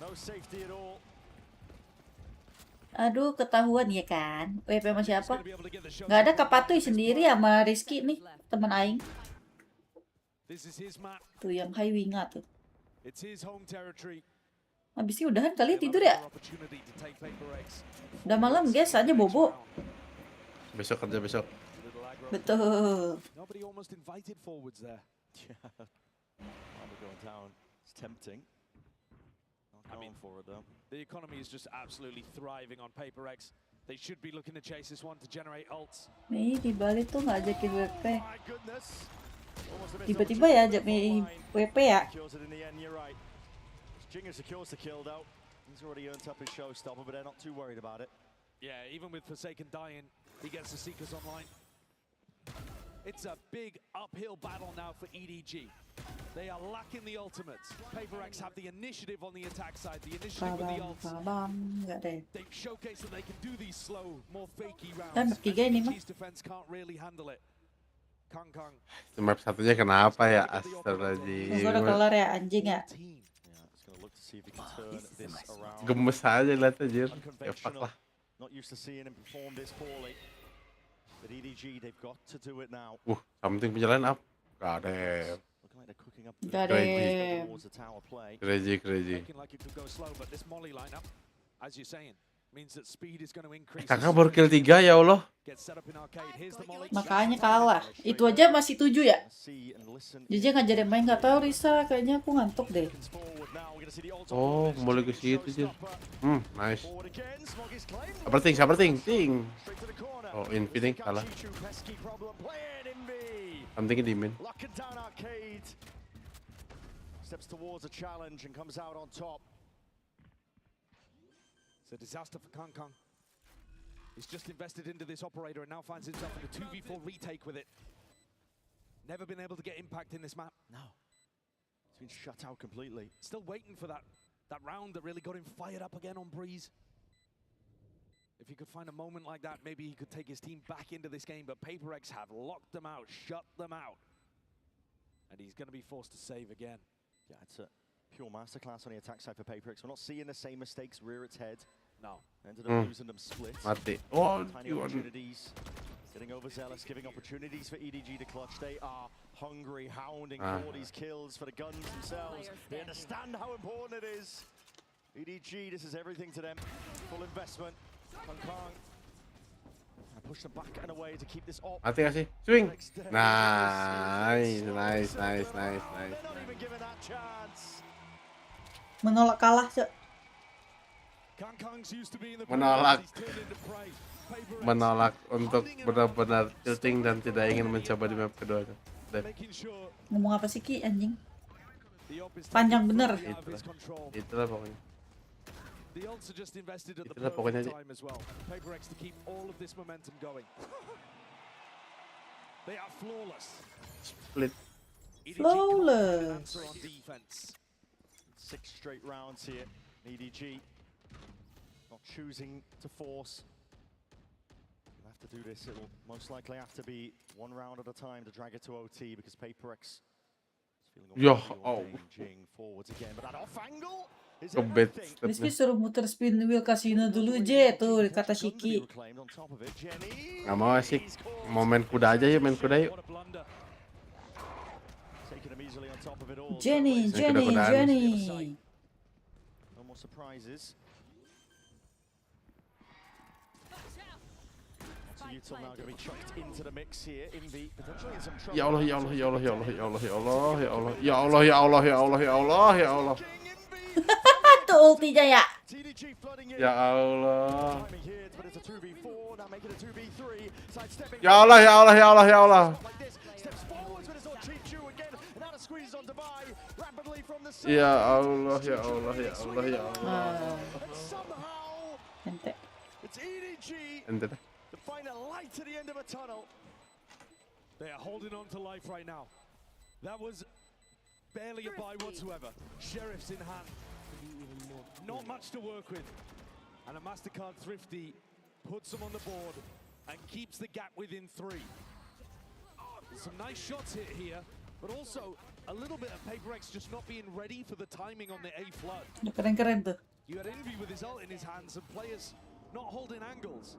No safety at all. Aduh, ketahuan ya kan. WP sama siapa? Nggak ada Kapatui sendiri sama Rizky nih, teman Aing. Tuh yang high winga tuh. Habisnya udahan kali tidur ya? Udah malam guys, aja bobo. Besok kerja besok. Betul. Nobody almost invited forwards there. Going down. It's tempting. I mean, the economy is just absolutely thriving on Paper X. They should be looking to chase this one to generate ults. Mei di Bali tuh nggak ajakin WP. Tiba-tiba ya ajak Mei WP ya. Jinger secures the kill though. He's already earned up his showstopper, but they're not too worried about it. Yeah, even with Forsaken dying, he gets the Seekers online. It's a big uphill battle now for EDG. They are lacking the ultimates. Paper X have the initiative on the attack side, the initiative with the ults. Nggak deh. They've showcased that they can do these slow, more fakey rounds. Dan map 3 ini mah. EDG's defense can't really handle it. Kang. Map satunya kenapa ya? Astagfirullahaladzim. Gue udah kelar ya anjing ya. Gemes aja lihat aja. Ya fuck lah. Not used to seeing him perform this poorly. But EDG, they've got to do it now. Something punya line up. God damn. God damn. Crazy. Looking like it could go slow, but this Molly lineup, as you're saying, means that speed is going to increase. Kakak baru kill 3 ya Allah. Get set up in arcade. Here's the Molly. Makanya kalah. Itu aja masih 7 ya. JJ ngajarin main nggak tahu Risa, kayaknya aku ngantuk deh. Oh, boleh ke situ aja. Nice. Sabar ting. Oh, Infinite kalah. Something di min. Steps towards a challenge and comes out on top. It's a disaster for Kang. He's just invested into this operator and now finds himself in a 2v4 retake with it. Never been able to get impact in this map. No. He's been shut out completely. Still waiting for that round that really got him fired up again on Breeze. If he could find a moment like that, maybe he could take his team back into this game, but Paper X have locked them out, shut them out. And he's going to be forced to save again. Yeah, it's a pure masterclass on the attack side for Paper X. We're not seeing the same mistakes rear its head. No. Ended up losing them split. Mati. Oh, tiny opportunities. Getting overzealous, giving opportunities for EDG to clutch. They are hungry, hounding for these kills for the guns themselves. They understand how important it is. EDG, this is everything to them. Full investment. Kang. Push them back and away to keep this up. Mati gak sih? Swing. Nice. Menolak kalah, Cok. Menolak untuk benar-benar tilting dan tidak ingin mencoba di map kedua. Ngomong apa sih Ki anjing? Panjang bener. Itulah pokoknya. The ults are just invested at the Itulah pokoknya perfect time as well. Paper X to keep all of this momentum going. They are flawless. Split. Flawless. On defense. 6 straight rounds here. EDG not choosing to force. You'll have to do this. It will most likely have to be 1 round at a time to drag it to OT because Paper X is feeling ranging forwards again. But that off angle. Rizky suruh muter spin wheel kasino dulu J tuh kata Shiki. Gak mau sih, mau main kuda aja ya, main kuda yuk. Jenny. No more surprises. Ya Allah. Tuh ultinya ya. Ya Allah. Ente. To find a light at the end of a tunnel. They are holding on to life right now. That was barely a buy whatsoever. Sheriff's in hand. Not much to work with. And a MasterCard Thrifty puts them on the board and keeps the gap within 3. Some nice shots hit here, but also a little bit of Paper X just not being ready for the timing on the A flood. Keren tuh. You had Envy with his ult in his hands and players not holding angles.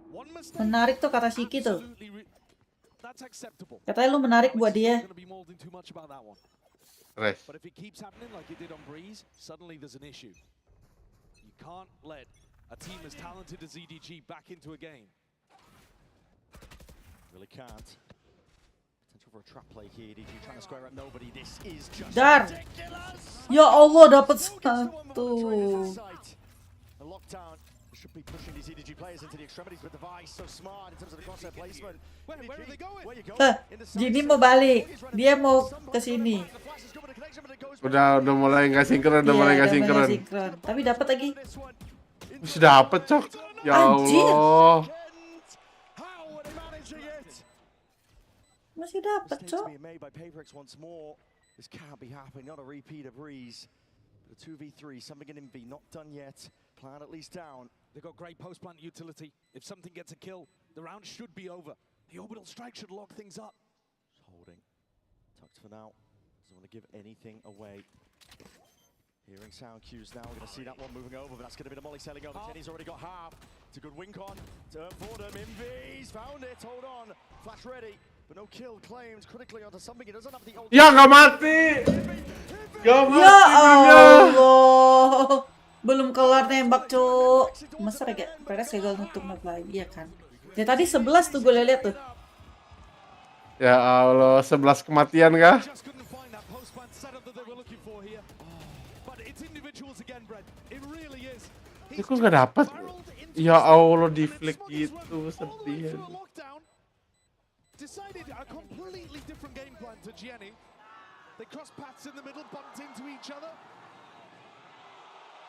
One mistake. Menarik tuh kata Shiki tuh. That's acceptable. Katanya lu menarik buat dia. Gonna be molding too much about that one. Rest. But if it keeps happening like it did on Breeze, suddenly there's an issue. You can't let a team as talented as EDG back into a game. Really can't. Potential for a trap play here. EDG trying to square up nobody. This is just Dar. ridiculous. Ya Allah, dapat satu. The lockdown should be pushing these EDG players into the extremities, but Device so smart in terms of the crosshair placement. Where are they going? Where you going? Jinny mau balik. Dia mau ke sini. Udah mulai nggak sinkron, udah mulai nggak sinkron. Tapi dapat lagi. Masih dapet, Cok. Ya Allah. Masih dapat, Cok. This can't be happening. Not a repeat of Breeze. The 2v3, something in MV, not done yet. Plan at least down. They've got great post-plant utility. If something gets a kill, the round should be over. The orbital strike should lock things up. Just holding. Tucked for now. Doesn't want to give anything away. Hearing sound cues now. We're going to see that one moving over, but that's going to be the molly sailing over. Jenny's already got half. It's a good wink on. Turn for them. MV's found it. Hold on. Flash ready. But no kill claims critically onto something. He doesn't have the ult. Ya nggak mati. Nggak mati. Ya Allah. Belum kelar nembak, Cuk. Masa PRX gagal nutup map lagi ya kan? Ya tadi 11 tuh gue lihat tuh. Ya Allah, 11 kematian kah? Ini kok nggak dapat? Ya Allah, di flick gitu, sedih. Decided a completely different game plan to Jenny. They crossed paths in the middle, bumped into each other.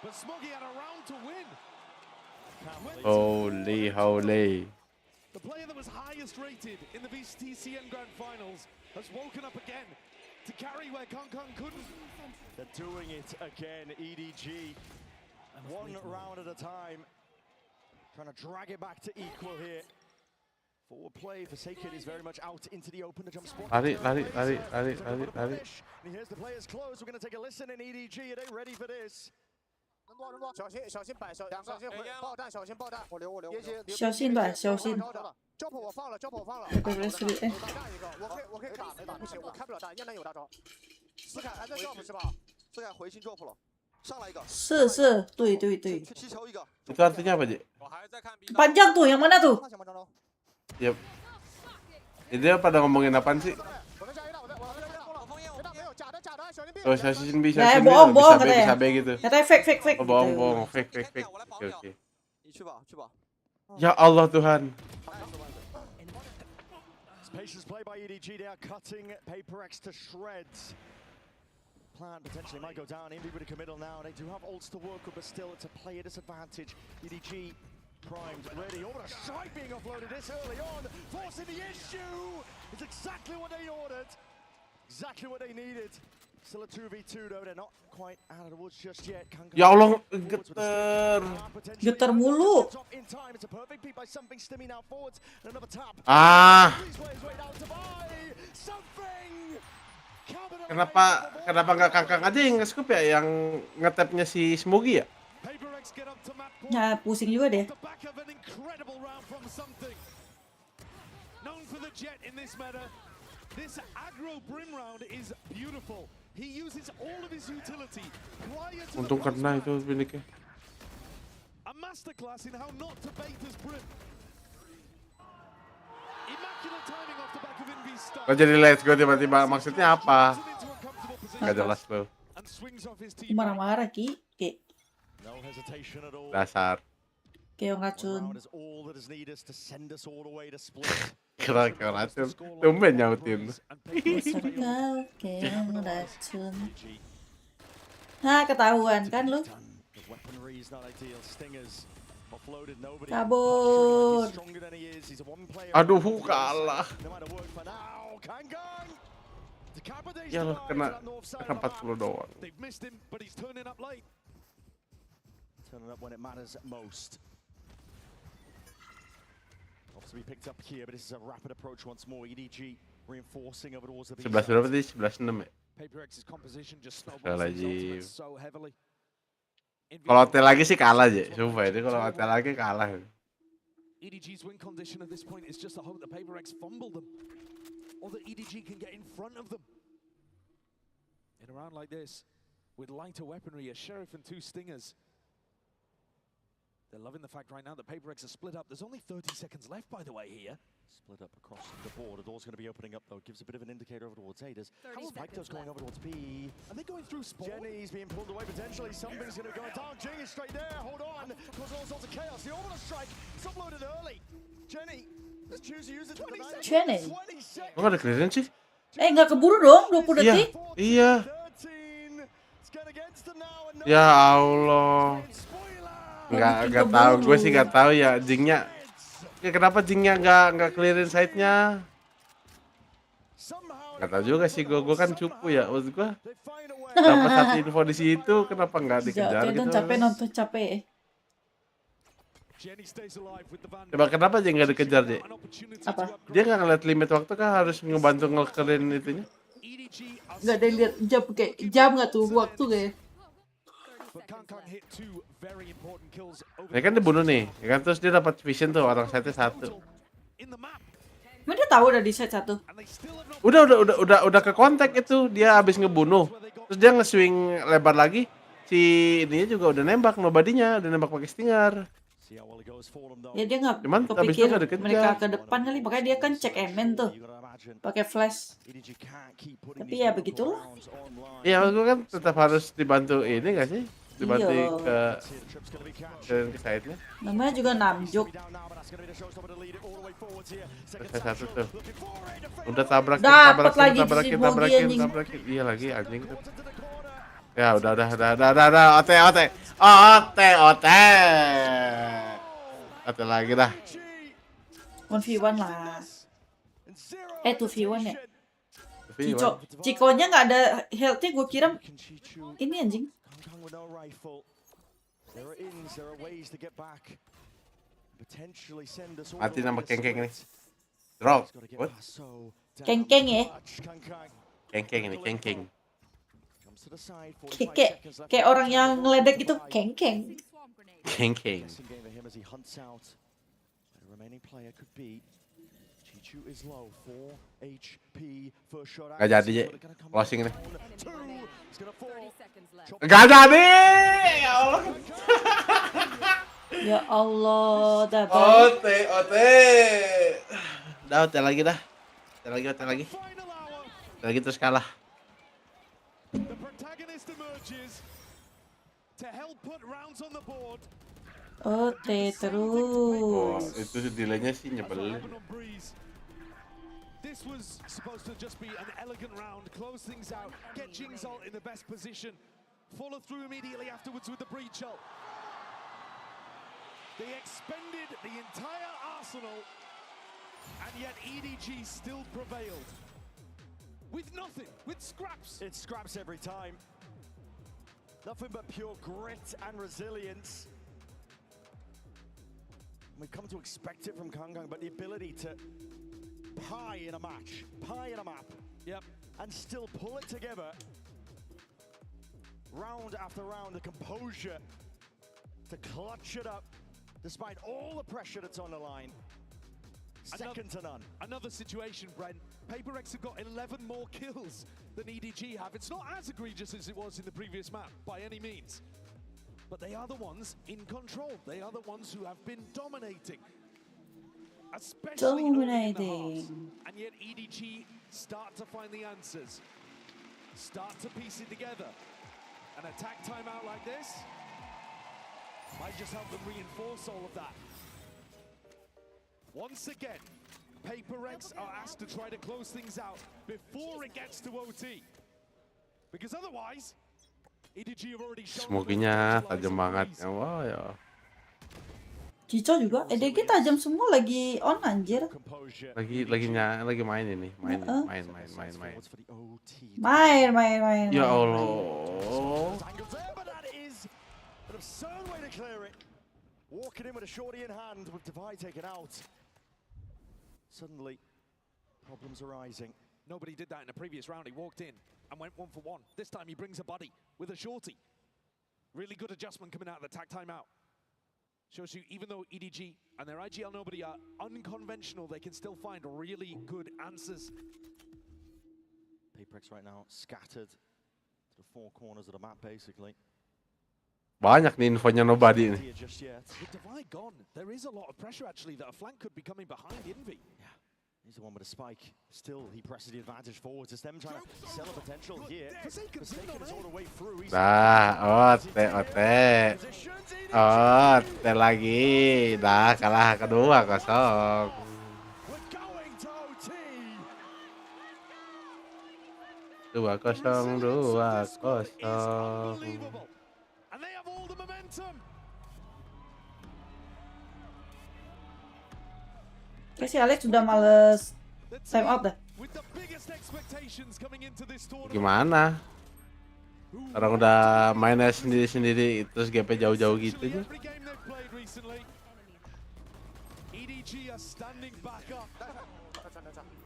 But Smoggy had a round to win. Holy. The player that was highest rated in the VCTCN Grand Finals has woken up again to carry where Kong couldn't. They're doing it again, EDG. One round at a time. Trying to drag it back to equal here. Forward play, Forsaken is very much out into the open to jump spot. Lari. And here's the players close. We're going to take a listen in EDG. Are they ready for this? 小心摆手，爆弹，小心爆弹，我留。小心吧，小心。交破我放了。打大一个，我可以打，不行，我开不了大，燕南有大招。斯凯还在交是吧？斯凯回清交破了，上来一个。是，对。踢球一个。 Itu artinya apa, Ji? Panjang tuh, yang mana tuh? Yep. Itu pada ngomongin apaan sih? Oh, Shashin B, bohong bisa B gitu. Katanya fake. Oh, bohong, fake. Oke. 你去吧。 Ya Allah Tuhan. Spacious play by EDG. They are cutting PaperX to shreds. Plan potentially might go down. Envy with a committal now. They do have ults to work with, but still it's a player disadvantage. EDG primed, ready. Oh, what a strike being offloaded this early on. Forcing the issue. It's exactly what they ordered. Exactly what they needed. Still a 2v2 though. They're not quite out of the woods just yet. Ya Allah, getar mulu. Kenapa nggak Kangkang aja yang nge-scoop ya, yang ngetapnya si Smoggy ya? Ya pusing juga deh. This aggro brim round is beautiful. He uses all of his utility. Untung kena itu biniknya. A masterclass in how not to bait this brim. Immaculate timing off the back of Envy's start. Kok jadi let's go tiba-tiba, maksudnya apa? Gak jelas lo. Marah-marah Ki. Dasar. Kayak racun. Kira racun. Tumben nyautin. Kau kayak racun. Hah, ketahuan kan lu? Kabur. Aduh, kalah. Ya lo kena 40 doang. Turning up when it matters most. Obviously picked up here, but this is a rapid approach once more. EDG reinforcing over towards the B. 11 berapa tadi? 11-6 ya? PaperX's composition just snowballs so heavily. Kalau hotel lagi sih kalah aja, sumpah ini kalau hotel lagi kalah. EDG's win condition at this point is just to hope that PaperX fumble them, or that EDG can get in front of them. In a round like this, with lighter weaponry, a Sheriff and 2 Stingers. They're loving the fact right now that PaperX are split up. There's only 30 seconds left, by the way, here. Split up across the board. The door's going to be opening up, though. Gives a bit of an indicator over towards Haders. Victor's going over towards P. Are they going through spawn? Jenny's being pulled away potentially. Something's going to go down. Jing is straight there. Hold on. Cause all sorts of chaos. The orbital strike. It's uploaded early. Jenny. Let's choose to use it to the night. Jenny. Kok nggak ada clearance sih? Nggak keburu dong 20 detik. Iya. Ya Allah. Nggak tahu. Gue sih nggak tahu ya Jingnya. Ya kenapa Jingnya nggak clearance side-nya? Nggak tahu juga sih. Gue kan cupu ya. Maksud gue dapat satu info di situ. Kenapa nggak dikejar gitu? Capek nonton capek. Coba kenapa dia nggak dikejar dia? Apa? Dia nggak ngeliat limit waktu kah harus ngebantu nge-clearin itunya? Nggak ada yang lihat jam nggak tuh waktu kayak. Ya kan dia bunuh nih, ya kan terus dia dapat vision tuh orang side-nya 1. Emang dia tahu udah di set 1? Udah ke kontak itu, dia habis ngebunuh. Terus dia nge-swing lebar lagi. Si ininya juga udah nembak, nobody-nya udah nembak pakai stinger. Ya dia nggak kepikir mereka ke depan kali, makanya dia kan cek emen tuh pakai flash. Tapi ya begitulah. Iya, gue kan tetap harus dibantu ini nggak sih? Dibantu ke side-nya. Namanya juga Namjuk. Satu tuh. Udah tabrakin. Iya lagi anjing tuh. Ya udah. Ote lagi dah. 1v1 lah. 2v1 ya. Cikonya nggak ada health-nya, gue kira ini anjing. Mati nama kengkeng nih. Drop. What? Kengkeng ya? Kengkeng ini, kengkeng. Kayak orang yang ngeledek gitu, kengkeng. Kengkeng. Gak jadi ya, closing nih. Gak jadi! Ya Allah. Ya Allah, dah Ote. Dah, ote lagi dah. Ote lagi terus kalah. Ote terus. Oh, itu delaynya sih nyebelin. This was supposed to just be an elegant round, close things out, get Jing's ult in the best position, follow through immediately afterwards with the breach ult. They expended the entire arsenal, and yet EDG still prevailed. With nothing, with scraps. It's scraps every time. Nothing but pure grit and resilience. We've come to expect it from Kangang, but the ability to pie in a match, pie in a map, yep, and still pull it together. Round after round, the composure to clutch it up, despite all the pressure that's on the line. Second to none. Another situation, Brent. PaperX have got 11 more kills than EDG have. It's not as egregious as it was in the previous map, by any means. But they are the ones in control. They are the ones who have been dominating. Especially early in the halves. And yet EDG start to find the answers. Start to piece it together. An attack timeout like this might just help them reinforce all of that. Once again, PaperX are asked to try to close things out before it gets to OT. Because otherwise, EDG have already shown... Smokinya tajam banget. Wah ya. Cico juga, EDG tajam semua lagi on anjir. Lagi main ini, main. Main. Ya Allah. Walking in with a shorty in hand with Divide taken out. Suddenly, problems arising. Nobody did that in the previous round. He walked in and went 1-for-1. This time he brings a buddy with a shorty. Really good adjustment coming out of the tag timeout. Shows you, even though EDG and their IGL Nobody are unconventional, they can still find really good answers. PRX right now scattered to the four corners of the map, basically. Banyak nih infonya Nobody nih. With Divide gone, there is a lot of pressure actually that a flank could be coming behind Envy. Yeah, he's the one with a spike. Still, he presses the advantage forwards. It's them trying to sell a potential here. Forsaken is all the way through. Dah, ote. Ote lagi. Dah, kalah kedua 0. Dua kosong. Kayak si Alex sudah males time out dah. Gimana? Orang udah mainnya sendiri-sendiri, terus GP jauh-jauh gitu aja. EDG are standing back up,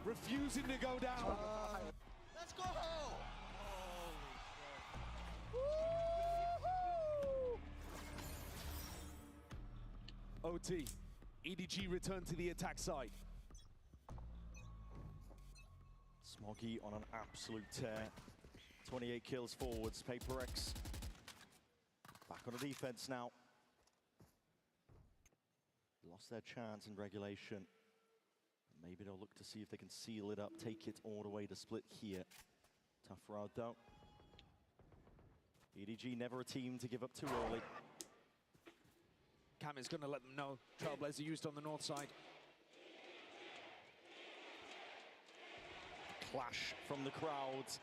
refusing to go down. Let's go! OT, EDG return to the attack side. Smoggy on an absolute tear. 28 kills forwards. PRX back on the defense now. Lost their chance in regulation. Maybe they'll look to see if they can seal it up, take it all the way to split here. Tough road though. EDG never a team to give up too early. Cam is going to let them know Trailblazer used on the north side. Clash from the crowds.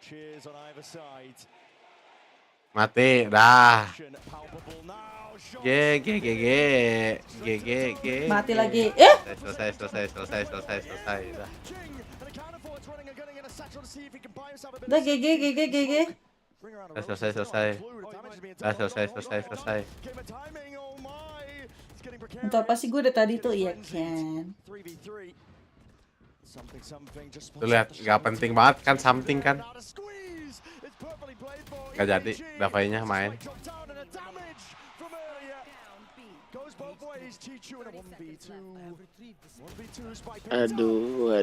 Cheers on either side. Mati, dah. GG. Mati lagi. Selesai. Dah. Udah GG. Selesai. Untuk apa sih gue udah tadi tuh, iya kan? Tuh lihat, nggak penting banget kan something kan? Nggak jadi, Davainya main. Aduh.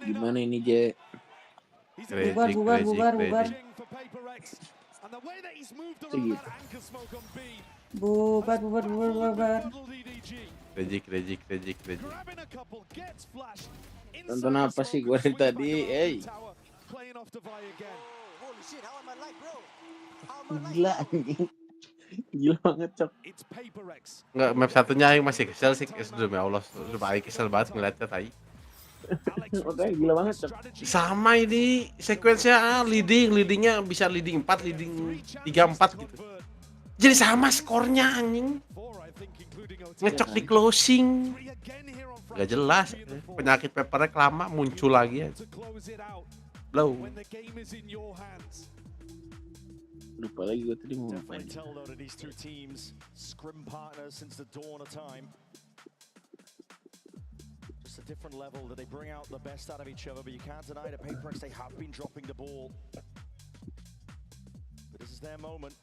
Gimana ini, Je? Bubar. Bubar. Rejik. Tonton apa sih gue dari tadi? Gila anjing. Gila banget, Cok. Nggak, map satunya yang masih kesel sih. Ya Allah, sudah kesel banget ngeliatnya tadi. Makanya gila banget, Cok. Sama ini sekuensnya leadingnya bisa leading 4, leading 3-4 gitu. Jadi sama skornya anjing. Ngecok di closing. Gak jelas. Penyakit PRX lama muncul lagi ya. Blow. Lupa lagi gue tadi mau ngapain. Just a different level that they bring out the best out of each other, but you can't deny that PRX, they have been dropping the ball. But this is their moment.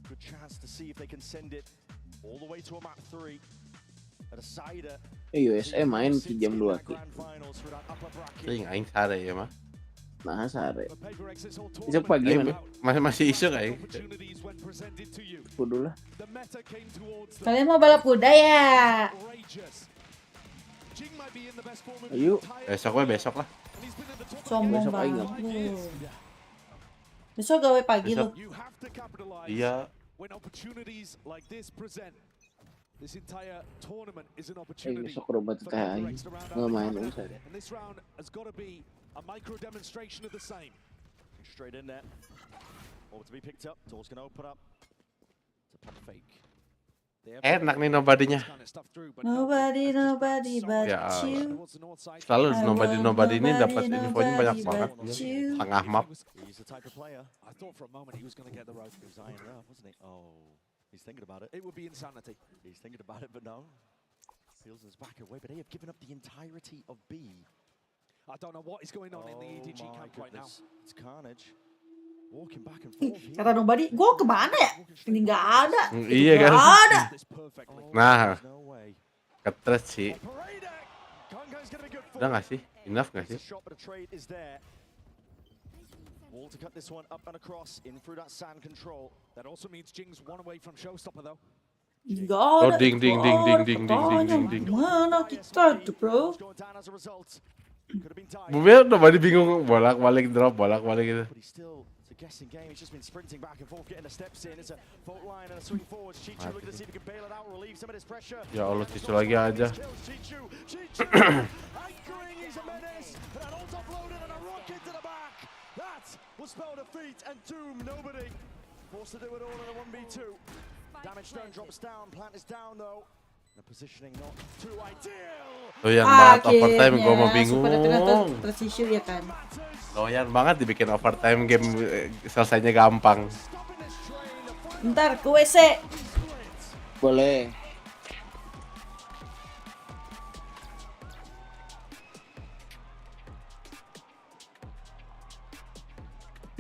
Good chance to see if they can send it all the way to a map 3 at a cider. USA main di jam 2 ki. Aing sare ya mah. Nah, sare. Besok pagi mana? Masih isu kayak. Kudu lah. Kalian mau balap kuda ya? Ayo. Besok lah. Sombong banget. Besok gawe pagi lu. Iya. Besok robot kayak nggak main usah deh. A micro demonstration of the same. Straight in there. Or to be picked up. Doors can open up. It's a pump fake. Enak nih nobody-nya. Nobody but ya, you. Selalu nobody ini dapat infonya banyak banget. Tengah map. He's the type of player. I thought for a moment he was going to get the rope. He was eyeing it up, wasn't he? Oh, he's thinking about it. It would be insanity. He's thinking about it, but no. feels his back away, but they have given up the entirety of B. I don't know what is going on in the EDG camp right now. It's carnage. Walking back and forth here. Kata Nobody, gue kemana ya? Ini nggak ada. Iya kan? Nggak ada. Nah, ketres sih. Udah nggak sih? Enough nggak sih? Wall to cut this one up and across in through that sand control. That also means Jing's one away from Showstopper though. Nggak ada. Oh, ding. Mana kita tuh, bro? Bumil Nobody bingung bolak-balik drop, bolak-balik gitu. Guessing game, he's just been sprinting back and forth, getting the steps in. It's a fault line and a swing forward. Chichu looking to see if he can bail it out, relieve some of this pressure. Ya Allah, Chichu lagi aja. Anchoring, he's a menace. And an ult uploaded and a rocket to the back. That will spell defeat and doom. Nobody forced to do it all in a 1v2. Damage stone drops down, plant is down though. The positioning not too ideal. Doyan banget overtime, gue mau bingung. Precision ya kan. Doyan banget dibikin overtime game selesainya gampang. Bentar, ke WC. Boleh.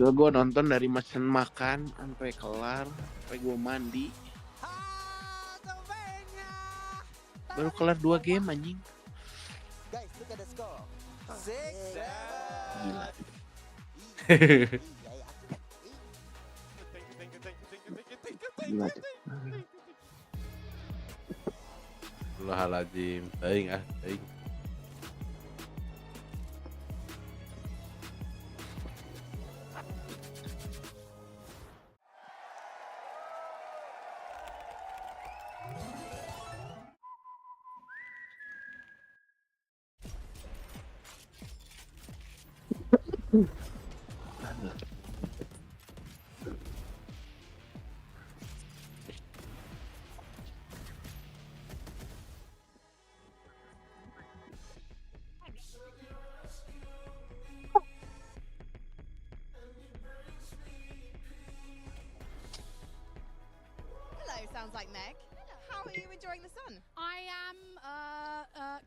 Gue nonton dari mesen makan sampai kelar, sampai gue mandi. Baru kelar 2 game anjing. Guys, look at the score. 6. Gila. Gila. Astagfirullahaladzim. Teuing. Sounds like Meg. How are you enjoying the sun? I am,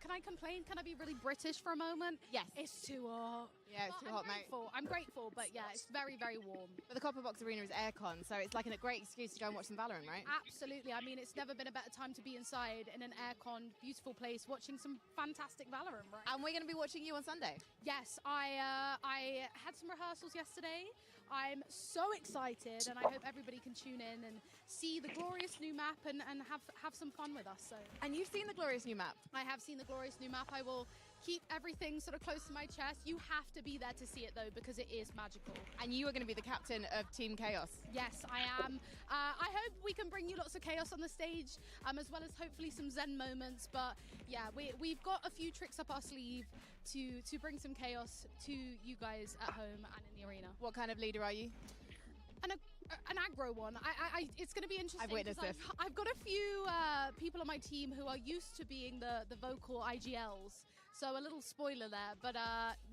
can I complain? Can I be really British for a moment? Yes. It's too hot. Yeah, it's too hot, mate. I'm grateful, but yeah, it's very, very warm. But the Copper Box Arena is aircon, so it's like a great excuse to go and watch some Valorant, right? Absolutely. I mean, it's never been a better time to be inside in an aircon, beautiful place, watching some fantastic Valorant, right? And we're going to be watching you on Sunday. Yes, I had some rehearsals yesterday. I'm so excited, and I hope everybody can tune in and see the glorious new map and have some fun with us. So. And you've seen the glorious new map? I have seen the glorious new map. I will keep everything sort of close to my chest. You have to be there to see it, though, because it is magical. And you are going to be the captain of Team Chaos. Yes, I am. I hope we can bring you lots of chaos on the stage, as well as hopefully some zen moments. But yeah, we've got a few tricks up our sleeve to bring some chaos to you guys at home and in the arena. What kind of leader are you? An aggro one. It's going to be interesting. I've witnessed this. I've got a few people on my team who are used to being the vocal IGLs. So a little spoiler there, but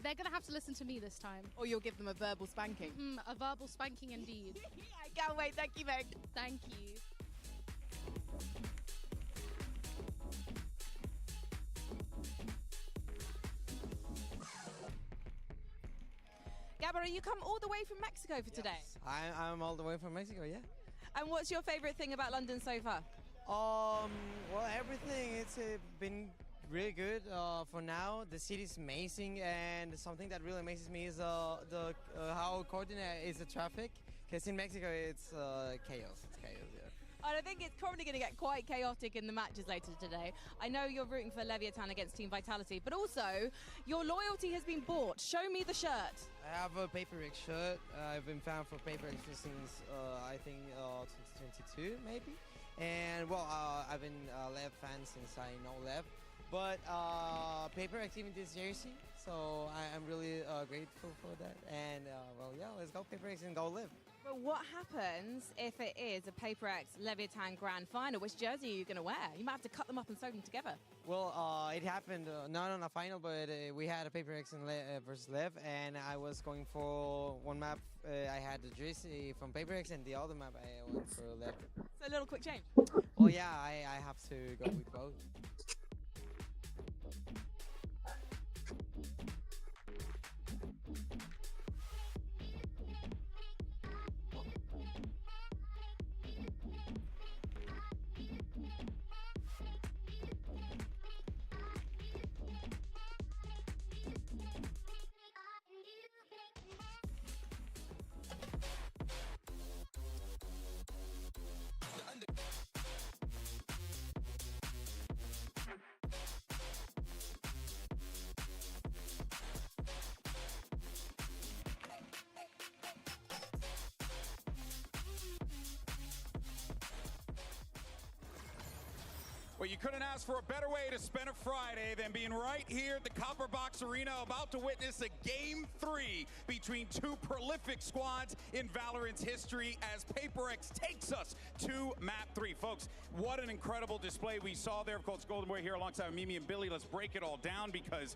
they're going to have to listen to me this time. Or you'll give them a verbal spanking. A verbal spanking indeed. I can't wait. Thank you, Meg. Thank you. Gabber, you come all the way from Mexico for today? I'm all the way from Mexico, yeah. And what's your favorite thing about London so far? Well, everything. It's been really good for now. The city's amazing, and something that really amazes me is how coordinated is the traffic. Because in Mexico, it's chaos. It's chaos, yeah. And I think it's probably going to get quite chaotic in the matches later today. I know you're rooting for Leviathan against Team Vitality, but also your loyalty has been bought. Show me the shirt. I have a PRX shirt. I've been fan for PRX since I think 2022 maybe. And well, I've been a Lev fan since I know Lev. But PRX gave me this jersey, so I'm really grateful for that. And well, yeah, let's go PRX and go Live. But what happens if it is a PRX Leviathan Grand Final? Which jersey are you going to wear? You might have to cut them up and sew them together. Well, it happened not on a final, but we had a PRX versus Lev, and I was going for one map. I had the jersey from PRX, and the other map I went for Lev. So a little quick change. Well, yeah, I have to go with both. Well, you couldn't ask for a better way to spend a Friday than being right here at the Copper Box Arena, about to witness a Game 3 between two prolific squads in Valorant's history as PaperX takes us to Map 3. Folks, what an incredible display we saw there. Of course, Golden Boy here alongside Mimi and Billy. Let's break it all down because,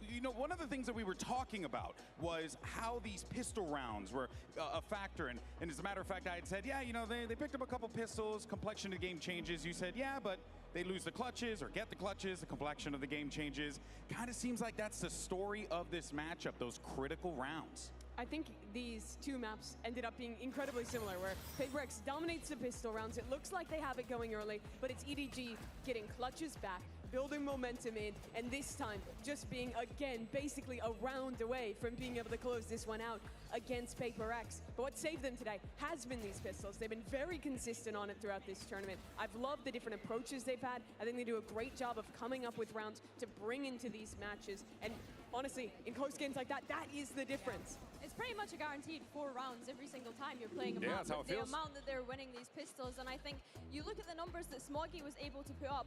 you know, one of the things that we were talking about was how these pistol rounds were a factor. And as a matter of fact, I had said, yeah, you know, they picked up a couple pistols, complexion of the game changes. You said, yeah, but they lose the clutches or get the clutches, the complexion of the game changes. Kind of seems like that's the story of this matchup, those critical rounds. I think these two maps ended up being incredibly similar, where PaperX dominates the pistol rounds. It looks like they have it going early, but it's EDG getting clutches back, building momentum in, and this time just being, again, basically a round away from being able to close this one out against PaperX. But what saved them today has been these pistols. They've been very consistent on it throughout this tournament. I've loved the different approaches they've had. I think they do a great job of coming up with rounds to bring into these matches. And honestly, in close games like that, that is the difference. It's pretty much a guaranteed 4 rounds every single time you're playing a map. That's how it feels. The amount that they're winning these pistols, and I think you look at the numbers that Smoggy was able to put up,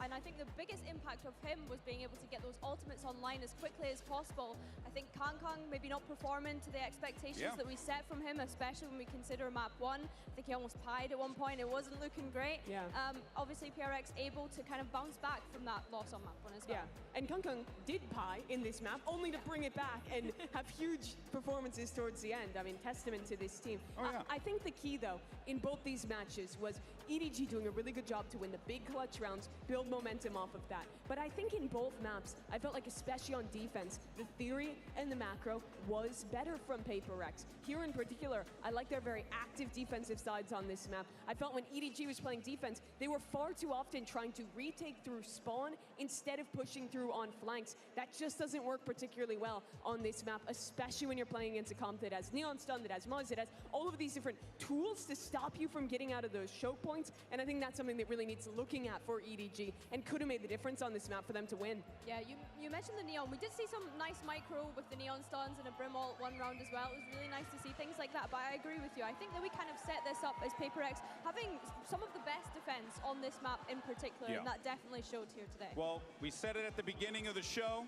and I think the biggest impact of him was being able to get those ultimates online as quickly as possible. I think Kang maybe not performing to the expectations that we set from him, especially when we consider map 1. I think he almost pied at one point. It wasn't looking great. Obviously, PRX able to kind of bounce back from that loss on map 1 as well. And Kang did pie in this map, only to bring it back and have huge performances towards the end. I mean, testament to this team. I think the key, though, in both these matches was EDG doing a really good job to win the big clutch rounds, build momentum off of that. But I think in both maps, I felt like, especially on defense, the theory and the macro was better from PaperX. Here in particular, I like their very active defensive sides on this map. I felt when EDG was playing defense, they were far too often trying to retake through spawn instead of pushing through on flanks. That just doesn't work particularly well on this map, especially when you're playing against a comp that has Neon Stun, that has Muzz, that has all of these different tools to stop you from getting out of those choke points. And I think that's something that really needs looking at for EDG and could have made the difference on this map for them to win. Yeah, you mentioned the Neon. We did see some nice micro with the Neon Stuns and a Brim ult one round as well. It was really nice to see things like that, but I agree with you. I think that we kind of set this up as PaperX having some of the best defense on this map in particular, and that definitely showed here today. Well, we said it at the beginning of the show.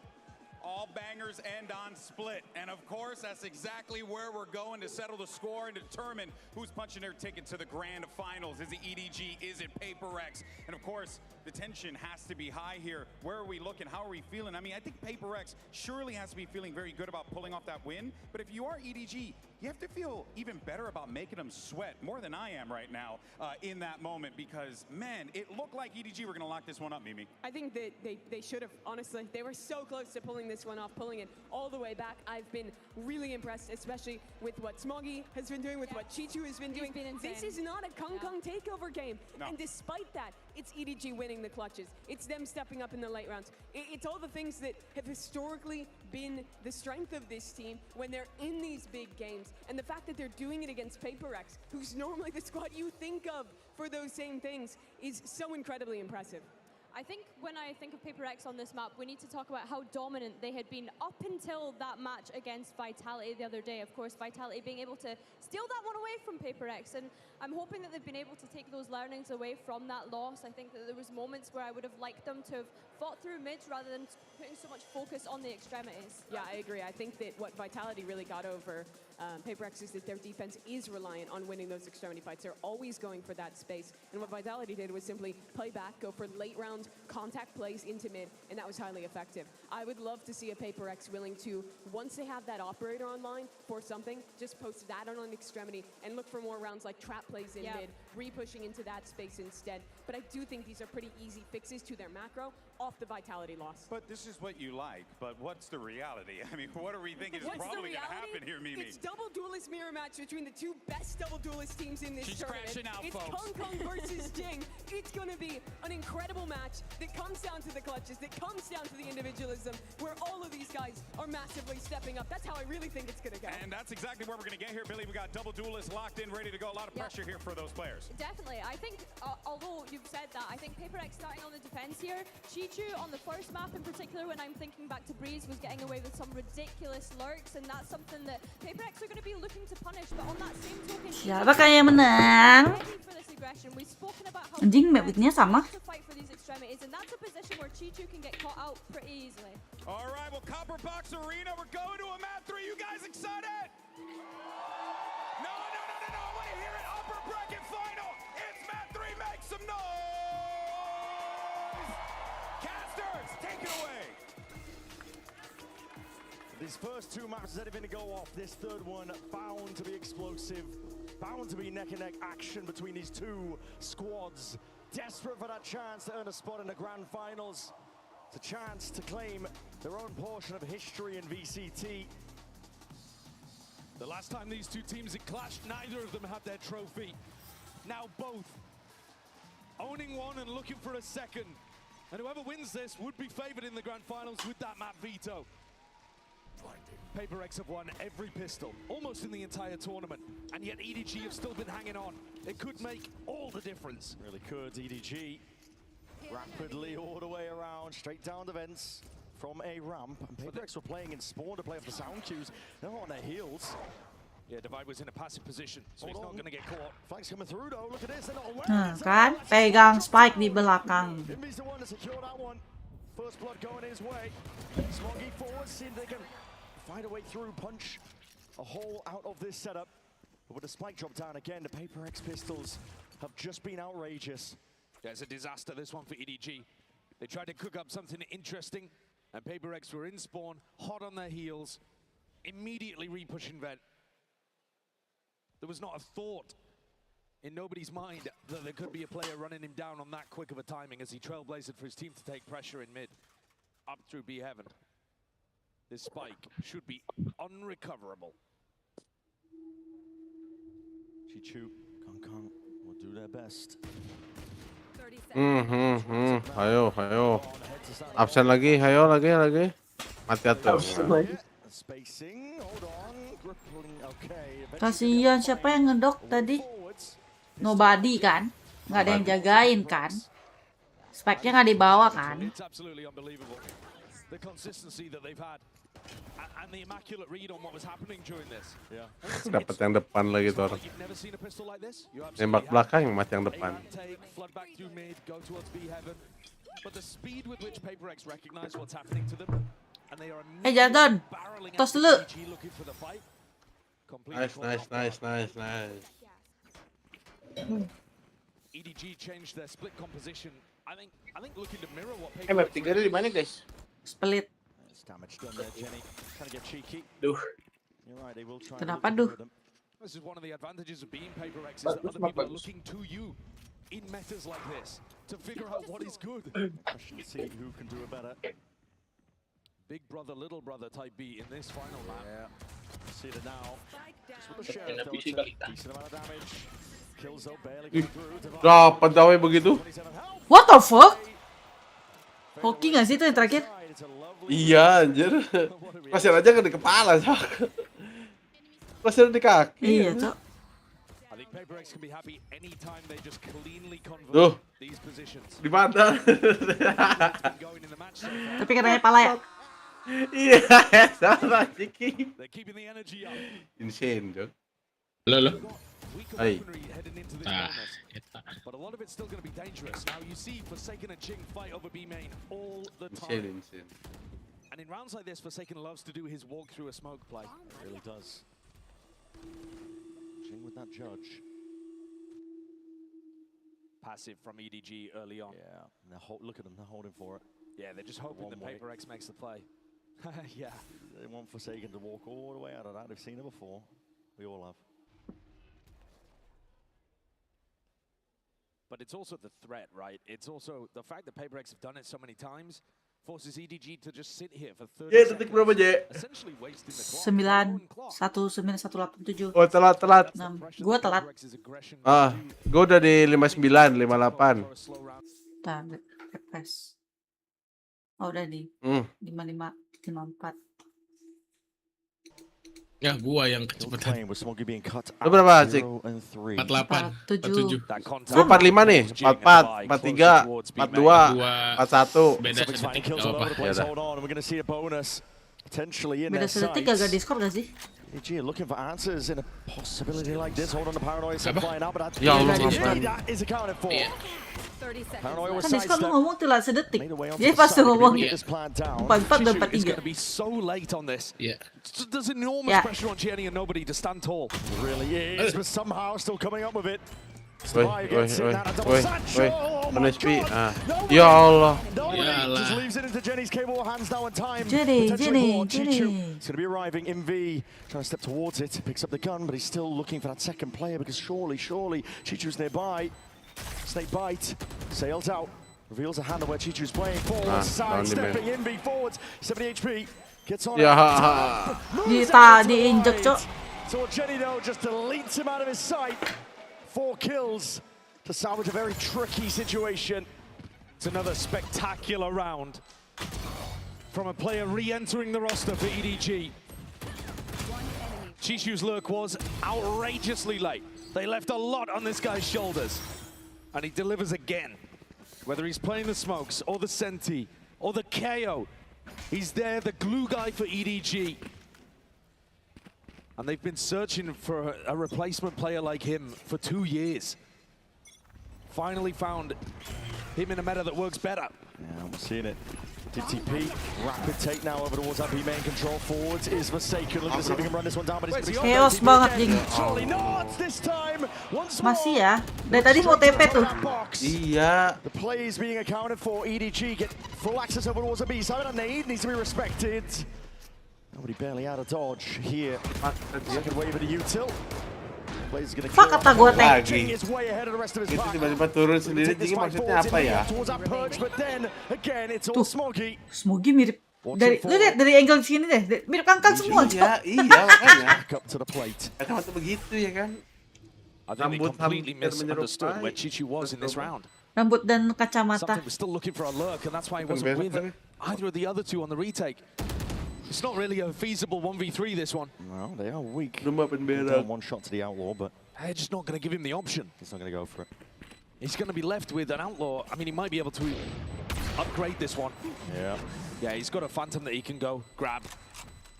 All bangers end on split. And of course, that's exactly where we're going to settle the score and determine who's punching their ticket to the grand finals. Is it EDG? Is it PaperX? And of course, the tension has to be high here. Where are we looking? How are we feeling? I mean, I think PaperX surely has to be feeling very good about pulling off that win. But if you are EDG, you have to feel even better about making them sweat more than I am right now in that moment, because, man, it looked like EDG were going to lock this one up, Mimi. I think that they should have, honestly. They were so close to pulling this one off, pulling it all the way back. I've been really impressed, especially with what Smoggy has been doing, with what Chichu has been doing. This is not a Kang takeover game. No. And despite that, it's EDG winning the clutches. It's them stepping up in the late rounds. It's all the things that have historically been the strength of this team when they're in these big games. And the fact that they're doing it against PaperX, who's normally the squad you think of for those same things, is so incredibly impressive. I think when I think of PaperX on this map, we need to talk about how dominant they had been up until that match against Vitality the other day. Of course, Vitality being able to steal that one away from PaperX, and I'm hoping that they've been able to take those learnings away from that loss. I think that there was moments where I would have liked them to have fought through mids rather than putting so much focus on the extremities. Yeah, I agree. I think that what Vitality really got over PaperX is that their defense is reliant on winning those extremity fights. They're always going for that space. And what Vitality did was simply play back, go for late round contact plays into mid, and that was highly effective. I would love to see a PaperX willing to, once they have that operator online for something, just post that on an extremity and look for more rounds like trap plays in mid, re-pushing into that space instead. But I do think these are pretty easy fixes to their macro off the Vitality loss. But this is what you like, but what's the reality? I mean, what are we thinking is probably going to happen here, Mimi? It's double duelist mirror match between the two best double duelist teams in this tournament. Crashing out, it's folks. Kang versus Jing. It's going to be an incredible match that comes down to the clutches, that comes down to the individualism, where all of these guys are massively stepping up. That's how I really think it's going to go. And that's exactly where we're going to get here, Billy. We got double duelists locked in, ready to go. A lot of pressure here for those players. Definitely. I think, although you've said that, I think PaperX starting on the defense here. Chichu on the first map in particular, when I'm thinking back to Breeze, was getting away with some ridiculous lurks, and that's something that PaperX are going to be looking to punish. But on that same token, siapa kan yang menang? ready for this aggression. We've spoken about how Anjing, map-nya sama. to fight for these extremities, and that's a position where Chi-Chu can get caught out pretty easily. All right, well, Copper Box Arena, we're going to a map 3. You guys excited? No, I want to hear it. Upper bracket final. It's map 3. Make some noise. Casters, take it away. These first 2 maps that are going to go off. This third one bound to be explosive, bound to be neck-and-neck action between these 2 squads. Desperate for that chance to earn a spot in the grand finals. It's a chance to claim their own portion of history in VCT. The last time these 2 teams had clashed, neither of them had their trophy. Now both owning one and looking for a second. And whoever wins this would be favored in the grand finals with that map veto. PaperX have won every pistol, almost in the entire tournament, and yet EDG have still been hanging on. It could make all the difference. Really could. EDG rapidly all the way around, straight down the vents from a ramp. And PaperX were playing in spawn to play off the sound cues. They're on their heels. Yeah, Divide was in a passive position, so he's not going to get caught. Flags coming through though. Look at this. They're not aware. Kan, pegang spike di belakang. Inby's the one to secure that one. First blood going his way. Smoggy forward, see if they can find a way through, punch a hole out of this setup. But with the spike drop down again, the PaperX pistols have just been outrageous. Yeah, it's a disaster, this one for EDG. They tried to cook up something interesting, and PaperX were in spawn, hot on their heels, immediately re-pushing vent. There was not a thought in nobody's mind that there could be a player running him down on that quick of a timing as he trailblazed for his team to take pressure in mid, up through B heaven. This spike should be unrecoverable. Chi-Chu, Kong will do their best. Ayo. Absen lagi, ayo lagi. Mati atuh. Spacing, hold on, gripping, okay. Kasihan, siapa yang ngedok tadi? Nobody kan? Nggak ada yang jagain kan? Spike-nya nggak dibawa kan? It's absolutely unbelievable. The consistency that they've had and the immaculate read on what was happening during this. Yeah. Dapat yang depan lagi tuh orang. Nembak belakang, mati yang depan. Flood back through mid, go towards B heaven. But the speed with which PaperX recognize what's happening to them, and they are Jadon, tos dulu. Nice. EDG changed their split composition. I think looking to mirror what Map PaperX 3 di mana, guys? Split. Damage done there, Jenny. Trying to get cheeky. Duh. You're right, they will try. Kenapa duh? This is one of the advantages of being PaperX is that other people are looking to you in metas like this to figure out what is good. Question to see who can do it better. Big brother, little brother type B in this final map. Yeah, see it now. Just with the sheriff, though, it's a decent amount of damage. Kills though, barely coming through. Dapat dawe begitu. What the fuck? Hoki nggak sih itu yang terakhir? Iya anjir. Pasir aja kan di kepala, Cok. Pasir di kaki. Iya, Cok. Duh. Di mana? Tapi katanya pala ya. Iya, salah Ciki. Insane, Cok. Halo. Hai. But a lot of it's still going to be dangerous. Now you see Forsaken and Ching fight over B main all the time. Insane. And in rounds like this, Forsaken loves to do his walk through a smoke play. Really does. Ching with that judge. Passive from EDG early on. Yeah, look at them, they're holding for it. Yeah, they're just hoping that PaperX makes the play. Yeah. They want Forsaken to walk all the way out of that. They've seen it before. We all have. But it's also the threat, right? It's also the fact that PaperX have done it so many times forces EDG to just sit here for 30 seconds. Detik berapa, Je? Essentially wasting the clock. 9-1-1-187. Oh, telat. 6. Gua telat. Gua udah di 59, 58. Bentar, refresh. Oh, udah di 55, 54. Ya, gua yang kecepatan. Lu berapa, Cik? 48, 47. Gua 45 nih. 44, 43, 42, 41. Beda sedetik, gak apa-apa. Beda sedetik gak Discord gak sih? EDG looking for answers in a possibility like this. Hold on to Paranoia, so flying out, but that is accounted for. Paranoia was Kan Discord lu ngomong tuh lah sedetik. made away onto Jadi the pas side. tuh ngomong Get this plan down. 4-4 dan It's 4-3. going to be so late on this. Yeah. There's enormous Yeah. pressure on Jenny and nobody to stand tall. It really is, but somehow still coming up with it. Woi, mana HP? Ya Allah. Just leaves it into Jenny's capable hands now in time. Jenny. It's going to be arriving. MV trying to step towards it, picks up the gun, but he's still looking for that second player because surely Chichu's nearby. Snake bite, sails out, reveals a hand where Chichu's playing forward, side stepping MV forwards, 70 HP, gets on. Diinjek, Cok. So Jenny though just deletes him out of his sight. 4 kills to salvage a very tricky situation. It's another spectacular round from a player re-entering the roster for EDG. Chishu's lurk was outrageously late. They left a lot on this guy's shoulders. And he delivers again. Whether he's playing the smokes or the Senti or the KO, he's there, the glue guy for EDG. And they've been searching for a replacement player like him for 2 years. Finally found him in a meta that works better. Yeah, we're seeing it. TP, rapid take now over towards that B main control forwards is Forsaken. Look at see if he can run this one down, but it's Chaos banget, Jing. Surely not this time. Once more. Masih ya. Dari tadi mau TP tuh. Iya. The plays being accounted for. EDG get full access over towards the B side. That needs to be respected. Nobody barely out of dodge here. Second wave of the util. Fuck kata gue tank. Is way ahead of the rest of his Itu pack. tiba-tiba turun sendiri tinggi maksudnya apa ya? Towards that perch, but then again it's all Smoggy. Smoggy mirip dari lu lihat dari angle sini deh, mirip Kangkang semua. Iya makanya. Back up to the plate. Kata begitu ya kan. I think they completely misunderstood where Chichu was in this round. Rambut dan kacamata. Something was still looking for a lurk, and that's why he wasn't with either of the other two on the retake. It's not really a feasible 1v3, this one. Well, they are weak. One shot to the Outlaw, but they're just not going to give him the option. He's not going to go for it. He's going to be left with an Outlaw. I mean, he might be able to upgrade this one. Yeah. Yeah, he's got a Phantom that he can go grab.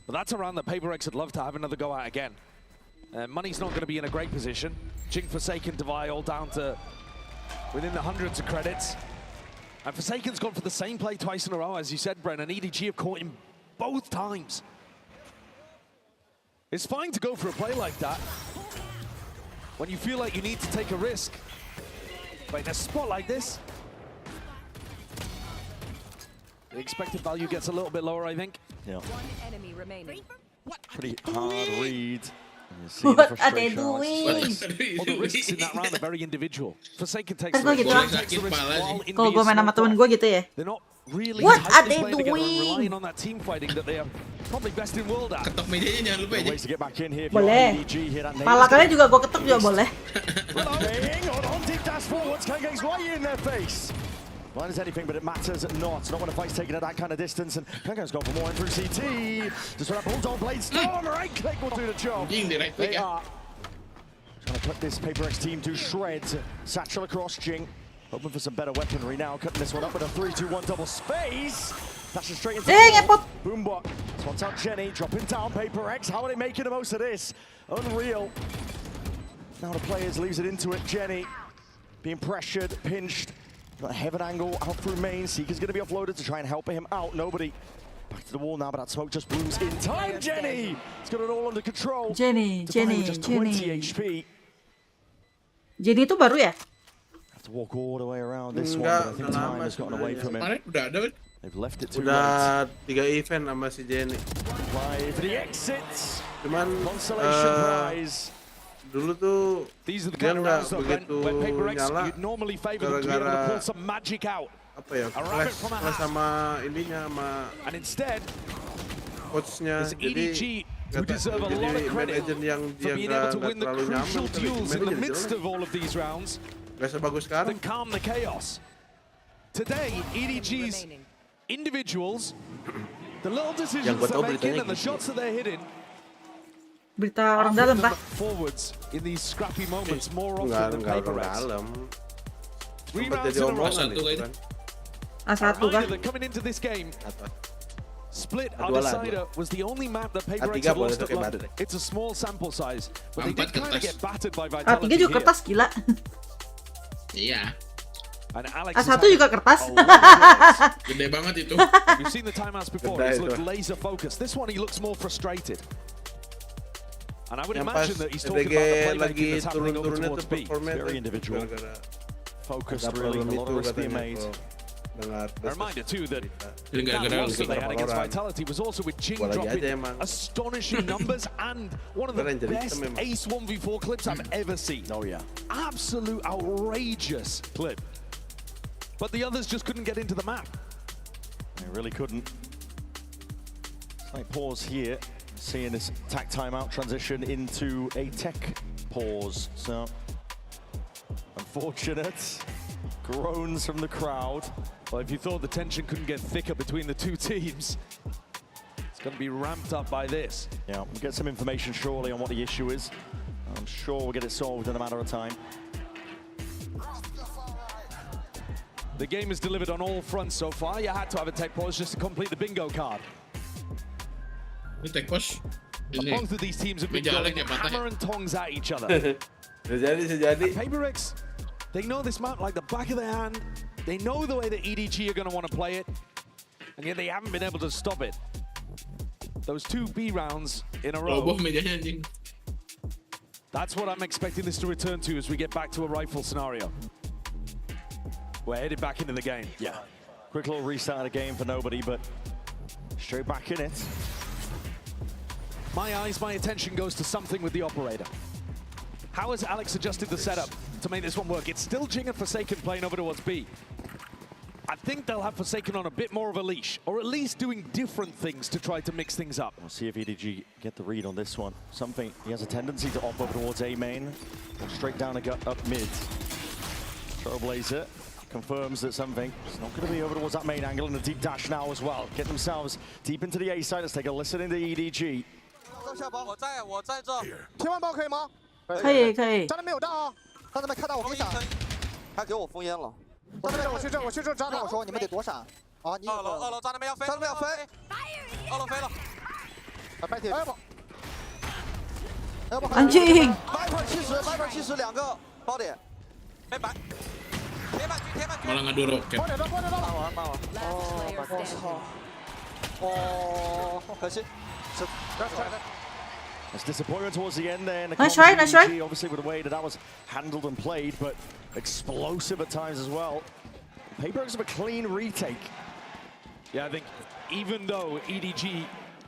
But that's a round that PRX would love to have another go at again. Money's not going to be in a great position. Jing, Forsaken, Devi all down to within the hundreds of credits. And Forsaken's gone for the same play twice in a row, as you said, Brennan. EDG have caught him both times. It's fine to go for a play like that when you feel like you need to take a risk. But in a spot like this, the expected value gets a little bit lower, I think. Yeah. One enemy remaining. Pretty hard read. What are they doing? All the risks in that round are very individual. Forsaken takes Kan gue gitu. Kalau gue main sama temen gue gitu ya. They're not really What are they tightly playing together and doing? relying on that team fighting that they are probably best in world at. Ketok medianya jangan lupa ya. Ways to get back in here. Boleh. Pala kalian juga gue ketuk juga boleh. On deep dash forwards, Kangang's right in their face. Blind as anything, but it matters not. Not when a fight's taken at that kind of distance, and Kangang's gone for more in through CT. Just when that Bulldog Blade Storm, right click will do the job. They are trying to cut this PRX team to shreds. Satchel across Jing. Hoping for some better weaponry now. Cutting this one up with a 3-2-1 double space. That's straight into the Boombot. Swats out Jenny, dropping down PRX. How are they making the most of this? Unreal. Now the players leaves it into it. Jenny being pressured, pinched. Got a heaven angle out through main. Seeker's going to be offloaded to try and help him out. Nobody. Back to the wall now, but that smoke just blooms in time. Jenny! It's got it all under control. Jenny. Just 20 HP. Jenny itu baru ya? Have to walk all the way around this one, but I think time has gotten away from him. They've left it too Udah late. 3 event sama si Jenny. Live for the exits. Cuman Consolation prize. dulu tuh These are the dia kind of nggak rounds that begitu when PRX, nyala you'd normally favor them to be able to pull some magic out. apa ya flash sama ininya sama and instead coachnya jadi EDG who deserve a lot of credit for being able to win the crucial duels in the midst of all of these rounds then calm the chaos. Today, EDG's individuals, the little decisions they're making and the shots that they're hitting Berita orang dalam kah? forwards in these scrappy moments more often than PRX. 3 rounds in a row. A1 kah? They're coming into this game Split Dua lah, Undecided was the only map that PRX A3 had boleh lost at pakai London. baterai. It's a small sample size, but they did kind of get battered by A3 Vitality juga here. kertas gila. Iya. And Alex A1 juga kertas. Gede banget itu. We've seen the timeouts before. He's looked laser focused. This one he looks more frustrated. And I would Yang pas imagine that he's talking about the lagi playmaking that's happening over turun-turunnya towards tuh B. performnya Very individual. Focused really, a lot of risk being made. A reminder too that Gara-gara loss that they had against Vitality was also with Jing Gua lagi dropping aja emang. astonishing numbers and one of the Keren jadi best hitam emang. ace 1v4 clips I've ever seen. Oh yeah. Absolute outrageous clip. But the others just couldn't get into the map. They really couldn't. Slight pause here. Seeing this tack timeout transition into a tech pause. So, unfortunate. Groans from the crowd. Well, if you thought the tension couldn't get thicker between the two teams, it's going to be ramped up by this. Yeah, we'll get some information shortly on what the issue is. I'm sure we'll get it solved in a matter of time. The game is delivered on all fronts so far. You had to have a tech pause just to complete the bingo card. Ini tech push. Both of these teams have been going hammer and tongs at each other. Sejadi. PRX, they know this map like the back of their hand. They know the way that EDG are going to want to play it, and yet they haven't been able to stop it. Those 2 B rounds in a row. That's what I'm expecting this to return to as we get back to a rifle scenario. We're headed back into the game. Yeah. Quick little restart of the game for nobody, but straight back in it. My eyes, my attention goes to something with the operator. How has Alex adjusted the setup to make this one work? It's still Jing and Forsaken playing over towards B. I think they'll have Forsaken on a bit more of a leash, or at least doing different things to try to mix things up. We'll see if EDG get the read on this one. Something, he has a tendency to op over towards A main, or straight down and gut up mid. Trailblazer confirms that something is not going to be over towards that main angle, and a deep dash now as well. Get themselves deep into the A side. Let's take a listen into EDG. 我在这，千万包可以吗？可以可以。炸弹没有到啊，让他们看到我给你闪。他给我封烟了。炸弹我去这炸弹，我说你们得躲闪。啊，你二楼炸弹没要飞，炸弹没要飞，二楼飞了。白铁，要不安静。白块70两个包点，白板。 Malah ngadu roket. 骂完。我操！哦，可惜。 That's disappointment towards the end there. Nice try, nice try. Obviously with the way that was handled and played, but explosive at times as well. PRX have a clean retake. Yeah, I think even though EDG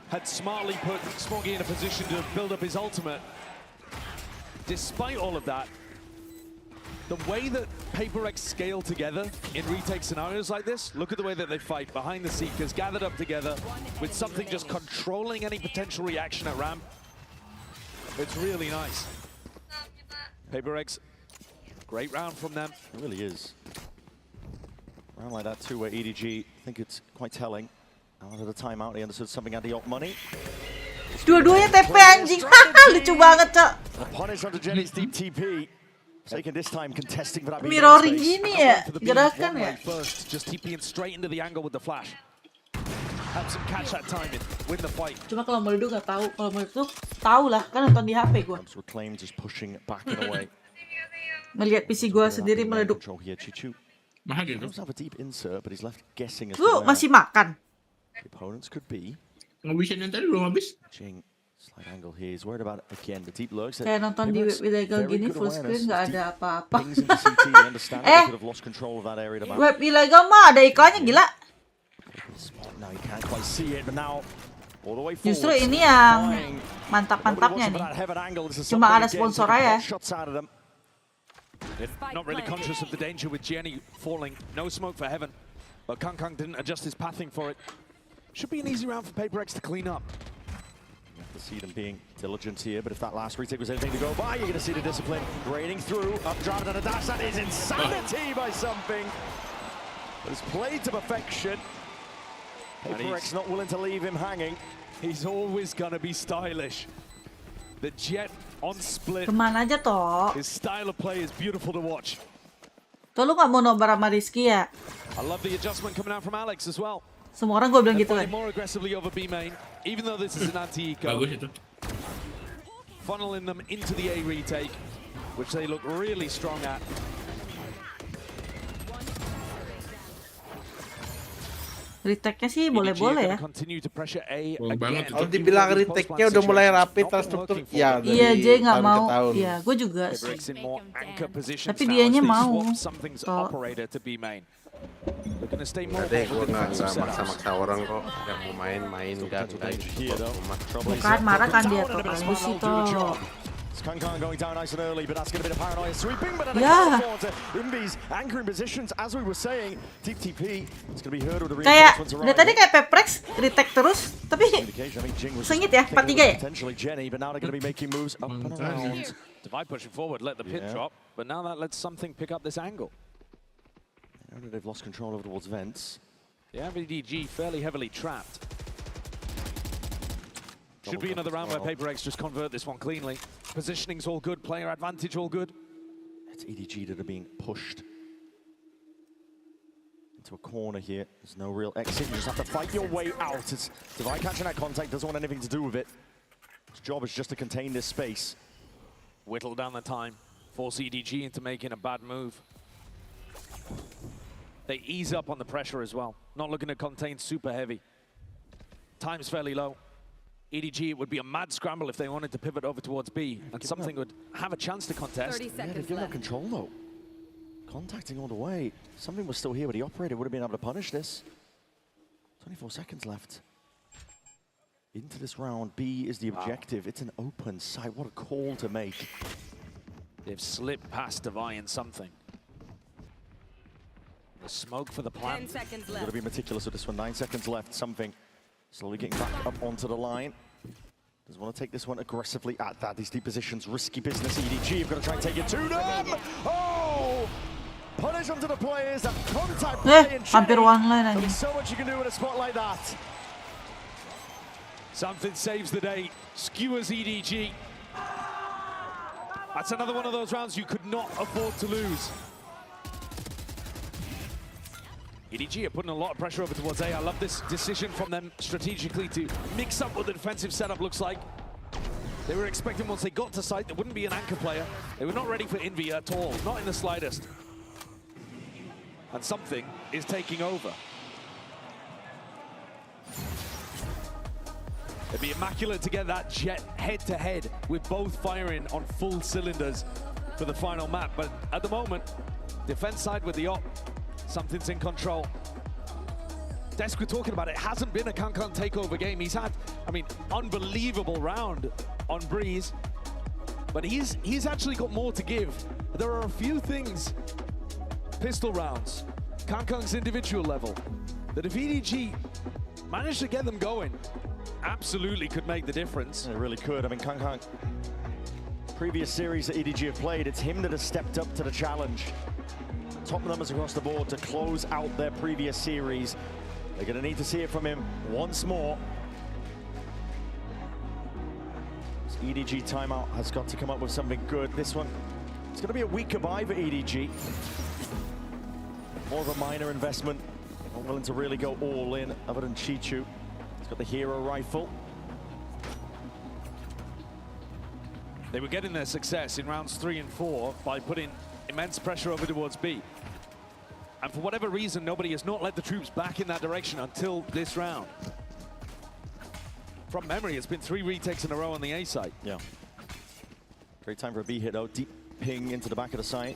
had smartly put Smoggy in a position to build up his ultimate, despite all of that, the way that PRX scale together in retake scenarios like this, look at the way that they fight behind the Seekers, gathered up together with something just controlling any potential reaction at ramp. It's really nice. PRX, great round from them. It really is. Round like that too, where EDG, I think it's quite telling. Out of the timeout, he understood something at the op money. Dua-duanya TP anjing. Lucu banget, Cok. A punish onto Jenny's deep TP. Taken this time, contesting for that. Mirroring gini ya, gerakan ya. First, just TPing straight into the angle with the flash. Helps him catch that timing, win the fight. Cuma kalau Meledu nggak tahu, kalau Meledu tahu lah, kan nonton di HP gua. Reclaim just pushing back and away. Melihat PC gua sendiri meleduk. Mahal gitu. Does have a deep insert, but he's left guessing as Lu masih makan. The opponents could be. Ngabisin yang tadi belum habis. Jing, slight angle here. He's worried about again the deep lurks. Kayak nonton di web ilegal gini full screen nggak ada apa-apa. Web ilegal mah ada iklannya gila. Justru ini yang mantap-mantapnya nih. Cuma ada sponsor aja. Not really conscious of the danger with Jenny falling. No smoke for Heaven. But Kang didn't adjust his pathing for it. Should be an easy round for PRX to clean up. You have to see them being diligent here, but if that last retake was anything to go by, you're going to see the discipline draining through. Updraft and a dash. That is insanity by something. But it's played to perfection. PRX not willing to leave him hanging. He's always going to be stylish. The Jet on split. Kemana aja toh? His style of play is beautiful to watch. Tuh lu nggak mau nobar sama Rizky ya? I love the adjustment coming out from Alex as well. Semua orang gue bilang They're gitu kan. fighting more aggressively over B main, even though this is an anti-eco. Bagus itu. Funneling them into the A retake, which they look really strong at. Retake-nya sih boleh-boleh ya. Kalau dibilang retake-nya udah mulai rapi terstruktur, ya Iya, J nggak mau. Iya, gue juga sih. Tapi dianya mau. Nggak deh, gue nggak maksa-maksa orang kok. Yang mau main enggak gitu. Bukan, marah kan dia tuh. Bagus sih tuh. KhanKhan going down nice and early, but that's going to be the paranoia sweeping. But Yeah. Invi's anchoring positions, as we were saying, deep TP. It's going to be heard with the Kayak reinforcements dari tadi kayak PRX retake terus, tapi sengit ya, 4-3 ya. Potentially Jenny, but now they're going to be making moves up and around. Divide pushing forward, let the pit drop, but now that lets something pick up this angle. They've lost control over towards vents. The MVDG fairly heavily trapped. Should be another round where PRX just convert this one cleanly. Positioning's all good, player advantage all good. It's EDG that are being pushed into a corner here. There's no real exit. You just have to fight your way out. It's Divide catching that contact, doesn't want anything to do with it. His job is just to contain this space. Whittle down the time, force EDG into making a bad move. They ease up on the pressure as well. Not looking to contain super heavy. Time's fairly low. EDG, it would be a mad scramble if they wanted to pivot over towards B, and something would have a chance to contest. 30 seconds they've given up control though. Contacting all the way. Something was still here, but the operator would have been able to punish this. 24 seconds left. Into this round, B is the objective. It's an open site. What a call to make. They've slipped past Divine something. The smoke for the plant. 10 seconds Got left. to be meticulous with this one. 9 seconds left. Something. Slowly getting back up onto the line. Doesn't want to take this one aggressively at that. These deep positions, risky business. EDG, you've got to try and take it to them. Oh! Punish onto the players. That contact play and hampir one line aja. There's so much you can do in a spot like that. Something saves the day. Skewers EDG. That's another one of those rounds you could not afford to lose. EDG are putting a lot of pressure over towards A. I love this decision from them strategically to mix up what the defensive setup looks like. They were expecting once they got to site, there wouldn't be an anchor player. They were not ready for Envy at all, not in the slightest. And something is taking over. It'd be immaculate to get that jet head-to-head with both firing on full cylinders for the final map. But at the moment, defense side with the op, something's in control. Desk, we're talking about it, hasn't been a KhanKhan takeover game. He's had, I mean, unbelievable round on Breeze, but he's actually got more to give. There are a few things, pistol rounds, KhanKhan's individual level, that if EDG managed to get them going, absolutely could make the difference. It really could. I mean, KhanKhan, previous series that EDG have played, it's him that has stepped up to the challenge. Top numbers across the board to close out their previous series. They're going to need to see it from him once more. This EDG timeout has got to come up with something good. This one, it's going to be a weaker buy for EDG. More of a minor investment. Not willing to really go all in, other than Chichu. He's got the hero rifle. They were getting their success in rounds 3 and 4 by putting immense pressure over towards B. And for whatever reason, nobody has not led the troops back in that direction until this round. From memory, it's been 3 retakes in a row on the A site. Yeah. Great time for a B hit though. Deep ping into the back of the site.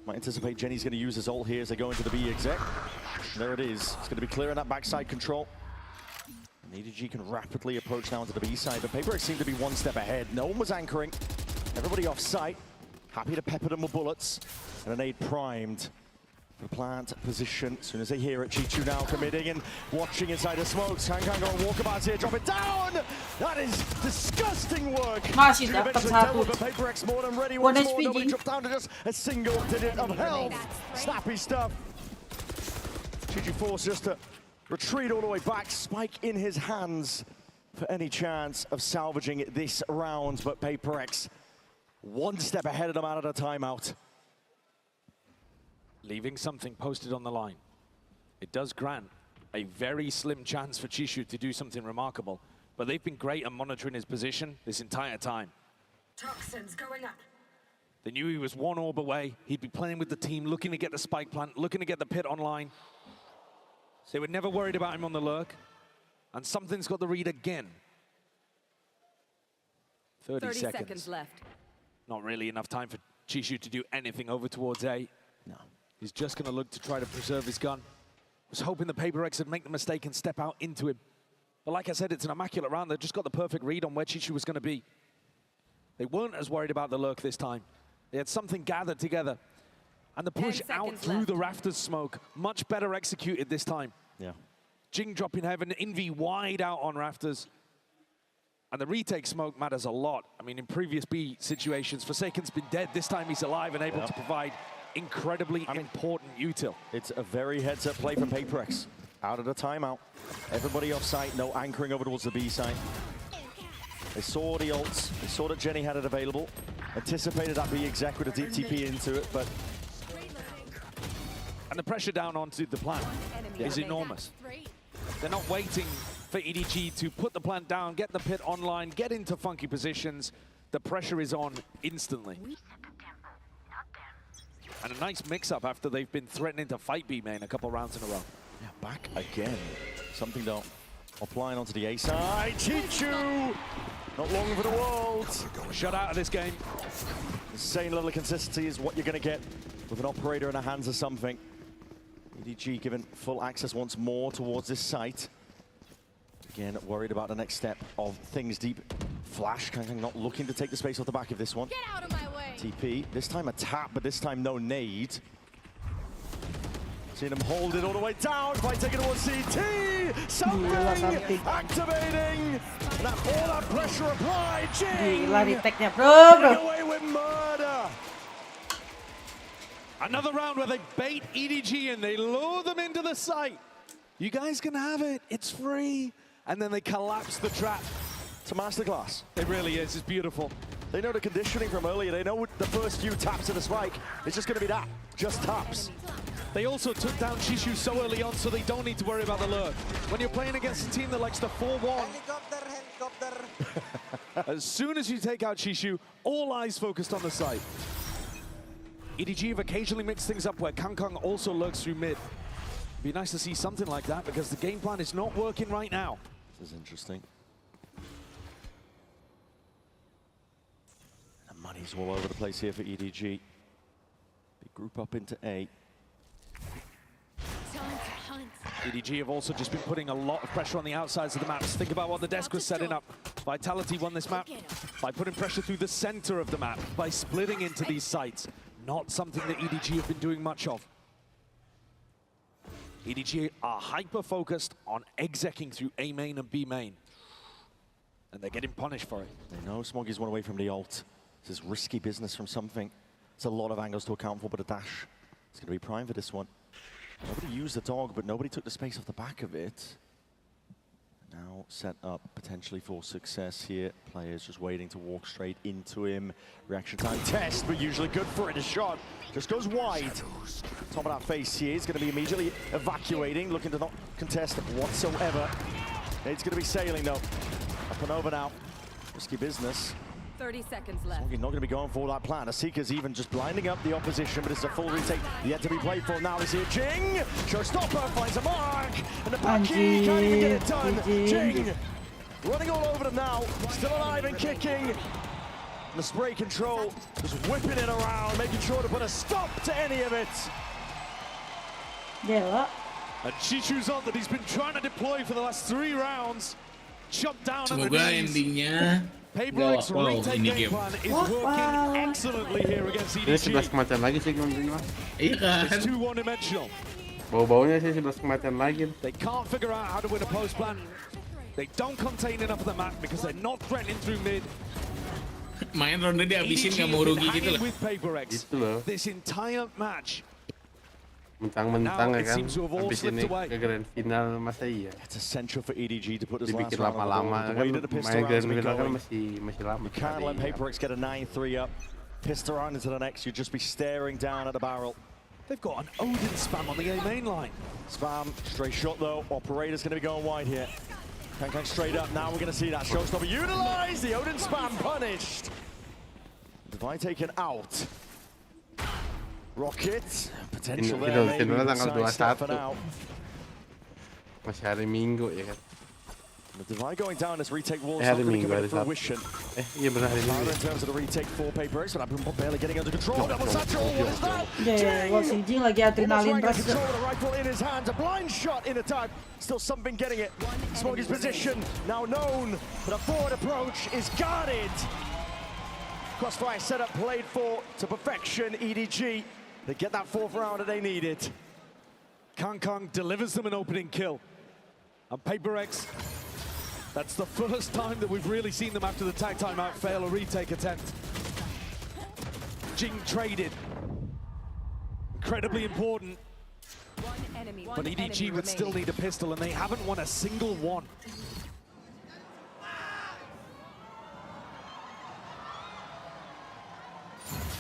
Might anticipate Jenny's going to use his ult here as they go into the B exec. There it is. It's going to be clearing that backside control. And EDG can rapidly approach now into the B side, but PRX seem to be one step ahead. No one was anchoring. Everybody off site. Happy to pepper them with bullets. And a nade primed. The plant position, as soon as they hear it, Chichu now committing and watching inside the smokes. KhanKhan going walkabouts here, drop it down! That is disgusting work! Masih dapat satu. PRX more than ready One once more. HP. Nobody dropped down to just a single digit of health. Snappy stuff. Chichu forced just to retreat all the way back, spike in his hands for any chance of salvaging this round, but PRX one step ahead of them out of the timeout. Leaving something posted on the line. It does grant a very slim chance for THANKYOU to do something remarkable. But they've been great at monitoring his position this entire time. Toxins going up. They knew he was one orb away. He'd be playing with the team, looking to get the spike plant, looking to get the pit online. So they were never worried about him on the lurk. And something's got the read again. 30 seconds left. Not really enough time for THANKYOU to do anything over towards A. No. He's just going to look to try to preserve his gun. Was hoping the PRX would make the mistake and step out into him. But like I said, it's an immaculate round. They just got the perfect read on where THANKYOU was going to be. They weren't as worried about the lurk this time. They had something gathered together. And the push out through the rafters smoke, much better executed this time. Yeah. Jing dropping heaven, Envy wide out on rafters. And the retake smoke matters a lot. I mean, in previous B situations, Forsaken's been dead. This time he's alive and able to provide incredibly important util. It's a very heads-up play from PRX. Out of the timeout. Everybody off site, no anchoring over towards the B side. They saw the ults, they saw that Jenny had it available, anticipated that B exec with a deep TP into it, but... And the pressure down onto the plant is enormous. They're not waiting for EDG to put the plant down, get the pit online, get into funky positions. The pressure is on instantly. And a nice mix-up after they've been threatening to fight B main a couple rounds in a row. Yeah, back again. Something though, applying onto the A side. THANKYOU! Not long for the world. Shut out of this game. The same level of consistency is what you're going to get with an operator in the hands of something. EDG given full access once more towards this site. Again, worried about the next step of things deep. Flash, Kang not looking to take the space off the back of this one. Get out of my way. TP, this time a tap, but this time no nade. Seeing him hold it all the way down by taking it towards CT. Something activating. And that, all that pressure applied. Jing. Gila retake-nya, bro. Getting away with murder. Another round where they bait EDG and they lure them into the site. You guys can have it. It's free. And then they collapse the trap. It's a masterclass. It really is. It's beautiful. They know the conditioning from earlier. They know the first few taps of the spike. It's just going to be that. Just taps. They also took down THANKYOU so early on, so they don't need to worry about the lurk. When you're playing against a team that likes to 4-1, as soon as you take out THANKYOU, all eyes focused on the site. EDG have occasionally mixed things up where Kang also lurks through mid. It'd be nice to see something like that because the game plan is not working right now. This is interesting. The money's all over the place here for EDG. They group up into A. EDG have also just been putting a lot of pressure on the outsides of the maps. Think about what the desk was setting up. Vitality won this map by putting pressure through the center of the map, by splitting into these sites. Not something that EDG have been doing much of. EDG are hyper-focused on execing through A main and B main. And they're getting punished for it. They know Smoggy's one away from the ult. This is risky business from something. It's a lot of angles to account for, but a dash. It's going to be prime for this one. Nobody used the dog, but nobody took the space off the back of it. Now set up potentially for success here. Players just waiting to walk straight into him. Reaction time test, but usually good for it. A shot just goes wide. Top of that face here. He's going to be immediately evacuating, looking to not contest whatsoever. It's going to be sailing though. Up and over now. Risky business. 30 seconds left. Smoggy not going to be going for that plan. Asika's even just blinding up the opposition, but it's a full retake yet to be played for. Now is here Jing. Showstopper finds a mark. And the back key can't even get it done. Jing running all over them now. Still alive and kicking. And the spray control just whipping it around, making sure to put a stop to any of it. Gila. And THANKYOU's on that he's been trying to deploy for the last 3 rounds. Chopped down at the Semoga knees. endingnya PRX wow, retake ini game game. plan is working excellently here against Ini 11 EDG. kematian lagi sih ngomongnya. Iya kan? It's too one-dimensional. Bau-baunya sih 11 kematian lagi. They can't figure out how to win a post plan. They don't contain enough of the map because they're not threatening through mid. Main ronde dihabisin nggak mau rugi gitu loh. With PRX. Gitu loh. This entire match. Mentang-mentang ya kan, habis ini ke grand final masa iya. It's essential for EDG to put this last Dibikin round lama-lama on the board. The kan, way that the pistol main rounds grand have been final kan going. masih lama. You can't let PRX get a 9-3 up. Pistol round into the next, you'd just be staring down at the barrel. They've got an Odin spam on the A main line. Spam, straight shot though. Operator's going to be going wide here. ThankYOU straight up. Now we're going to see that showstopper utilized. The Odin spam punished. Divide taken out. Rocket, potential there. Maybe sidestep for now. Masih hari Minggu ya kan. The Divide going down as retake walls not going to come into fruition. Iya benar hari Minggu. In terms of the retake for PRX, but I'm barely getting under control. Double satchel, what is that? Wah, si Jing lagi adrenalin rush. Control the rifle in his hands, a blind shot in attack. Still something getting it. Smokey's position now known, but a forward approach is guarded. Crossfire setup played for to perfection. EDG, they get that fourth round that they needed. ThankYOU delivers them an opening kill. And PRX, that's the first time that we've really seen them after the tag timeout fail a retake attempt. Jing traded. Incredibly important. But EDG would still need a pistol, and they haven't won a single one.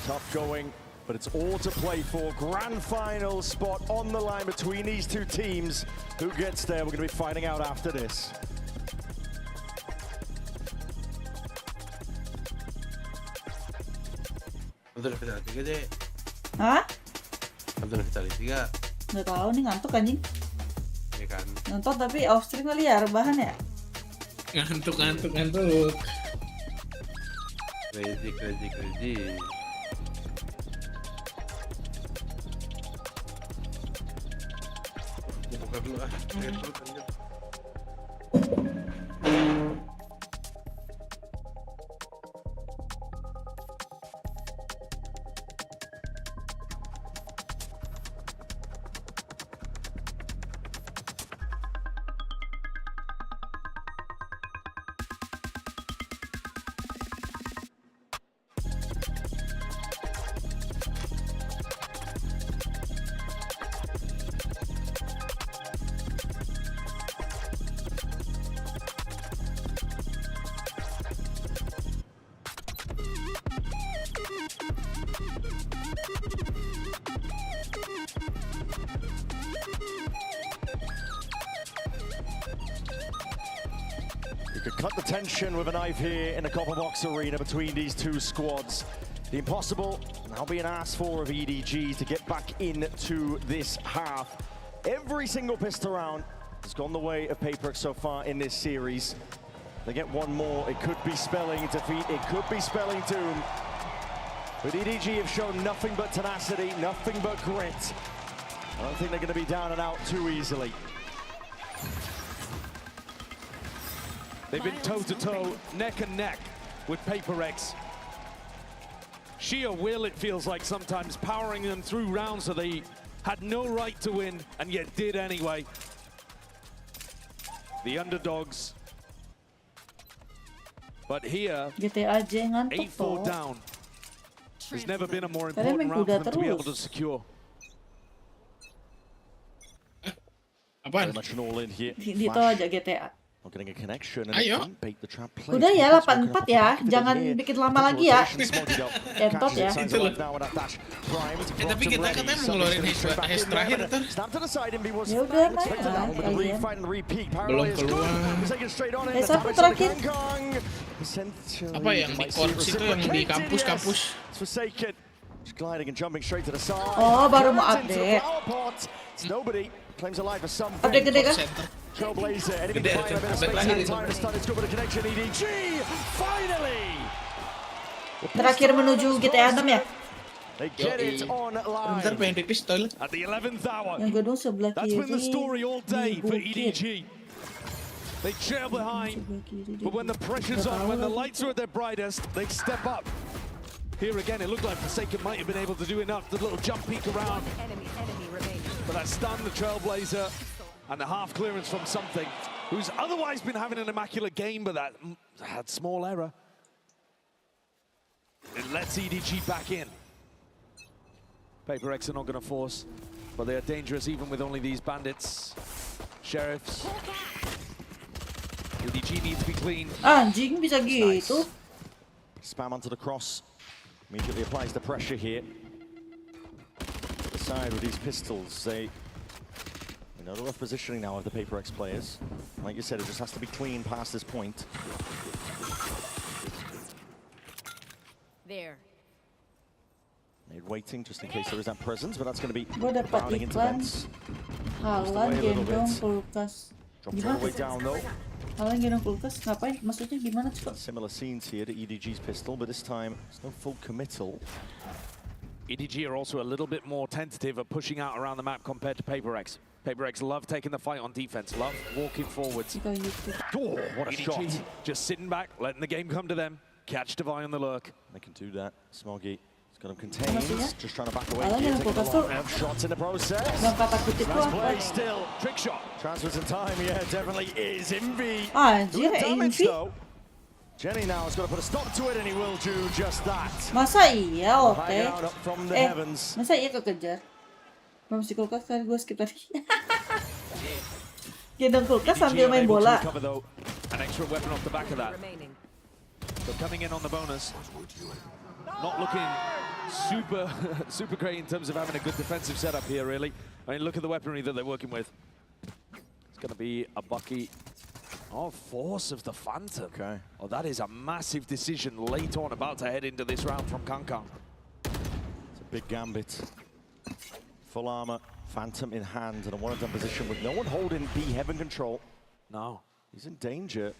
Tough going, but it's all to play for. Grand final spot on the line between these two teams. Who gets there? We're going to be finding out after this. Nonton Vitality 3 deh. Hah? Nonton Vitality 3. Nggak tahu nih, ngantuk anjing. Ya kan. Nonton tapi off stream kali ya, rebahan ya. Ngantuk. Crazy. Buka dulu ah. You could cut the tension with a knife here in the Copper Box Arena between these two squads. The impossible now being asked for of EDG to get back into this half. Every single pistol round has gone the way of PRX so far in this series. They get one more, it could be spelling defeat, it could be spelling doom. But EDG have shown nothing but tenacity, nothing but grit. I don't think they're going to be down and out too easily. They've been toe-to-toe, neck and neck with PRX. Sheer will, it feels like sometimes, powering them through rounds that they had no right to win and yet did anyway. The underdogs. But here, GTA aja ngantuk 8-4 down. There's never been a more important round for them to be able to secure. Very much an all-in here. Gitu aja GTA. Not getting a connection and bait the trap play. Udah ya 8-4 ya, jangan bikin lama lagi ya. Kentot ya. Tapi kita katanya mau ngeluarin hash terakhir ntar. Ya udah Belum keluar. Satu terakhir. Apa yang di korps itu yang di kampus-kampus? Oh, baru mau update. Update gede kah? Trailblazer, anything to find a bit of space and time to start. It's good with a connection. EDG, finally! Terakhir menuju GTA 6 ya? They get it on live. Bentar pengen pipis toilet. At the 11th hour. Yang gedung sebelah kiri. That's been the story all day for EDG. They trail behind, but when the pressure's on, when the lights are at their brightest, they step up. Here again, it looked like Forsaken might have been able to do enough. The little jump peek around. But that stunned the Trailblazer. And the half clearance from something who's otherwise been having an immaculate game, but that had small error. It lets EDG back in. PRX are not going to force, but they are dangerous even with only these bandits. Sheriffs. EDG needs to be clean. Anjing bisa gitu. Spam onto the cross. Immediately applies the pressure here. side with these pistols. They know the rough positioning now of the PaperX players. Like you said, it just has to be clean past this point. There. They're waiting just in case there is that presence, but that's going to be Gue dapat crowding into iklan. vents. Halan gendong kulkas. Dropped all the way down though. Halan gendong kulkas. Ngapain? Maksudnya gimana coba? Similar scenes here to EDG's pistol, but this time it's no full committal. EDG are also a little bit more tentative at pushing out around the map compared to PaperX. PaperX love taking the fight on defense, love walking forwards. Oh, what a shot. Just sitting back, letting the game come to them. Catch Devi on the lurk. They can do that. Smoggy has got him contained. Just trying to back away. Halan gendong kulkas tuh. Shots in the process. Yang kata kutip tuh Nice apa? play still. Trick shot. Transfers in time. Yeah, definitely is Envy. Anjir, Damage Envy. though. Jenny now has got to put a stop to it, and he will do just that. Masa iya oke? From the heavens. Masa iya kekejar? Belum si kulkas kan gue skip tadi. Gendong kulkas sambil main bola. An extra weapon off the back of that. But coming in on the bonus, not looking super great in terms of having a good defensive setup here, really. I mean, look at the weaponry that they're working with. It's going to be a Bucky. Oh, force of the Phantom. Okay. Oh, that is a massive decision late on, about to head into this round from Kankang. It's a big gambit. Full armor, Phantom in hand, in a one-and-done position with no one holding B Heaven control. No. He's in danger.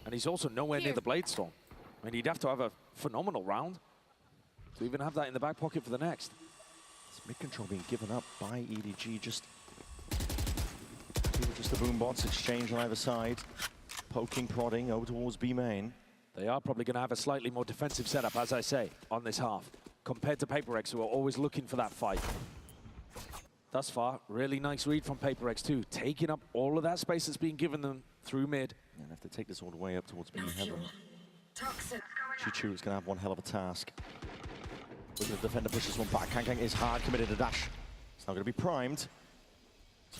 And he's also nowhere near the Blade Storm. I mean, he'd have to have a phenomenal round to even have that in the back pocket for the next. It's mid-control being given up by EDG. Just the boom bots exchange on either side. Poking, prodding over towards B main. They are probably going to have a slightly more defensive setup, as I say, on this half, compared to PaperX, who are always looking for that fight. Thus far, really nice read from PaperX too, taking up all of that space that's being given them through mid. And have to take this all the way up towards B Heaven. Chichu is going to have one hell of a task. Looking at the defender, pushes one back. Kankang is hard committed to dash. It's now going to be primed.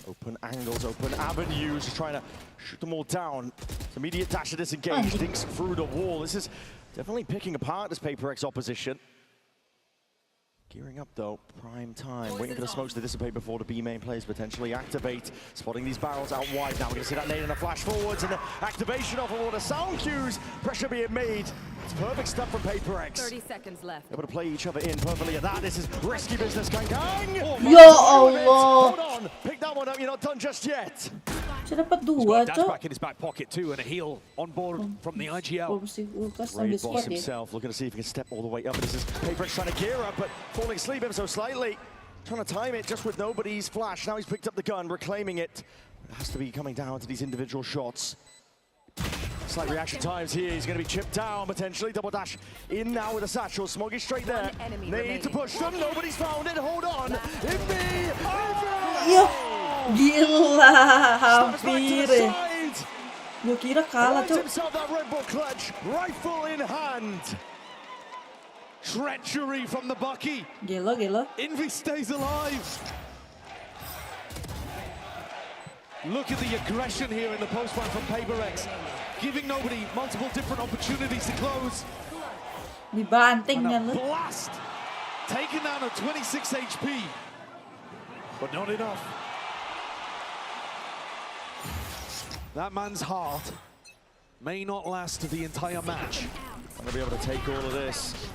Open angles, open avenues, just trying to shoot them all down. It's immediate dash to disengage, dinks through the wall. This is definitely picking apart this PaperX opposition. Gearing up though, prime time, waiting for the smokes to dissipate before the B main players potentially activate. Spotting these barrels out wide now, we're going to see that nade and a flash forwards and the activation off of all the sound cues. Pressure being made. It's perfect stuff from PaperX. 30 seconds left. Able to play each other in perfectly at that. This is risky business, Kankang. Ya Allah. Hold on, pick that one up, you're not done just yet. Saya dapat dua, Dash Cok. back in his back pocket too, and a heal on board from the IGL. Raid boss himself looking to see if he can step all the way up. This is PaperX trying to gear up, but falling asleep ever so slightly. Trying to time it just with nobody's flash. Now he's picked up the gun, reclaiming it. It has to be coming down to these individual shots. Slight reaction times here. He's going to be chipped down potentially. Double dash in now with a satchel. Smoggy straight there. Need to push them. Nobody's found it. Hold on. Envy! Iya, gila, hampir. Gue kira kalah, Cok. Himself that Red Bull clutch, rifle in hand. Treachery from the Bucky. Gila. Envy stays alive. Look at the aggression here in the post-fight from PaperX. Giving nobody multiple different opportunities to close. Dibanting kan lu. Blast! Taken down at 26 HP. But not enough. That man's heart may not last the entire match. I'm going to be able to take all of this.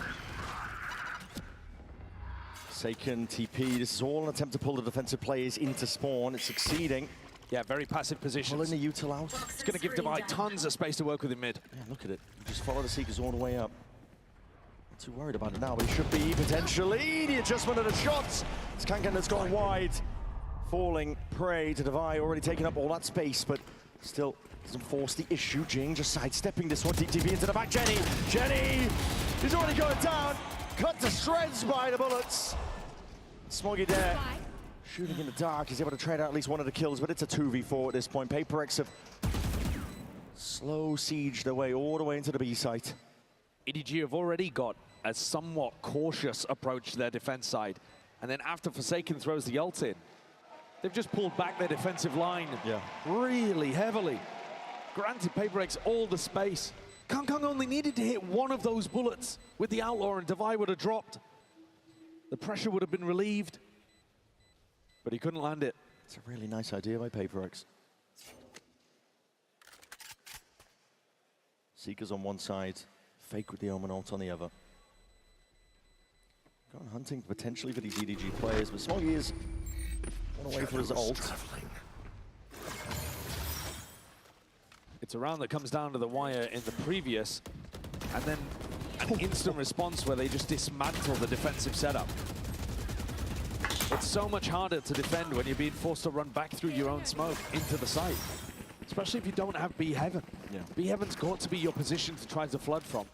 Seiken, TP, this is all an attempt to pull the defensive players into spawn. It's succeeding. Yeah, very passive positions. Pulling the util out. It's going to give Devi tons of space to work with in mid. Yeah, look at it. Just follow the Seekers all the way up. Not too worried about it now, but he should be potentially. The adjustment of the shots. It's Kankan that's gone wide. Falling prey to Devi, already taking up all that space, but still doesn't force the issue. Jing just sidestepping this one. DTP into the back. Jenny! He's already going down. Cut to shreds by the bullets. Smoggy there. Shooting in the dark, he's able to trade out at least one of the kills, but it's a 2v4 at this point. PaperX have slow sieged their way all the way into the B site. EDG have already got a somewhat cautious approach to their defense side. And then after Forsaken throws the ult in, they've just pulled back their defensive line really heavily. Granted PaperX all the space. Kankang only needed to hit one of those bullets with the Outlaw and Devi would have dropped. The pressure would have been relieved. but he couldn't land it. It's a really nice idea by PRX. Seekers on one side, Fake with the Omen ult on the other. Going hunting potentially for these EDG players, but Smoggy is on the way for his ult. It's a round that comes down to the wire in the previous, and then an instant response where they just dismantle the defensive setup. It's so much harder to defend when you're being forced to run back through your own smoke into the site, especially if you don't have B Heaven. Yeah. B Heaven's got to be your position to try to flood from.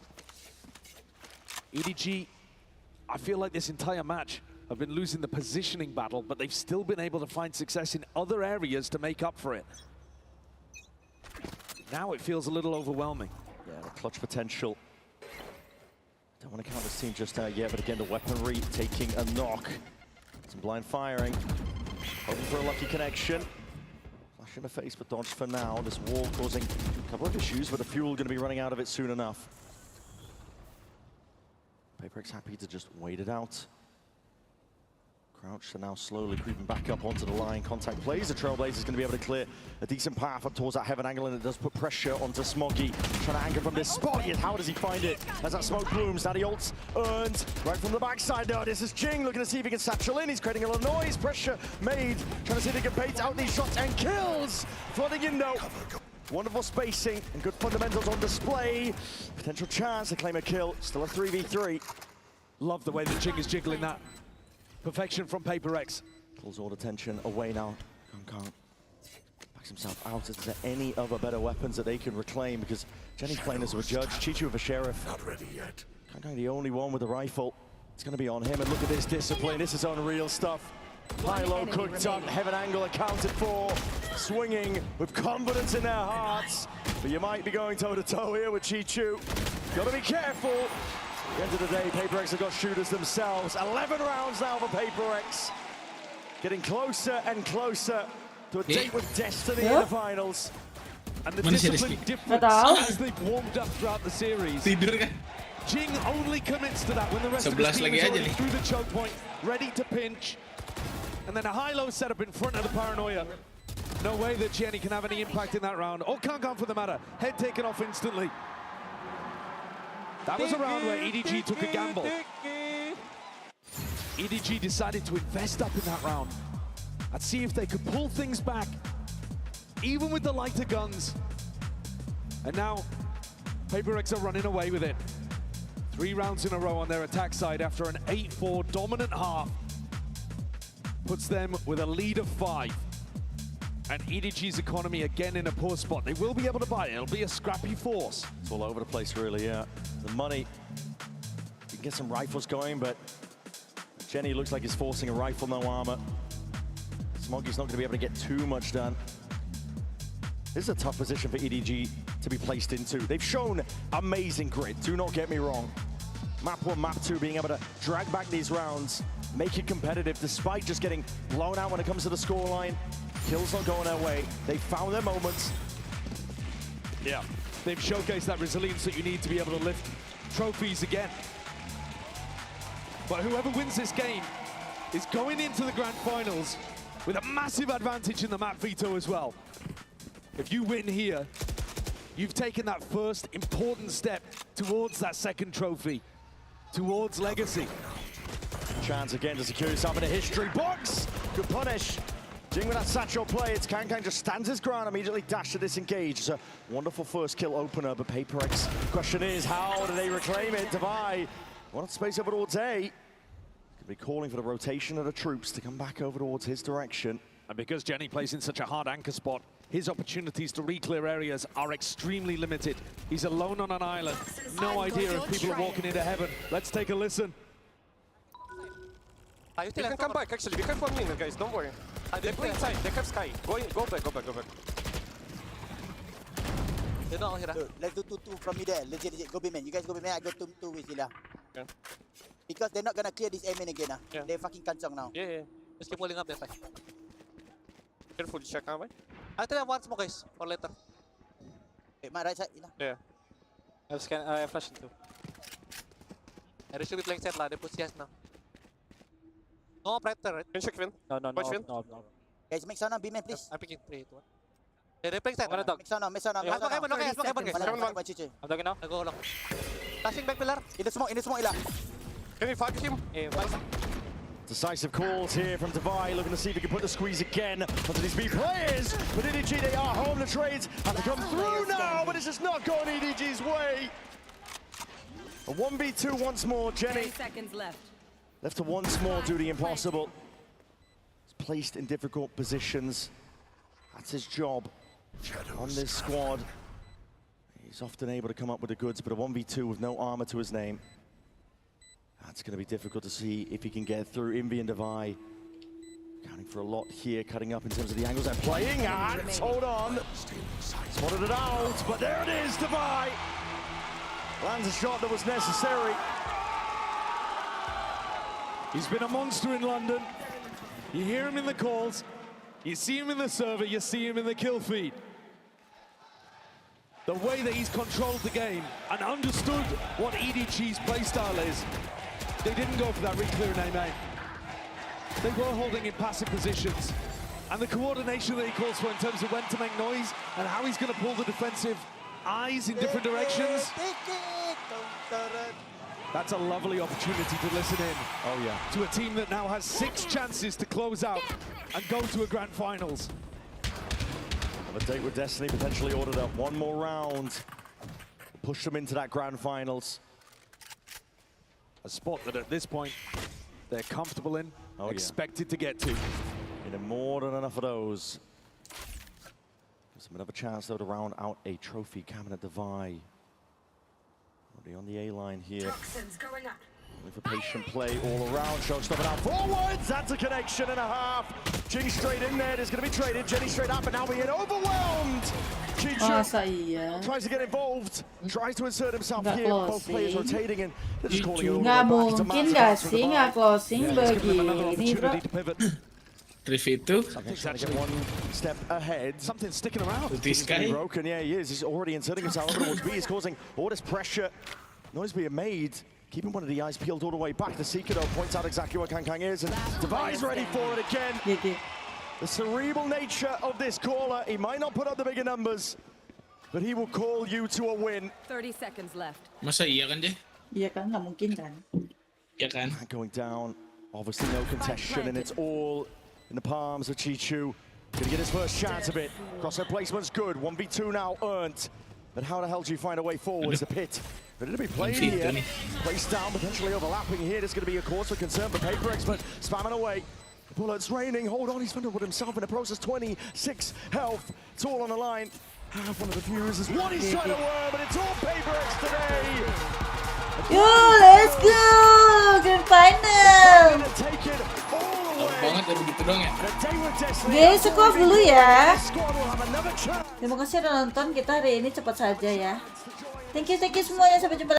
EDG, I feel like this entire match have been losing the positioning battle, but they've still been able to find success in other areas to make up for it. Now it feels a little overwhelming. Yeah, the clutch potential. Don't want to count this team just out yet, but again, the weaponry taking a knock. Some blind firing. Hoping for a lucky connection. Flash in the face, but dodged for now. This wall causing a couple of issues, but the fuel going to be running out of it soon enough. PRX happy to just wait it out. Crouch are now slowly creeping back up onto the line. Contact plays. The Trailblazer is going to be able to clear a decent path up towards that Heaven angle, and it does put pressure onto Smoggy. Trying to anchor from this spot, yet how does he find it? As that smoke blooms, now the ult's earned right from the backside. Now this is Jing looking to see if he can satchel in. He's creating a lot of noise. Pressure made. Trying to see if he can bait out these shots and kills. Flooding in though. Wonderful spacing and good fundamentals on display. Potential chance to claim a kill. Still a 3v3. Love the way that Jing is jiggling that. Perfection from PRX. Pulls all the tension away now. Can't backs himself out. Is there any other better weapons that they can reclaim? Because Jenny's playing as a judge, Chichu with a sheriff. Not ready yet. Kankai the only one with a rifle. It's going to be on him. And look at this discipline. This is unreal stuff. High-low cooked up. Heaven angle accounted for. Swinging with confidence in their hearts. But you might be going toe-to-toe here with Chichu. Got to be careful. At the end of the day, PRX have got shooters themselves. 11 rounds now for PRX. Getting closer and closer to a date with destiny in the finals. And the discipline difference as they've warmed up throughout the series. Jing only commits to that when the rest of his team is already through the choke point, ready to pinch. And then a high-low setup in front of the Paranoia. No way that Jenny can have any impact in that round. Or Kankan for the matter. Head taken off instantly. That was a round where EDG took a gamble. EDG decided to invest up in that round and see if they could pull things back, even with the lighter guns. And now, PRX are running away with it. 3 rounds in a row on their attack side after an 8-4 dominant half. Puts them with a lead of 5. And EDG's economy again in a poor spot. They will be able to buy it. It'll be a scrappy force. It's all over the place, really, yeah. The money, you can get some rifles going, but Jenny looks like he's forcing a rifle, no armor. Smoggy's not going to be able to get too much done. This is a tough position for EDG to be placed into. They've shown amazing grit, do not get me wrong. Map 1, Map 2 being able to drag back these rounds, make it competitive despite just getting blown out when it comes to the scoreline. Kills not going their way. They found their moments. Yeah, they've showcased that resilience that you need to be able to lift trophies again. But whoever wins this game is going into the grand finals with a massive advantage in the map veto as well. If you win here, you've taken that first important step towards that second trophy, towards legacy. Chance again to secure himself in a history box. Good punish. Jing with that satchel play, it's Kankan just stands his ground, immediately dash to disengage. It's a wonderful first kill opener, but PRX, question is, how do they reclaim it? Devi, want to space over towards A. Could be calling for the rotation of the troops to come back over towards his direction. And because Jenny plays in such a hard anchor spot, his opportunities to re-clear areas are extremely limited. He's alone on an island. No idea if people are walking into heaven. Let's take a listen. You can come back, actually. We can form in, guys, don't worry. They play inside, they have Sky. Go back. They're not here. Let's do 2-2 from me there. Legit. Go B-man. You guys go B-man, I go 2 with Zilla. Okay. Because they're not gonna clear this A-man again. Yeah. They're fucking kancong now. Yeah. Just keep holding up that time. Careful, check out, I tell you once more, guys, or later. Wait, my right side, Yeah. I have flashing too. They should be playing set, they put CS now. No pressure, right? Can check Vin. No. Guys, make sound on B-man, please. I'm picking 3, 2, 1. They're playing side. Make sound on. I'm dogging now. I go long. Flashing back pillar. In the smoke, Ila. Can we fight him? Decisive calls here from Divide, looking to see if he can put the squeeze again onto these B players. But EDG, they are home. The trades have to come through now, but it's just not going EDG's way. A 1v2 once more, Jenny. 10 seconds left. Left to once more do the impossible. He's placed in difficult positions. That's his job on this squad. He's often able to come up with the goods, but a 1v2 with no armor to his name. That's going to be difficult to see if he can get through. Envy and Devi counting for a lot here, cutting up in terms of the angles they're playing. And hold on. Spotted it out, but there it is, Devi. Lands a shot that was necessary. He's been a monster in London. You hear him in the calls, you see him in the server, you see him in the kill feed. The way that he's controlled the game and understood what EDG's playstyle is. They didn't go for that re-clear and aim. They were holding in passive positions. And the coordination that he calls for in terms of when to make noise and how he's going to pull the defensive eyes in different directions. That's a lovely opportunity to listen in. Oh yeah. To a team that now has 6 chances to close out and go to a grand finals. A date with Destiny potentially ordered up. One more round. Push them into that grand finals. A spot that at this point they're comfortable in, expected to get to. In more than enough of those. Gives them another chance though to round out a trophy cabinet Devi. Already on the A line here. Toxins going up. Looking for patient play all around. Showstopper out forwards. That's a connection and a half. Jing straight in there. There's going to be traded. Jenny straight up, and now we get overwhelmed. Masa iya? Tries to get involved. Tries to insert himself here. Both players rotating and they're just calling it all. Nggak mungkin nggak sih nggak closing begini, bro. 3v2. Trying to get one step ahead. Something sticking around. This guy. Broken. Yeah, he is. He's already inserting himself towards B. He's causing all this pressure. Noise being made. Keeping one of the eyes peeled all the way back. The Seeker though points out exactly what Kang is, and Devi's ready for it again. The cerebral nature of this caller. He might not put up the bigger numbers, but he will call you to a win. 30 seconds left. Masa iya kan, Jay? Iya kan, nggak mungkin kan? Iya kan? Going down. Obviously no contestation, and it's all in the palms of Chichu. Gonna get his first chance of it. Crosshair placement's good. 1v2 now earned. But how the hell do you find a way forwards? The pit ready to be played here. Placed down, potentially overlapping here. There's going to be a cause for concern for PRX, but spamming away. Bullets raining. Hold on, he's funded with himself in the process. 26 health. It's all on the line. One of the viewers is what he's trying to worm, but it's all PRX today. Yo, let's go! Grand final! Take it all away. Banget ya begitu dong ya. Guys, cukup off dulu ya. Terima kasih udah nonton. Kita hari ini cepat saja ya. Thank you semuanya. Sampai jumpa.